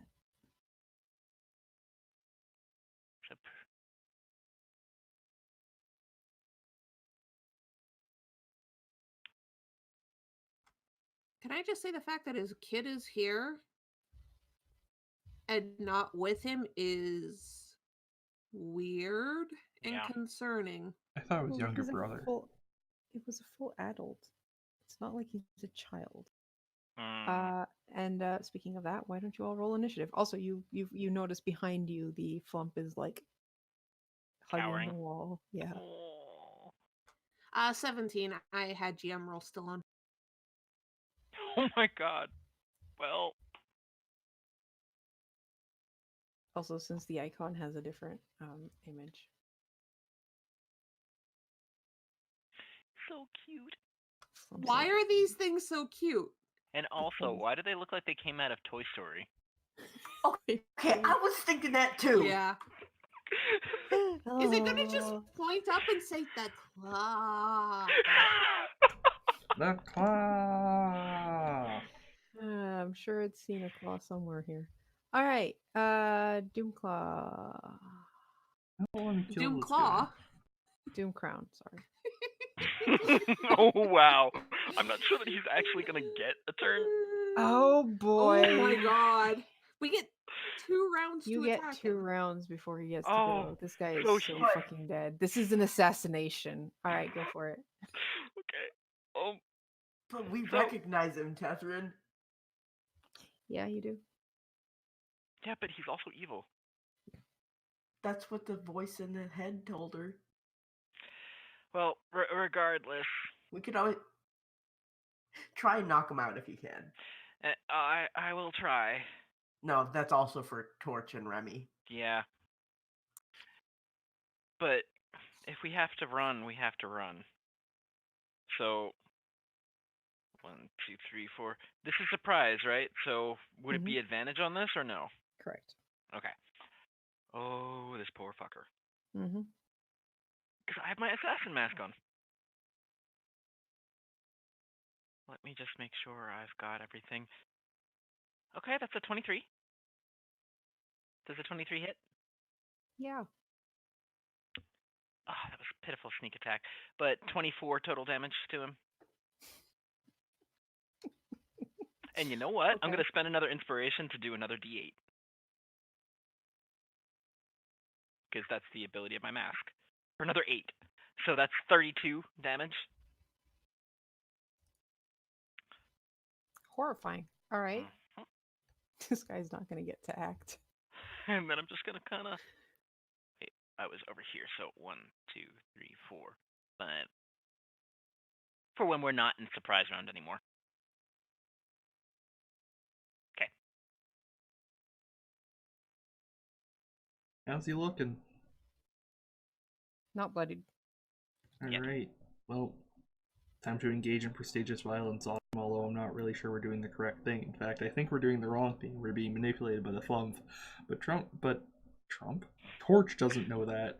Can I just say the fact that his kid is here and not with him is weird and Yeah. concerning. I thought it was Well, younger he's a brother. It was a full adult. It's not like he's a child. Mm, And speaking of that, why don't you all roll initiative? Also, you notice behind you the flump is like hugging Cowering. the wall. Yeah. Oh. 17. I had GM roll still on. Oh, my God. Well, Also, since the icon has a different image. so cute. Flump's Why like, are these things so cute? And also, Because- why do they look like they came out of Toy Story? Okay, I was thinking that too. Yeah. Is it gonna just point up and say the claw? The claw. I'm sure it's seen a claw somewhere here. All right, Doomclaw, I don't want to kill Doom this Claw. guy. Doomcrown. Sorry. Oh, wow. I'm not sure that he's actually going to get a turn. Oh boy! Oh my god. We get 2 rounds You to get attack 2 him. rounds before he gets to Oh, go. This guy is so so he- fucking dead. This is an assassination. All right, go for it. Okay. But we So- recognize him, Tethrin. Yeah, you do. Yeah, but he's also evil. That's what the voice in the head told her. Well, regardless, We could always try and knock him out if you can. I will try. No, that's also for Torch and Remy. Yeah. But if we have to run, we have to run. So 1, 2, 3, 4. This is surprise, right? So would it be advantage on this or no? Correct. Okay. Oh, this poor fucker. Mm-hmm. Because I have my assassin mask on. Let me just make sure I've got everything. Okay, that's a 23. Does a 23 hit? Yeah. Oh, that was a pitiful sneak attack. But 24 total damage to him. And you know what? I'm Okay. going to spend another inspiration to do another D8. Because that's the ability of my mask. For another 8. So that's 32 damage. Horrifying. All right. Mhm. This guy's not going to get to act. And then I'm just going to kind of... Wait, I was over here. So 1, 2, 3, 4, 5. For when we're not in surprise round anymore. Okay. How's he looking? Not bloodied. All Yeah. right. Well, time to engage in prestigious violence on him, although I'm not really sure we're doing the correct thing. In fact, I think we're doing the wrong thing. We're being manipulated by the FUMF. But Trump? Torch doesn't know that.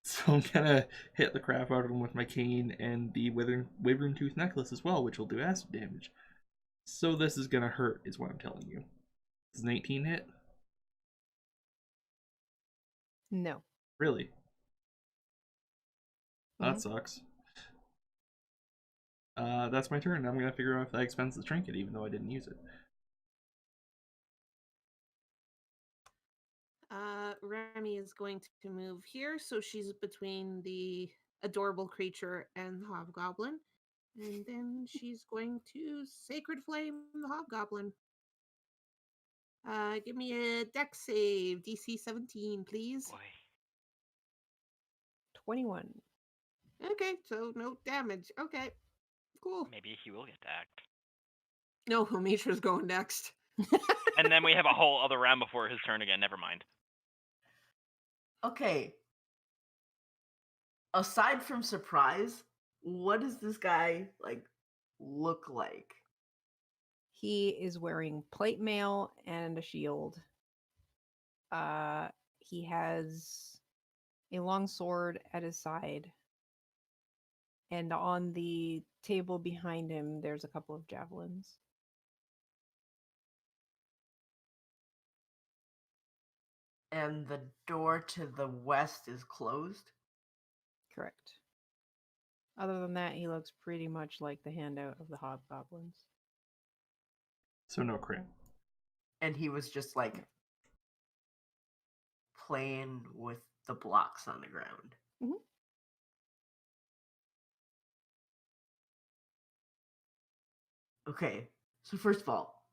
So I'm gonna hit the crap out of him with my cane and the Wyvern Tooth necklace as well, which will do acid damage. So this is gonna hurt, is what I'm telling you. Does an 18 hit? No. Really? That Mhm. sucks. That's my turn. I'm gonna figure out if that expends the trinket, even though I didn't use it. Remy is going to move here, so she's between the adorable creature and the hobgoblin. And then she's going to Sacred Flame the hobgoblin. Give me a dex save, DC 17, please. Boy. 21. Okay, so no damage. Okay, cool. Maybe he will get to act. No, Misha's going next. And then we have a whole other round before his turn again. Never mind. Okay. Aside from surprise, what does this guy like look like? He is wearing plate mail and a shield. He has a long sword at his side. And on the table behind him, there's a couple of javelins. And the door to the west is closed? Correct. Other than that, he looks pretty much like the handout of the hobgoblins. So no crit. And he was just like playing with the blocks on the ground. Mhm. Okay, so first of all,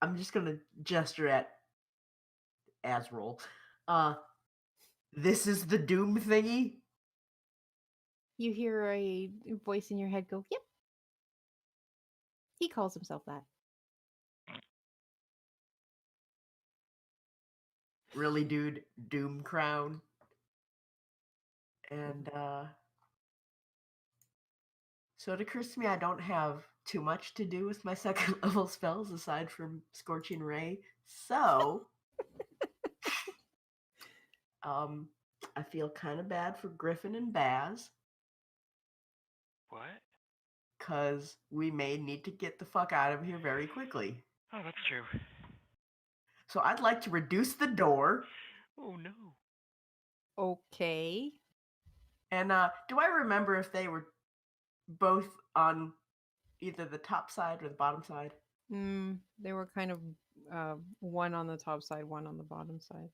I'm just gonna gesture at Azrael. This is the Doom thingy? You hear a voice in your head go, "Yep." He calls himself that. Really, dude? Doom crown? And so it occurs to me I don't have too much to do with my second level spells aside from Scorching Ray. So I feel kind of bad for Griffin and Baz, What? because we may need to get the fuck out of here very quickly. Oh, that's true. So I'd like to reduce the door. Oh, no. Okay. And do I remember if they were both on either the top side or the bottom side? They were kind of one on the top side, one on the bottom side.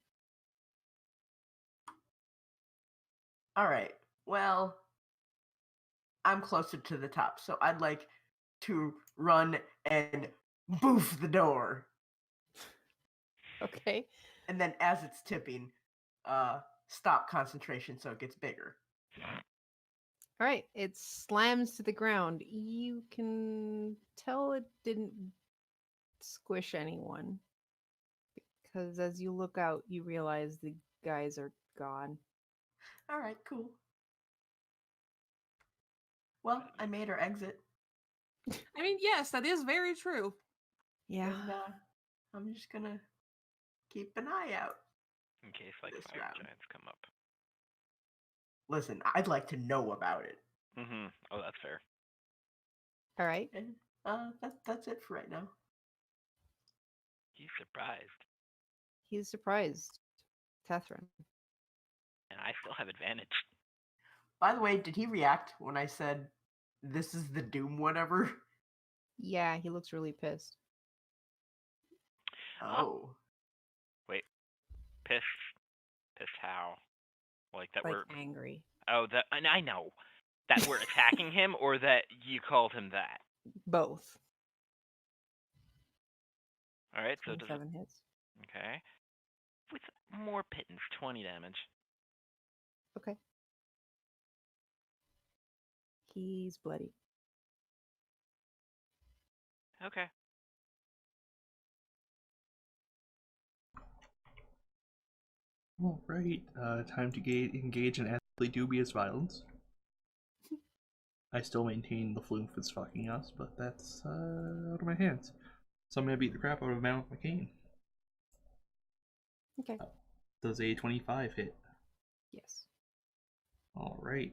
All right. Well, I'm closer to the top, so I'd like to run and boof the door. Okay. And then as it's tipping, stop concentration so it gets bigger. All right. It slams to the ground. You can tell it didn't squish anyone. Because as you look out, you realize the guys are gone. All right, cool. Well, I made her exit. I mean, yes, that is very true. Yeah. And I'm just gonna keep an eye out. In case, like, This fire round. giants come up. Listen, I'd like to know about it. Mm-hmm. Oh, that's fair. All right. And that's it for right now. He's surprised, He's surprised. Tethrin. and I still have advantage. By the way, did he react when I said this is the doom whatever? Yeah, he looks really pissed. Oh. Wait, pissed how? Like that Like we're angry. that, and I know that we're attacking him, or that you called him that. Both. All right, so does it? 27 hits. Okay, with more pittance, 20 damage. Okay. He's bloody. Okay. All right, time to engage in ethically dubious violence. I still maintain the floof is fucking us, but that's out of my hands. So I'm gonna beat the crap out of him with my cane. Okay. Does a 25 hit? Yes. All right.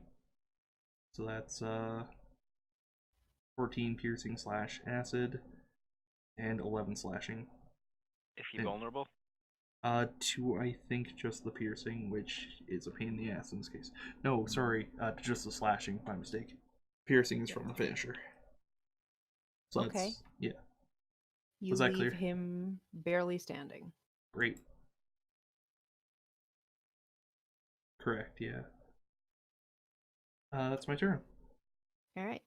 So that's 14 piercing slash acid and 11 slashing. Is he And- vulnerable? 2, I think, just the piercing, which is a pain in the ass in this case. No, sorry, just the slashing. My mistake. Piercing is from the finisher. So Okay. that's, yeah, You Was that leave clear? him barely standing. great. Correct, yeah. That's my turn. All right.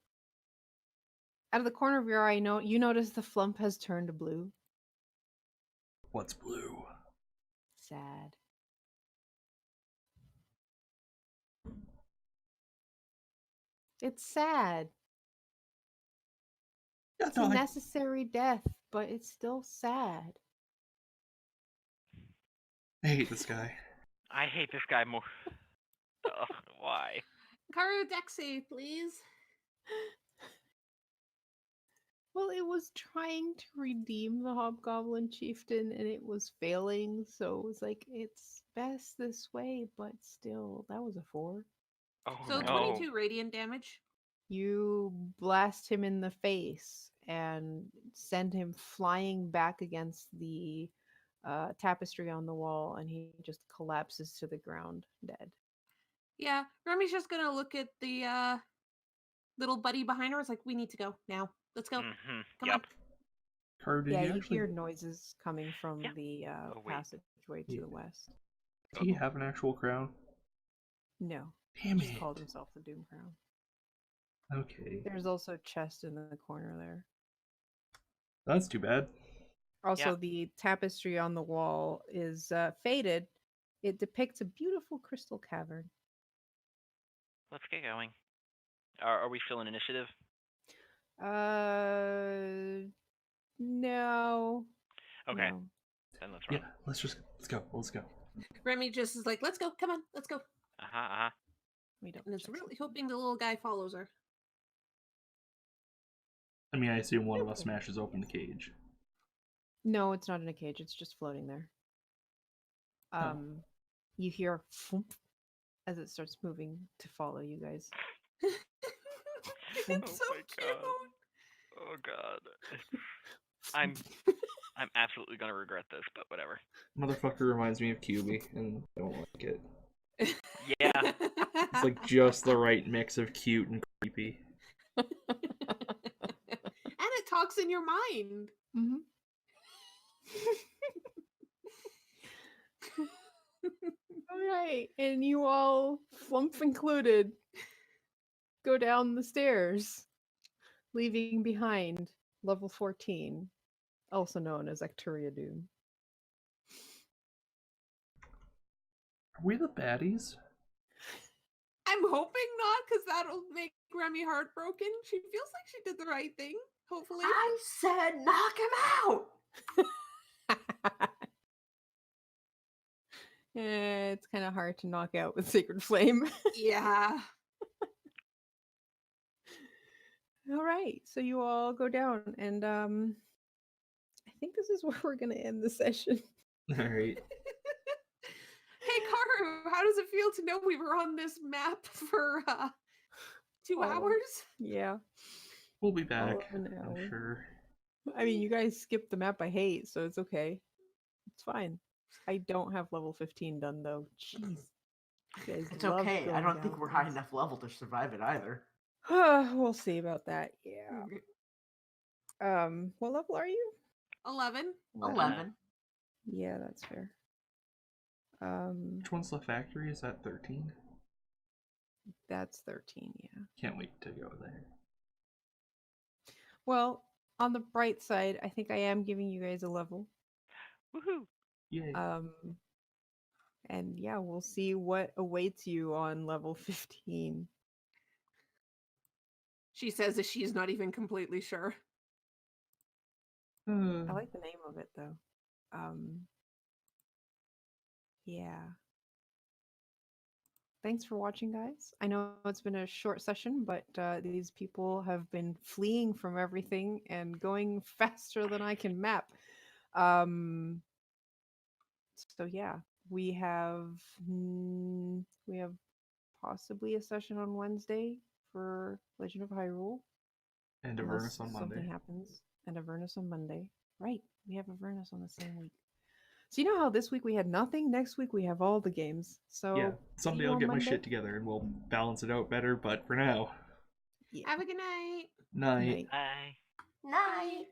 Out of the corner of your eye, you notice the flump has turned blue. What's blue? Sad. It's sad. Yeah, It's no, a I necessary death, but it's still sad. hate this guy. I hate this guy more. Ugh, why? Karu deck save, please. Well, it was trying to redeem the Hobgoblin Chieftain and it was failing, so it was like, it's best this way, but still, that was a 4. Oh So no. 22 radiant damage. You blast him in the face and send him flying back against the tapestry on the wall, and he just collapses to the ground, dead. Yeah, Remy's just gonna look at the little buddy behind her. It's like, we need to go now. Let's go. Mm-hmm. Come Yep. Car, did Yeah, he you actually? hear noises coming from Yeah. the Oh, wait. passageway to Yeah. the west. Did he have an actual crown? No, Damn he just it. called himself the Doom Crown. Okay. There's also a chest in the corner there. That's too bad. Also, Yeah. the tapestry on the wall is faded. It depicts a beautiful crystal cavern. Let's get going. Are we still in initiative? No. Okay, No. then let's run. Yeah, let's go. Let's go. Remy just is like, let's go. Come on, let's go. Uh-huh. We don't. And it's check really something. hoping the little guy follows her. I mean, I assume one of us smashes open the cage. No, it's not in a cage. It's just floating there. You hear thump as it starts moving to follow you guys. It's Oh so my cute. God. Oh god. I'm absolutely gonna regret this, but whatever. Motherfucker reminds me of QB, and I don't like it. Yeah. It's like just the right mix of cute and creepy. And it talks in your mind. Mm-hmm. All right, and you all, flump included, go down the stairs, leaving behind level 14, also known as Acturia Doom. Are we the baddies? I'm hoping not, because that'll make Remy heartbroken. She feels like she did the right thing, hopefully. I said knock him out. It's kind of hard to knock out with Sacred Flame. Yeah. All right, so you all go down, and I think this is where we're going to end the session. Alright. Hey, Karu, how does it feel to know we were on this map for 2 Oh. hours? Yeah. We'll be back, 11 I'm hours. sure. I mean, you guys skipped the map I hate, so it's okay. It's fine. I don't have level 15 done though. Jeez. You guys It's love okay. I going don't think down we're high things. enough level to survive it either. We'll see about that. Yeah. What level are you? 11. 11. Yeah, that's fair. Which one's the factory? Is that 13? That's 13, yeah. Can't wait to go there. Well, on the bright side, I think I am giving you guys a level. Woohoo! Yay. And yeah, we'll see what awaits you on level 15. She says that she's not even completely sure. I like the name of it though. Yeah. Thanks for watching, guys. I know it's been a short session, but these people have been fleeing from everything and going faster than I can map. So yeah, we have possibly a session on Wednesday for Legend of Hyrule. And Unless Avernus on Monday. something happens. And Avernus on Monday. Right. We have Avernus on the same week. So you know how this week we had nothing? Next week we have all the games. So Yeah, see someday you I'll on get my Monday. shit together and we'll balance it out better, but for now, Yeah. Have a good night. night. Night. Bye. Night.